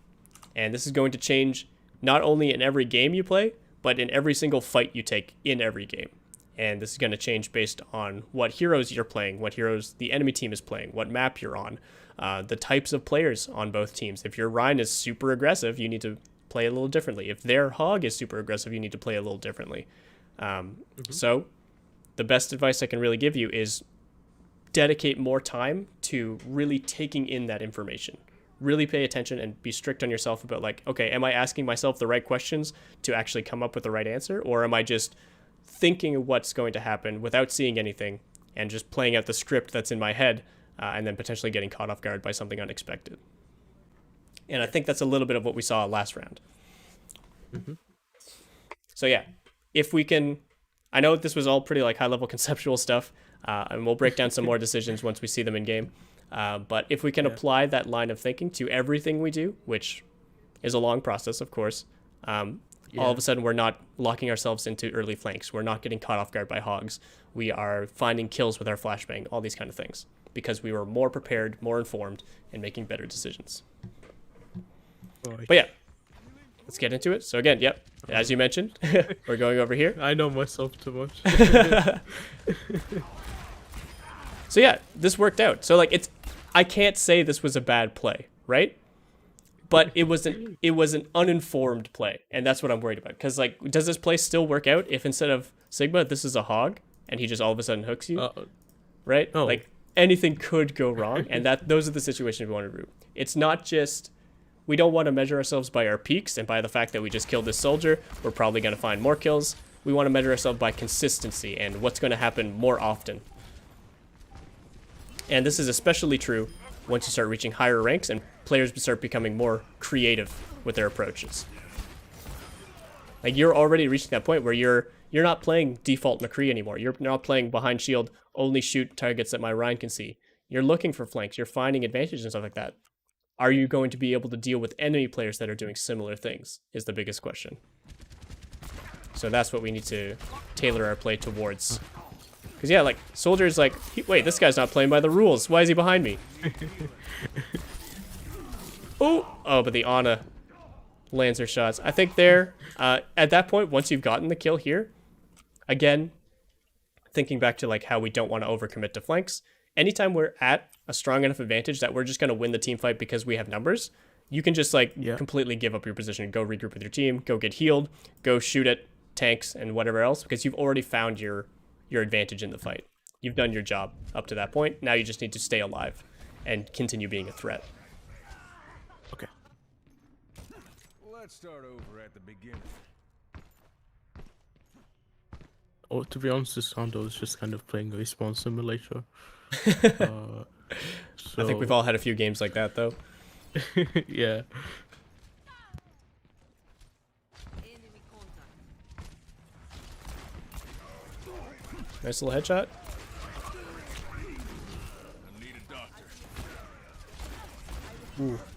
And this is going to change not only in every game you play, but in every single fight you take in every game. And this is going to change based on what heroes you're playing, what heroes the enemy team is playing, what map you're on, the types of players on both teams. If your Rhine is super aggressive, you need to play a little differently. If their Hog is super aggressive, you need to play a little differently. So the best advice I can really give you is dedicate more time to really taking in that information. Really pay attention and be strict on yourself about like, okay, am I asking myself the right questions to actually come up with the right answer? Or am I just thinking of what's going to happen without seeing anything and just playing out the script that's in my head and then potentially getting caught off guard by something unexpected? And I think that's a little bit of what we saw last round. So yeah, if we can, I know this was all pretty like high level conceptual stuff, and we'll break down some more decisions once we see them in game. But if we can apply that line of thinking to everything we do, which is a long process, of course, all of a sudden we're not locking ourselves into early flanks. We're not getting caught off guard by hogs. We are finding kills with our flashbang, all these kind of things, because we were more prepared, more informed, and making better decisions. But yeah, let's get into it. So again, yep, as you mentioned, we're going over here. I know myself too much. So yeah, this worked out. So like I can't say this was a bad play, right? But it was an uninformed play, and that's what I'm worried about. Because like, does this play still work out if instead of Sigma, this is a hog, and he just all of a sudden hooks you, right? Oh. Like anything could go wrong, and those are the situations we want to root. It's not just, we don't want to measure ourselves by our peaks and by the fact that we just killed this soldier. We're probably going to find more kills. We want to measure ourselves by consistency and what's going to happen more often. And this is especially true once you start reaching higher ranks and players start becoming more creative with their approaches. Like you're already reaching that point where you're not playing default McCree anymore. You're not playing behind shield, only shoot targets that my Rhine can see. You're looking for flanks. You're finding advantages and stuff like that. Are you going to be able to deal with enemy players that are doing similar things is the biggest question. So that's what we need to tailor our play towards. Because yeah, like soldiers like, wait, this guy's not playing by the rules. Why is he behind me? Oh, but the Ana lands her shots. I think there, at that point, once you've gotten the kill here, again, thinking back to like how we don't want to overcommit to flanks, anytime we're at a strong enough advantage that we're just going to win the team fight because we have numbers, you can just like completely give up your position, go regroup with your team, go get healed, go shoot at tanks and whatever else, because you've already found your advantage in the fight. You've done your job up to that point. Now you just need to stay alive and continue being a threat. Okay. Let's start over at the beginning. Oh, to be honest, this round I was just kind of playing a respawn simulator. I think we've all had a few games like that, though. Yeah. Nice little headshot.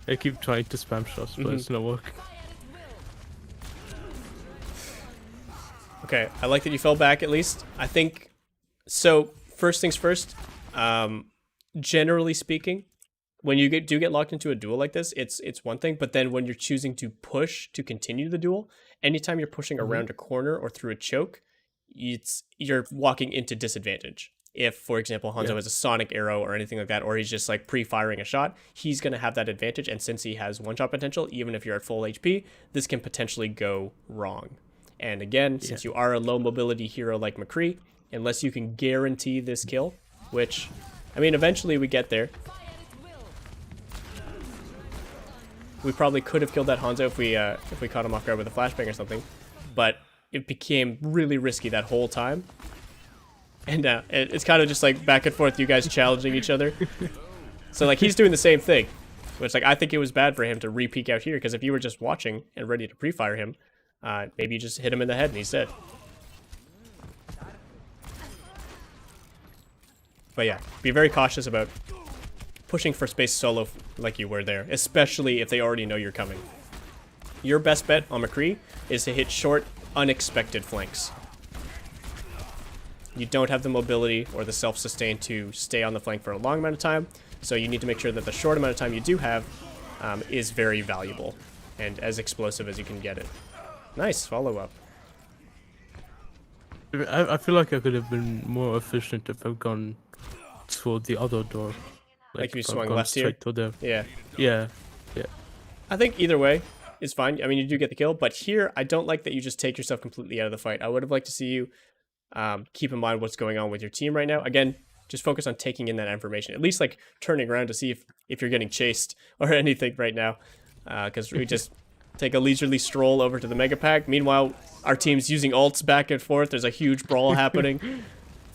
I keep trying to spam shots, but it's not working. Okay, I like that you fell back at least. I think, so first things first, generally speaking, when you do get locked into a duel like this, it's one thing, but then when you're choosing to push to continue the duel, anytime you're pushing around a corner or through a choke, you're walking into disadvantage. If, for example, Hanzo has a sonic arrow or anything like that, or he's just like pre-firing a shot, he's going to have that advantage, and since he has one-shot potential, even if you're at full HP, this can potentially go wrong. And again, since you are a low mobility hero like McCree, unless you can guarantee this kill, which, I mean, eventually we get there. We probably could have killed that Hanzo if we caught him off guard with a flashbang or something, but it became really risky that whole time. And it's kind of just like back and forth, you guys challenging each other. So like he's doing the same thing, which like I think it was bad for him to re-peek out here, because if you were just watching and ready to pre-fire him, maybe you just hit him in the head and he's dead. But yeah, be very cautious about pushing for space solo like you were there, especially if they already know you're coming. Your best bet on McCree is to hit short, unexpected flanks. you don't have the mobility or the self-sustain to stay on the flank for a long amount of time. So you need to make sure that the short amount of time you do have is very valuable and as explosive as you can get it. Nice follow-up. I feel like I could have been more efficient if I've gone toward the other door. Like if you if I've swung gone left here? straight to there. Yeah. Yeah. I think either way is fine. I mean, you do get the kill, but here I don't like that you just take yourself completely out of the fight. I would have liked to see you keep in mind what's going on with your team right now. Again, just focus on taking in that information. At least like turning around to see if you're getting chased or anything right now. Because we just take a leisurely stroll over to the Mega Pack. Meanwhile, our team's using ults back and forth. There's a huge brawl happening.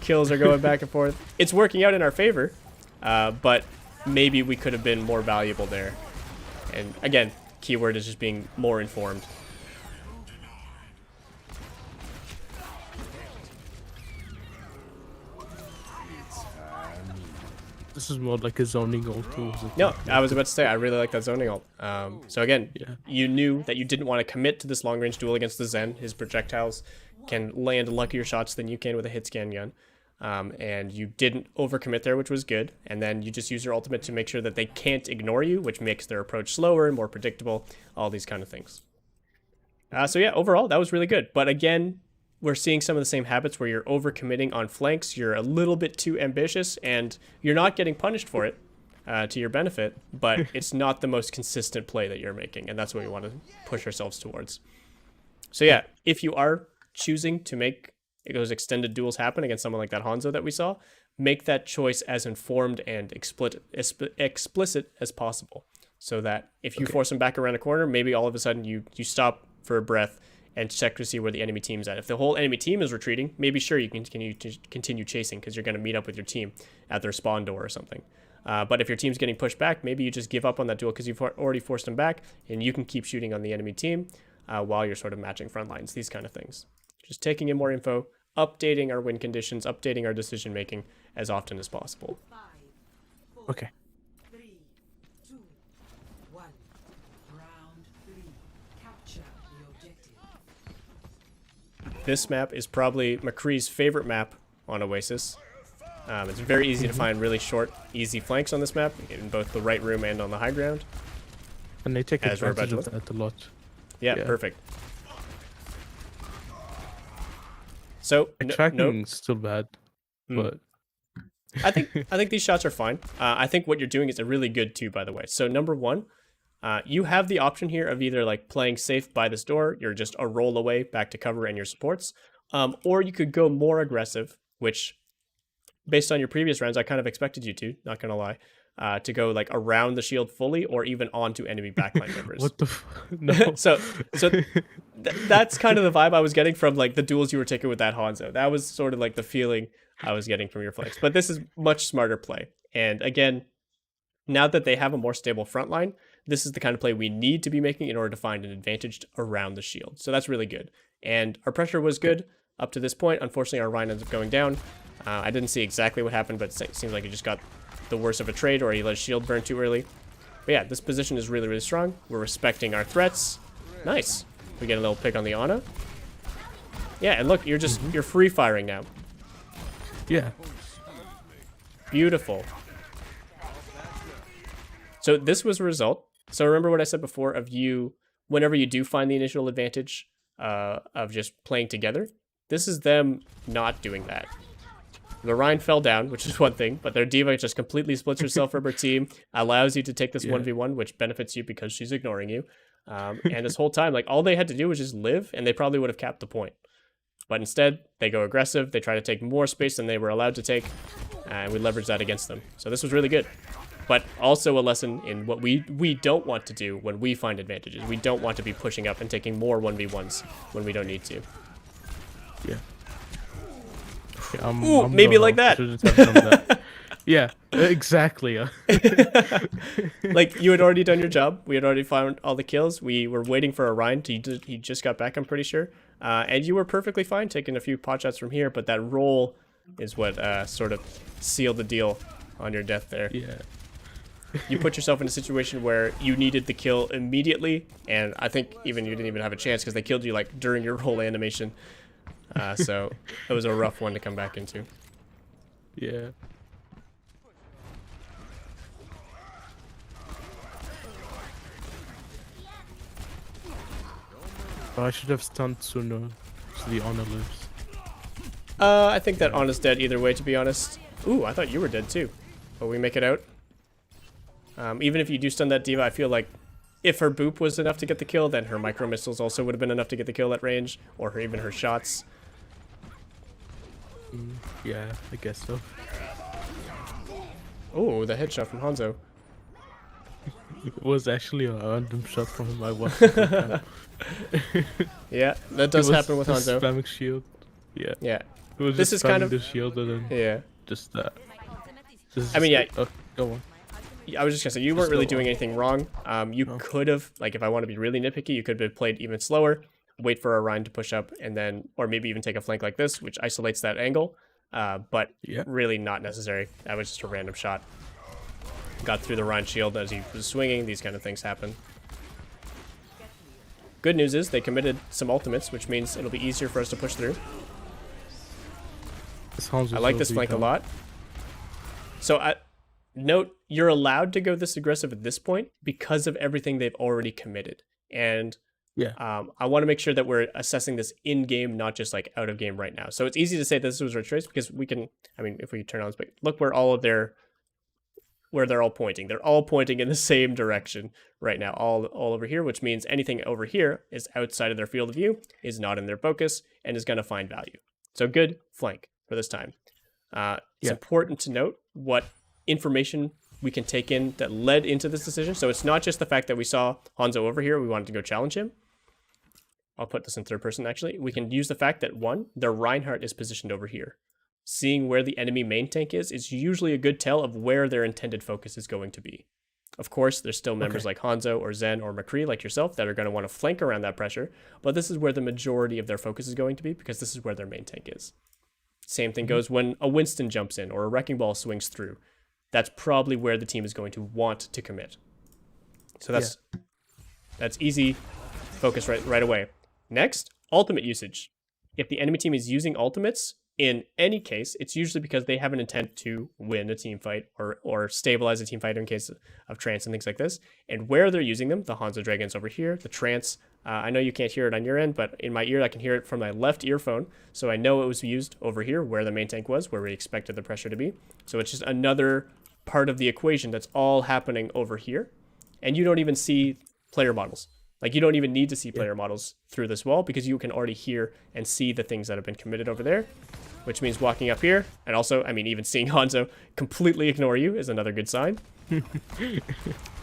Kills are going back and forth. It's working out in our favor, but maybe we could have been more valuable there. And again, keyword is just being more informed. This is more like a zoning ult too. No, I was about to say, I really like that zoning ult. So again, Yeah. you knew that you didn't want to commit to this long-range duel against the Zen. His projectiles can land luckier shots than you can with a hit scan gun. And you didn't overcommit there, which was good. And then you just use your ultimate to make sure that they can't ignore you, which makes their approach slower and more predictable, all these kind of things. So yeah, overall, that was really good. But again, we're seeing some of the same habits where you're overcommitting on flanks, you're a little bit too ambitious, and you're not getting punished for it to your benefit, but it's not the most consistent play that you're making, and that's what we want to push ourselves towards. So yeah, if you are choosing to make those extended duels happen against someone like that Hanzo that we saw, make that choice as informed and explicit as possible, so that if you force them back around a corner, maybe all of a sudden you stop for a breath and check to see where the enemy team's at. If the whole enemy team is retreating, maybe sure you can continue chasing because you're going to meet up with your team at their spawn door or something. But if your team's getting pushed back, maybe you just give up on that duel because you've already forced them back, and you can keep shooting on the enemy team while you're sort of matching front lines, these kind of things. Just taking in more info, updating our win conditions, updating our decision making as often as possible. Okay. 3, 2, 1. Round 3. Capture the objective. This map is probably McCree's favorite map on Oasis. It's very easy to find really short, easy flanks on this map, in both the right room and on the high ground. And they take As we're about advantage to of that a lot. Yeah, Yeah. perfect. So, Tracking's still bad, Hmm. but I think these shots are fine. I think what you're doing is a really good too, by the way. So number one, you have the option here of either like playing safe by this door, you're just a roll away back to cover and your supports, or you could go more aggressive, which based on your previous rounds, I kind of expected you to, not gonna lie, to go like around the shield fully or even onto enemy backline members. what the no. so that's kind of the vibe I was getting from like the duels you were taking with that Hanzo. That was sort of like the feeling I was getting from your flanks. But this is much smarter play. And again, now that they have a more stable front line, this is the kind of play we need to be making in order to find an advantage around the shield. So that's really good. And our pressure was good up to this point. Unfortunately, our Rhine ends up going down. I didn't see exactly what happened, but it seems like he just got the worst of a trade or he let his shield burn too early. But yeah, this position is really, really strong. We're respecting our threats. Nice. We get a little pick on the Ana. Yeah, and look, you're just, you're free firing now. Yeah. Beautiful. So this was a result. So remember what I said before of you, whenever you do find the initial advantage of just playing together, this is them not doing that. The Rhine fell down, which is one thing, but their diva just completely splits herself from her team, allows you to take this 1v1, which benefits you because she's ignoring you. And this whole time, like, all they had to do was just live, and they probably would have capped the point. But instead, they go aggressive, they try to take more space than they were allowed to take, and we leverage that against them. So this was really good. But also a lesson in what we don't want to do when we find advantages. We don't want to be pushing up and taking more 1v1s when we don't need to. Yeah. Ooh, maybe like that. Yeah, exactly. Like, you had already done your job. We had already found all the kills. We were waiting for a Rhine. He just got back, I'm pretty sure. And you were perfectly fine taking a few pot shots from here, but that roll is what sort of sealed the deal on your death there. Yeah. You put yourself in a situation where you needed the kill immediately, and I think even you didn't even have a chance because they killed you like during your roll animation. So it was a rough one to come back into. Yeah. Oh, I should have stunned sooner, so the honor lives. I think that Anna's dead either way, to be honest. Ooh, I thought you were dead too. But we make it out. Even if you do stun that diva, I feel like if her boop was enough to get the kill, then her micro missiles also would have been enough to get the kill at range, or even her shots. Yeah, I guess so. Oh, the headshot from Hanzo. It was actually a random shot from him. I wasn't. Yeah, that does happen with Hanzo. Spamming shield. Yeah. Yeah. It was This just is kind spamming of the shield and then yeah. just that. This I mean, is- yeah. Oh, go on. I was just gonna say you weren't really slow doing on. anything wrong. You No. could have, like, if I want to be really nitpicky, you could have played even slower, wait for a Rhine to push up, and then, or maybe even take a flank like this, which isolates that angle. But Yeah. really not necessary. That was just a random shot. Got through the Rhine shield as he was swinging. These kind of things happen. Good news is they committed some ultimates, which means it'll be easier for us to push through. I like this flank a lot. So note, you're allowed to go this aggressive at this point because of everything they've already committed. And Yeah. I want to make sure that we're assessing this in-game, not just like out-of-game right now. So it's easy to say this was retraced because we can, I mean, if we turn on this, but look where all of where they're all pointing. They're all pointing in the same direction right now, all over here, which means anything over here is outside of their field of view, is not in their focus, and is going to find value. So good flank for this time. It's important to note what information we can take in that led into this decision. So it's not just the fact that we saw Hanzo over here, we wanted to go challenge him. I'll put this in third person, actually. We can use the fact that, one, their Reinhardt is positioned over here. Seeing where the enemy main tank is usually a good tell of where their intended focus is going to be. Of course, there's still members like Hanzo or Zen or McCree, like yourself, that are going to want to flank around that pressure, but this is where the majority of their focus is going to be because this is where their main tank is. Same thing goes when a Winston jumps in or a Wrecking Ball swings through. That's probably where the team is going to want to commit. So that's easy focus right away. Next, ultimate usage. If the enemy team is using ultimates, in any case, it's usually because they have an intent to win a team fight or stabilize a team fight in case of trance and things like this. And where they're using them, the Hanzo Dragon's over here, the trance. I know you can't hear it on your end, but in my ear, I can hear it from my left earphone. So I know it was used over here where the main tank was, where we expected the pressure to be. So it's just another part of the equation that's all happening over here. And you don't even see player models. Like, you don't even need to see player models through this wall because you can already hear and see the things that have been committed over there, which means walking up here, and also, I mean, even seeing Hanzo completely ignore you is another good sign.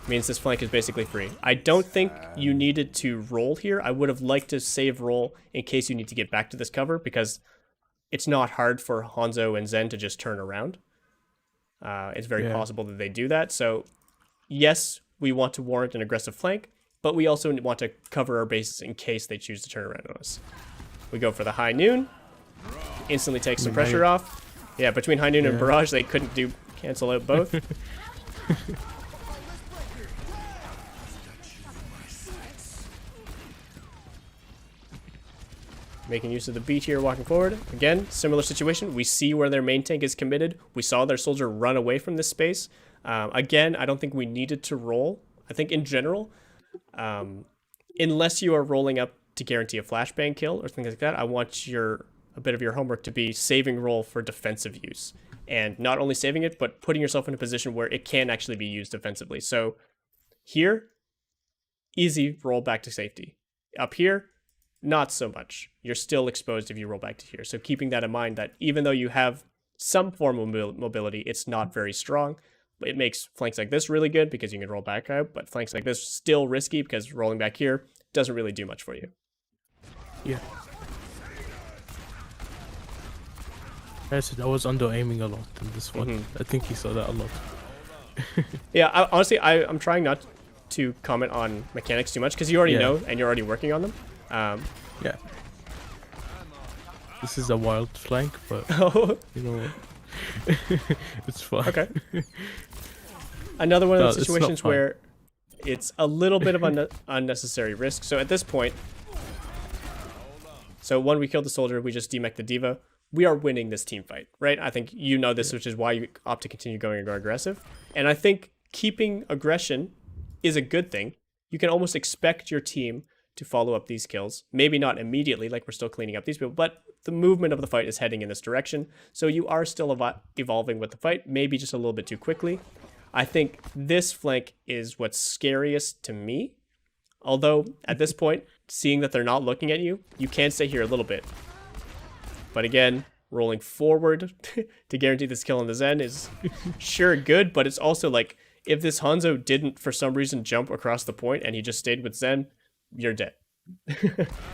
Means this flank is basically free. I don't think you needed to roll here. I would have liked to save roll in case you need to get back to this cover because it's not hard for Hanzo and Zen to just turn around. It's very possible that they do that. So, yes, we want to warrant an aggressive flank, but we also want to cover our bases in case they choose to turn around on us. We go for the high noon. Instantly takes some pressure off. Yeah, between high noon and barrage, they couldn't cancel out both. Making use of the beat here, walking forward. Again, similar situation. We see where their main tank is committed. We saw their soldier run away from this space. Again, I don't think we needed to roll. I think in general, unless you are rolling up to guarantee a flashbang kill or things like that, I want a bit of your homework to be saving roll for defensive use. And not only saving it, but putting yourself in a position where it can actually be used defensively. So here, easy roll back to safety. Up here, not so much. You're still exposed if you roll back to here. So keeping that in mind, that even though you have some form of mobility, it's not very strong. It makes flanks like this really good because you can roll back out, but flanks like this still risky because rolling back here doesn't really do much for you. Yeah. I was under aiming a lot in this one. I think he saw that a lot. Yeah, honestly, I'm trying not to comment on mechanics too much because you already know and you're already working on them. Yeah. This is a wild flank, but you know what? It's fine. Okay. Another one of those No, it's not situations fun. where it's a little bit of unnecessary risk. So at this point, So when we kill the soldier, we just demech the diva. We are winning this team fight, right? I think you know this, which is why you opt to continue going and go aggressive. And I think keeping aggression is a good thing. You can almost expect your team to follow up these kills. Maybe not immediately, like we're still cleaning up these people, but the movement of the fight is heading in this direction. So you are still evolving with the fight, maybe just a little bit too quickly. I think this flank is what's scariest to me. Although, at this point, seeing that they're not looking at you, you can stay here a little bit. But again, rolling forward to guarantee this kill on the Zen is sure good, but it's also like, if this Hanzo didn't for some reason jump across the point and he just stayed with Zen, you're dead.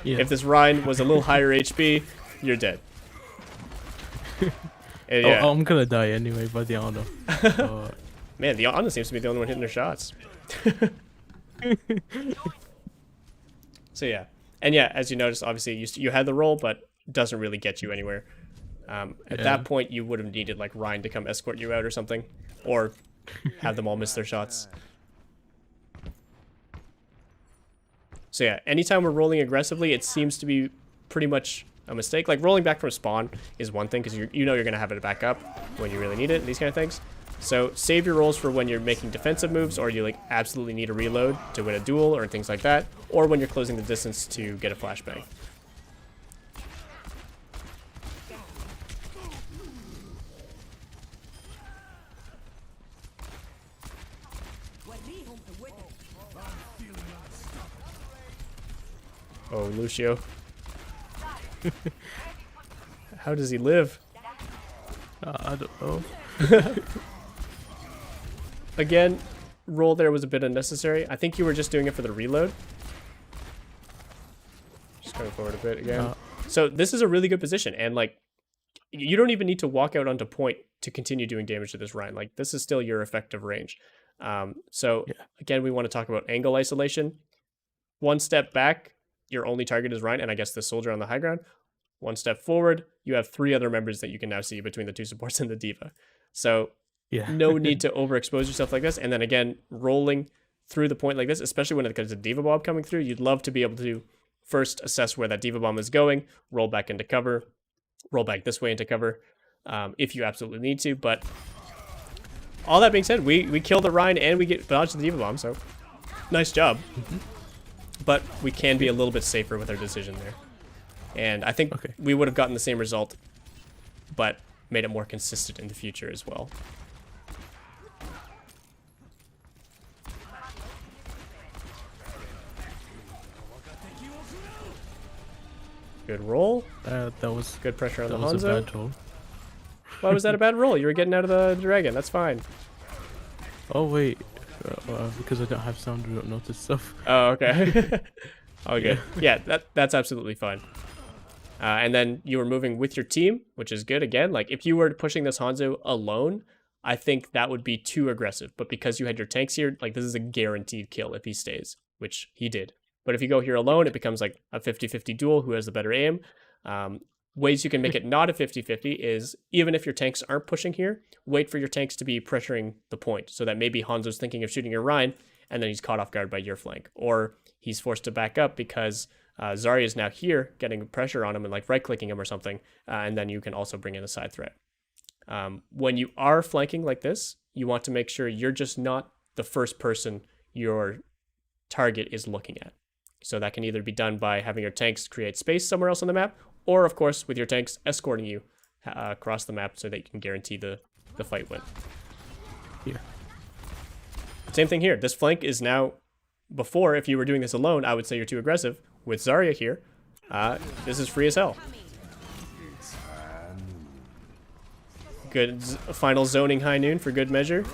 If this Rhine was a little higher HP, you're dead. And yeah. I'm gonna die anyway by the Ana. Man, the Ana seems to be the only one hitting their shots. So yeah. And yeah, as you noticed, obviously you had the roll, but doesn't really get you anywhere. At that point, you would have needed like Rhine to come escort you out or something, or have them all miss their shots. So yeah, anytime we're rolling aggressively, it seems to be pretty much a mistake. Like rolling back from spawn is one thing, because you know you're gonna have it back up when you really need it, and these kind of things. So save your rolls for when you're making defensive moves, or you like absolutely need a reload to win a duel or things like that, or when you're closing the distance to get a flashbang. Oh, Lucio. How does he live? I don't know. Again, roll there was a bit unnecessary. I think you were just doing it for the reload. Just going forward a bit again. So this is a really good position, and like, you don't even need to walk out onto point to continue doing damage to this Rhine. Like, this is still your effective range. Again, we want to talk about angle isolation. One step back, your only target is Rhine, and I guess the soldier on the high ground. One step forward, you have 3 other members that you can now see between the 2 supports and the diva. So no need to overexpose yourself like this. And then again, rolling through the point like this, especially when there's a diva bomb coming through, you'd love to be able to first assess where that diva bomb is going, roll back into cover, roll back this way into cover, if you absolutely need to. But all that being said, we kill the Rhine and we get dodge the diva bomb, so nice job. But we can be a little bit safer with our decision there. And I think we would have gotten the same result, but made it more consistent in the future as well. Good roll. That was good pressure on the Hanzo. Hanzo. A bad roll. Why was that a bad roll? You were getting out of the dragon. That's fine. Oh wait, because I don't have sound, I don't notice stuff. Oh, okay. Okay. Yeah, that's absolutely fine. And then you were moving with your team, which is good. Again, like if you were pushing this Hanzo alone, I think that would be too aggressive. But because you had your tanks here, like this is a guaranteed kill if he stays, which he did. But if you go here alone, it becomes like a 50-50 duel, who has the better aim. Ways you can make it not a 50-50 is, even if your tanks aren't pushing here, wait for your tanks to be pressuring the point, so that maybe Hanzo's thinking of shooting your Rhine, and then he's caught off guard by your flank. Or he's forced to back up because Zarya is now here, getting pressure on him and like right-clicking him or something, and then you can also bring in a side threat. When you are flanking like this, you want to make sure you're just not the first person your target is looking at. So that can either be done by having your tanks create space somewhere else on the map, or of course with your tanks escorting you across the map so that you can guarantee the fight win. Yeah. Same thing here. This flank is now, before, if you were doing this alone, I would say you're too aggressive. With Zarya here, this is free as hell. Good final zoning high noon for good measure.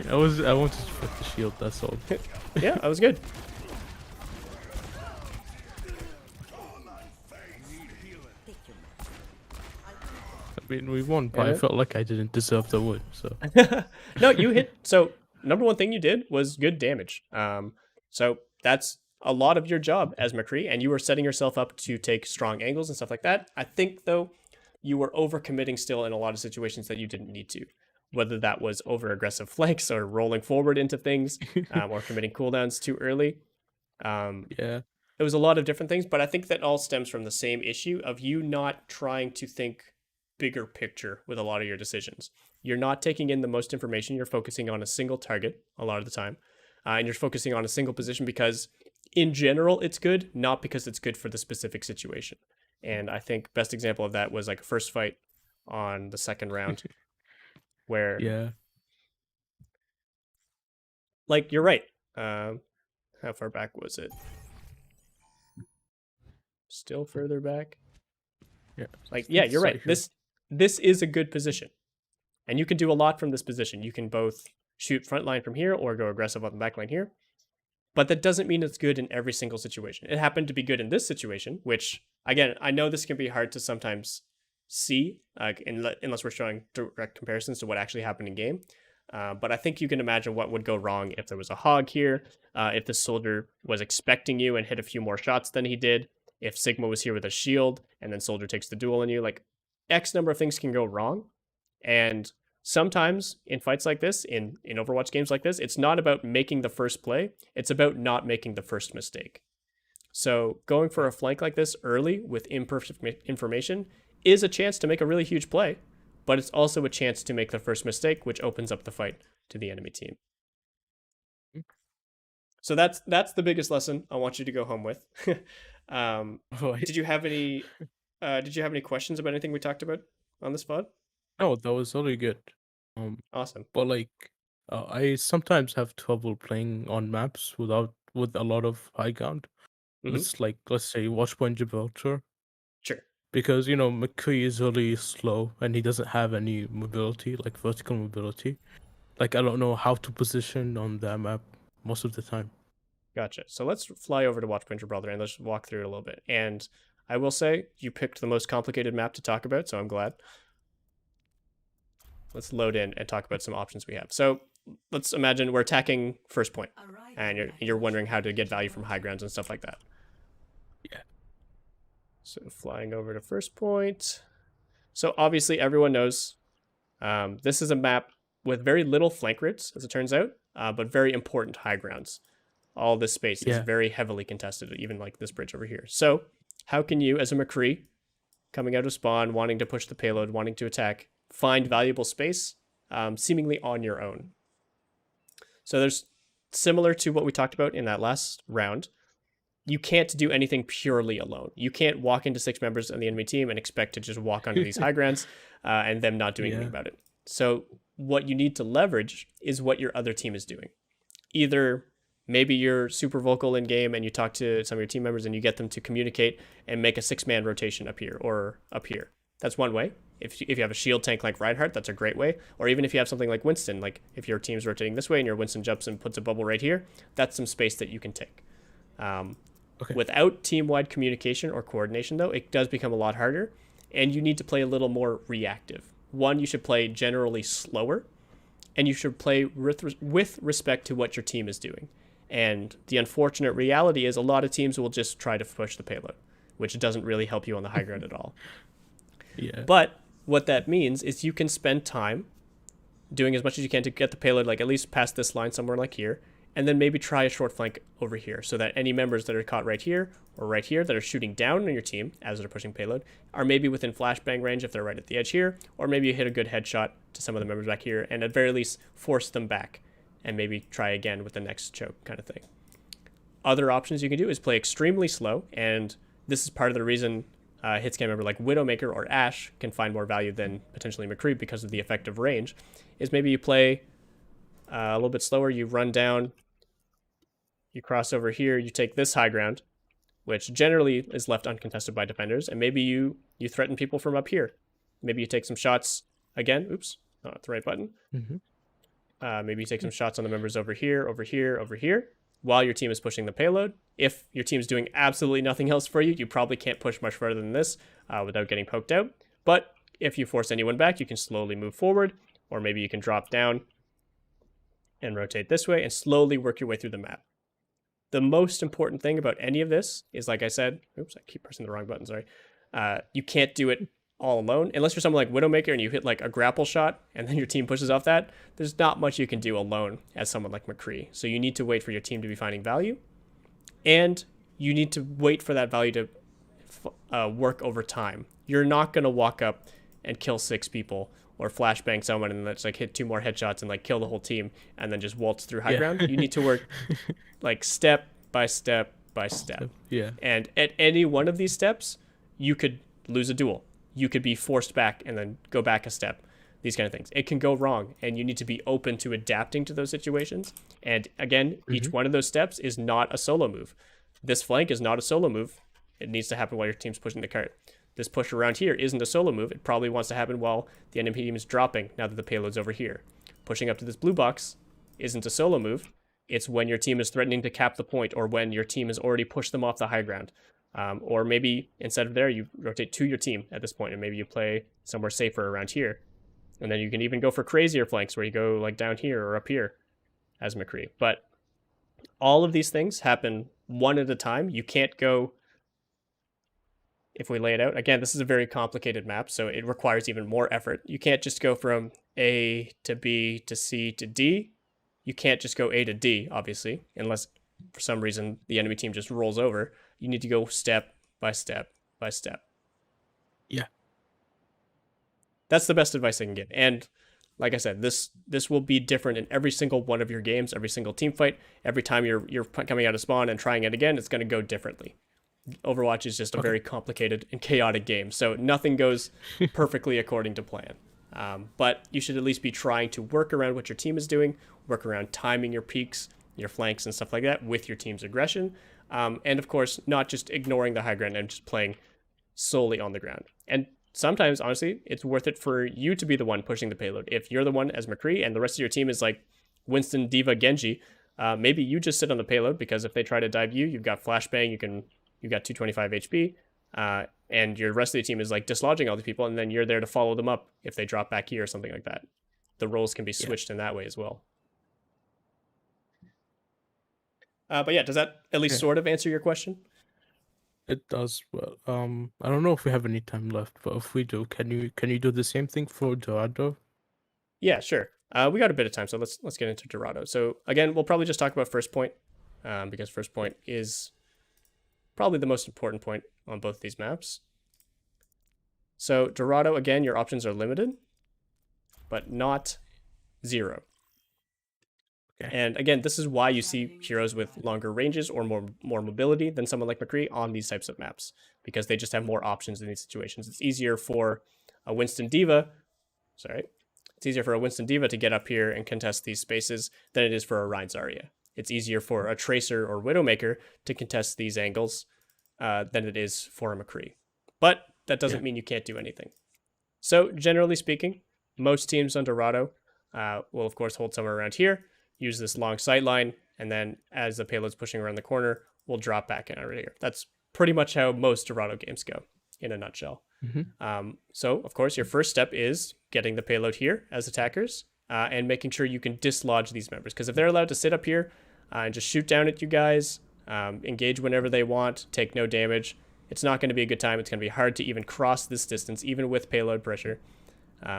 I wanted to put the shield, that's all. Yeah, that was good. I mean, we won, but I felt like I didn't deserve the win, so. No, you hit. So, number one thing you did was good damage. So, that's a lot of your job as McCree, and you were setting yourself up to take strong angles and stuff like that. I think, though, you were overcommitting still in a lot of situations that you didn't need to. Whether that was over-aggressive flanks or rolling forward into things, or committing cooldowns too early. Yeah. it was a lot of different things, but I think that all stems from the same issue of you not trying to think bigger picture with a lot of your decisions. You're not taking in the most information. You're focusing on a single target a lot of the time. And you're focusing on a single position because in general it's good, not because it's good for the specific situation. And I think best example of that was like a first fight on the second round where Yeah. like you're right. How far back was it? Still further back? Yeah. Like, yeah, you're right. Sorry. This is a good position. And you can do a lot from this position. You can both shoot front line from here or go aggressive on the back line here. But that doesn't mean it's good in every single situation. It happened to be good in this situation, which, again, I know this can be hard to sometimes see, unless we're showing direct comparisons to what actually happened in game. But I think you can imagine what would go wrong if there was a hog here, if the soldier was expecting you and hit a few more shots than he did, if Sigma was here with a shield and then soldier takes the duel on you. Like, X number of things can go wrong. And sometimes in fights like this, in Overwatch games like this, it's not about making the first play. It's about not making the first mistake. So going for a flank like this early with imperfect information is a chance to make a really huge play, but it's also a chance to make the first mistake, which opens up the fight to the enemy team. So that's the biggest lesson I want you to go home with. Did you have any questions about anything we talked about on this pod? No, that was really good. Awesome. But like, I sometimes have trouble playing on maps with a lot of high ground. Mhm. It's like, let's say, Watchpoint Gibraltar, Sure. because McCree is really slow and he doesn't have any mobility, like vertical mobility. Like, I don't know how to position on that map most of the time. Gotcha. So let's fly over to Watchpoint Gibraltar and let's walk through it a little bit. And I will say you picked the most complicated map to talk about, so I'm glad. Let's load in and talk about some options we have. So let's imagine we're attacking first point, and you're wondering how to get value from high grounds and stuff like that. Yeah. So flying over to first point. So obviously everyone knows this is a map with very little flank routes, as it turns out, but very important high grounds. All this space is Yeah. very heavily contested, even like this bridge over here. So how can you, as a McCree, coming out of spawn, wanting to push the payload, wanting to attack, find valuable space seemingly on your own? So there's similar to what we talked about in that last round. You can't do anything purely alone. You can't walk into 6 members on the enemy team and expect to just walk onto these high grounds and them not doing anything about it. So what you need to leverage is what your other team is doing. Either maybe you're super vocal in game and you talk to some of your team members and you get them to communicate and make a 6-man rotation up here or up here. That's one way. If you have a shield tank like Reinhardt, that's a great way. Or even if you have something like Winston, like if your team's rotating this way and your Winston jumps and puts a bubble right here, that's some space that you can take. Okay. Without team-wide communication or coordination, though, it does become a lot harder, and you need to play a little more reactive. One, you should play generally slower, and you should play with respect to what your team is doing. And the unfortunate reality is a lot of teams will just try to push the payload, which doesn't really help you on the high ground at all. Yeah. But what that means is you can spend time doing as much as you can to get the payload, like at least past this line somewhere like here, and then maybe try a short flank over here so that any members that are caught right here or right here that are shooting down on your team as they're pushing payload are maybe within flashbang range if they're right at the edge here, or maybe you hit a good headshot to some of the members back here and at very least force them back and maybe try again with the next choke kind of thing. Other options you can do is play extremely slow, and this is part of the reason hitscan member like Widowmaker or Ashe can find more value than potentially McCree because of the effective range, is maybe you play a little bit slower, you run down, you cross over here, you take this high ground, which generally is left uncontested by defenders, and maybe you threaten people from up here. Maybe you take some shots again. Oops, not the right button. Mm-hmm. Maybe you take some shots on the members over here, over here, over here, while your team is pushing the payload. If your team's doing absolutely nothing else for you, you probably can't push much further than this without getting poked out. But if you force anyone back, you can slowly move forward, or maybe you can drop down and rotate this way and slowly work your way through the map. The most important thing about any of this is, like I said, oops, I keep pressing the wrong button, sorry. You can't do it all alone. Unless you're someone like Widowmaker and you hit like a grapple shot and then your team pushes off that, there's not much you can do alone as someone like McCree. So you need to wait for your team to be finding value. And you need to wait for that value to work over time. You're not going to walk up and kill 6 people or flashbang someone and let's like hit 2 more headshots and like kill the whole team and then just waltz through high ground. You need to work like step by step by step. Yeah. And at any one of these steps, you could lose a duel. You could be forced back and then go back a step. These kind of things. It can go wrong, and you need to be open to adapting to those situations. And again, each one of those steps is not a solo move. This flank is not a solo move. It needs to happen while your team's pushing the cart. This push around here isn't a solo move. It probably wants to happen while the enemy team is dropping now that the payload's over here. Pushing up to this blue box isn't a solo move. It's when your team is threatening to cap the point or when your team has already pushed them off the high ground. Or maybe instead of there, you rotate to your team at this point, and maybe you play somewhere safer around here. And then you can even go for crazier flanks where you go like down here or up here as McCree. But all of these things happen one at a time. You can't go, if we lay it out, again, this is a very complicated map, so it requires even more effort. You can't just go from A to B to C to D. You can't just go A to D, obviously, unless for some reason the enemy team just rolls over. You need to go step by step by step. Yeah. That's the best advice I can give. And like I said, this will be different in every single one of your games, every single team fight. Every time you're coming out of spawn and trying it again, it's going to go differently. Overwatch is just a very complicated and chaotic game, so nothing goes perfectly according to plan. But you should at least be trying to work around what your team is doing, work around timing your peaks, your flanks, and stuff like that with your team's aggression. And of course, not just ignoring the high ground and just playing solely on the ground. And sometimes, honestly, it's worth it for you to be the one pushing the payload. If you're the one as McCree and the rest of your team is like Winston, Diva, Genji, maybe you just sit on the payload because if they try to dive you, you've got flashbang, you've got 225 HP, and your rest of the team is like dislodging all these people, and then you're there to follow them up if they drop back here or something like that. The roles can be switched in that way as well. But yeah, does that at least sort of answer your question? It does. Well, I don't know if we have any time left, but if we do, can you do the same thing for Dorado? Yeah, sure. We got a bit of time, so let's get into Dorado. So again, we'll probably just talk about first point, because first point is probably the most important point on both these maps. So Dorado, again, your options are limited, but not 0. Okay. And again, this is why you see heroes with longer ranges or more mobility than someone like McCree on these types of maps, because they just have more options in these situations. It's easier for a Winston Diva, to get up here and contest these spaces than it is for a Rein Zarya. It's easier for a Tracer or Widowmaker to contest these angles than it is for a McCree. But that doesn't mean you can't do anything. So generally speaking, most teams on Dorado will of course hold somewhere around here, use this long sight line, and then as the payload's pushing around the corner, we'll drop back in over here. That's pretty much how most Dorado games go, in a nutshell. So, of course, your first step is getting the payload here as attackers, and making sure you can dislodge these members. Because if they're allowed to sit up here and just shoot down at you guys, engage whenever they want, take no damage, it's not going to be a good time. It's going to be hard to even cross this distance, even with payload pressure.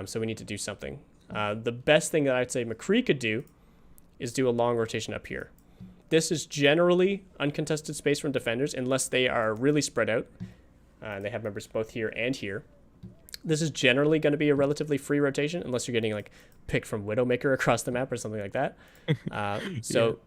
So we need to do something. The best thing that I'd say McCree could do is do a long rotation up here. This is generally uncontested space from defenders unless they are really spread out and they have members both here and here. This is generally going to be a relatively free rotation unless you're getting like picked from Widowmaker across the map or something like that. So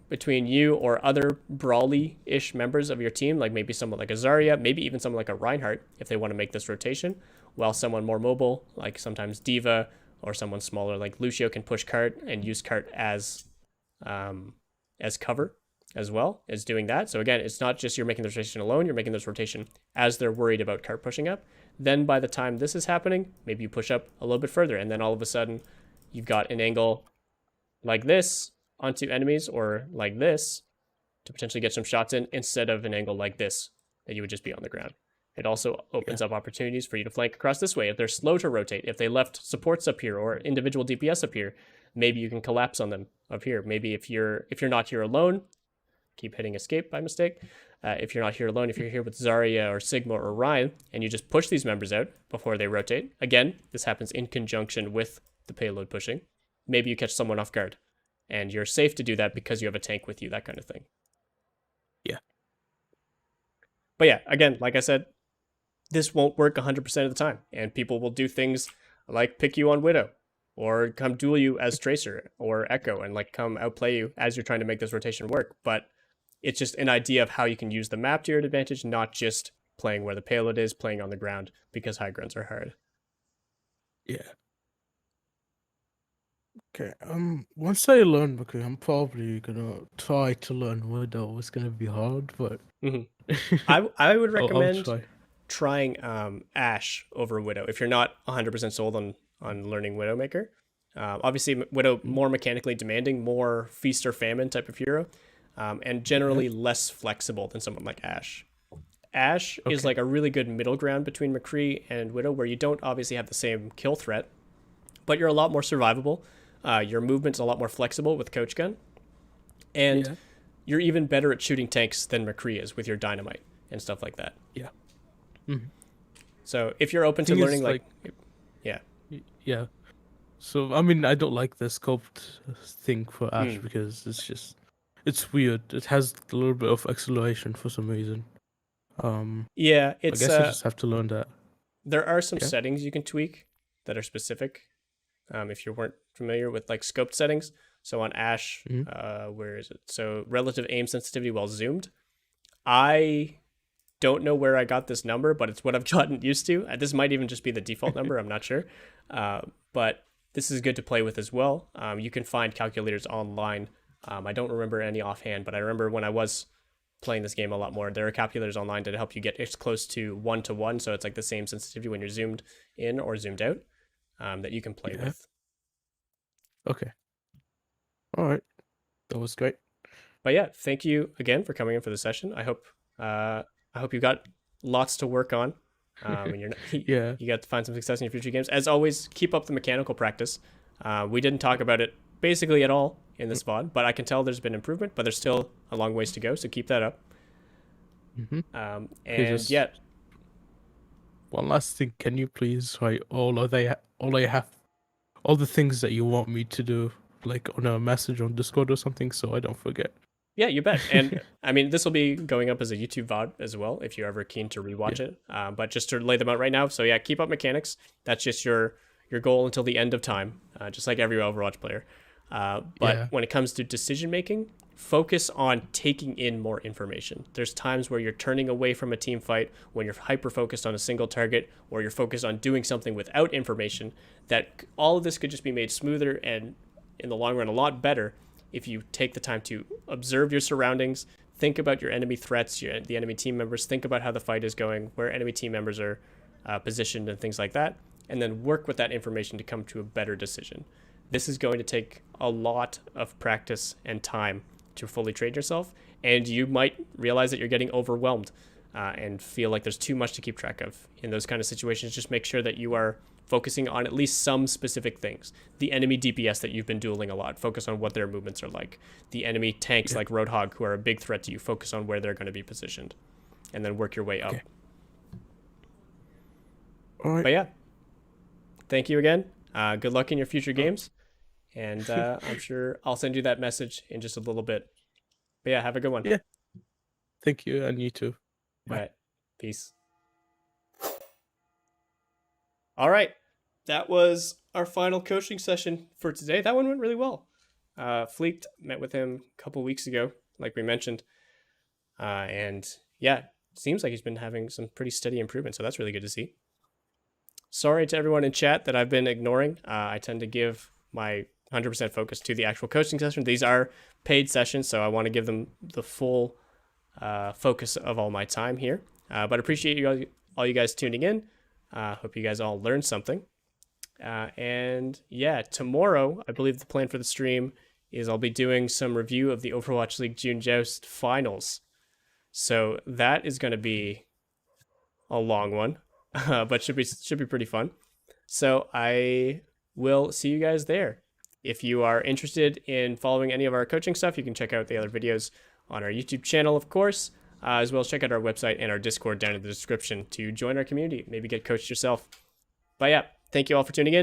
between you or other brawly-ish members of your team, like maybe someone like a Zarya, maybe even someone like a Reinhardt, if they want to make this rotation, while someone more mobile, like sometimes Diva, or someone smaller like Lucio can push cart and use cart as cover as well as doing that. So again, it's not just you're making this rotation alone, you're making this rotation as they're worried about cart pushing up. Then by the time this is happening, maybe you push up a little bit further, and then all of a sudden you've got an angle like this onto enemies, or like this to potentially get some shots in, instead of an angle like this that you would just be on the ground. It also opens up opportunities for you to flank across this way. If they're slow to rotate, if they left supports up here or individual DPS up here, maybe you can collapse on them up here. Maybe if you're not here alone, keep hitting escape by mistake. If you're not here alone, if you're here with Zarya or Sigma or Ryan, and you just push these members out before they rotate. Again, this happens in conjunction with the payload pushing. Maybe you catch someone off guard, and you're safe to do that because you have a tank with you, that kind of thing. Yeah. But yeah, again, like I said, this won't work 100% of the time, and people will do things like pick you on Widow, or come duel you as Tracer or Echo, and like come outplay you as you're trying to make this rotation work. But it's just an idea of how you can use the map to your advantage, not just playing where the payload is, playing on the ground, because high grounds are hard. Yeah. Okay. Once I learn, okay, I'm probably gonna try to learn Widow. It's gonna be hard, but I would I'll recommend try. trying Ashe over Widow if you're not 100% sold on learning Widowmaker. Obviously, Widow more mechanically demanding, more feast or famine type of hero, and generally less flexible than someone like Ashe. Ashe is Okay. like a really good middle ground between McCree and Widow, where you don't obviously have the same kill threat, but you're a lot more survivable. Your movement's a lot more flexible with Coach Gun, and Yeah. you're even better at shooting tanks than McCree is with your dynamite and stuff like that. Yeah. So if you're open to Thing is, learning, like, yeah, Yeah. So I mean, I don't like the scoped thing for Ash because it's weird. It has a little bit of acceleration for some reason. yeah, I it's guess I just have to learn that. there are some Yeah. settings you can tweak that are specific. If you weren't familiar with like scoped settings, so on Ashe, where is it? So relative aim sensitivity while zoomed. I don't know where I got this number, but it's what I've gotten used to. This might even just be the default number. I'm not sure, but this is good to play with as well. You can find calculators online. I don't remember any offhand, but I remember when I was playing this game a lot more, there are calculators online to help you get as close to 1-to-1, so it's like the same sensitivity when you're zoomed in or zoomed out, that you can play with. Okay. All right. That was great. But yeah, thank you again for coming in for the session. I hope you got lots to work on. And Yeah. you got to find some success in your future games. As always, keep up the mechanical practice. We didn't talk about it basically at all in this VOD, but I can tell there's been improvement, but there's still a long ways to go, so keep that up. And just- yeah, One last thing, can you please write all the things that you want me to do, like on a message on Discord or something, so I don't forget. yeah, you bet. And I mean, this will be going up as a YouTube VOD as well if you're ever keen to rewatch it. But just to lay them out right now, so yeah, keep up mechanics. That's just your goal until the end of time, just like every Overwatch player. But when it comes to decision making, focus on taking in more information. There's times where you're turning away from a team fight when you're hyper focused on a single target, or you're focused on doing something without information. That all of this could just be made smoother and in the long run a lot better if you take the time to observe your surroundings, think about your enemy threats, the enemy team members, think about how the fight is going, where enemy team members are positioned and things like that, and then work with that information to come to a better decision. This is going to take a lot of practice and time to fully trade yourself, and you might realize that you're getting overwhelmed and feel like there's too much to keep track of. In those kind of situations, just make sure that you are focusing on at least some specific things. The enemy DPS that you've been dueling a lot, focus on what their movements are like. The enemy tanks like Roadhog, who are a big threat to you, focus on where they're going to be positioned, and then work your way up. All right. But yeah, thank you again. Good luck in your future games, and I'm sure I'll send you that message in just a little bit. But yeah, have a good one. Yeah. Thank you, and you too. All right. Peace. All right. That was our final coaching session for today. That one went really well. Fleeked met with him a couple weeks ago, like we mentioned. And yeah, seems like he's been having some pretty steady improvement. So that's really good to see. Sorry to everyone in chat that I've been ignoring. I tend to give my 100% focus to the actual coaching session. These are paid sessions, so I want to give them the full focus of all my time here. But appreciate you all you guys tuning in. Hope you guys all learned something. And yeah, tomorrow, I believe the plan for the stream is I'll be doing some review of the Overwatch League June Joust finals. So that is going to be a long one, but should be pretty fun. So I will see you guys there. If you are interested in following any of our coaching stuff, you can check out the other videos on our YouTube channel, of course, as well as check out our website and our Discord down in the description to join our community, maybe get coached yourself. But yeah, thank you all for tuning in.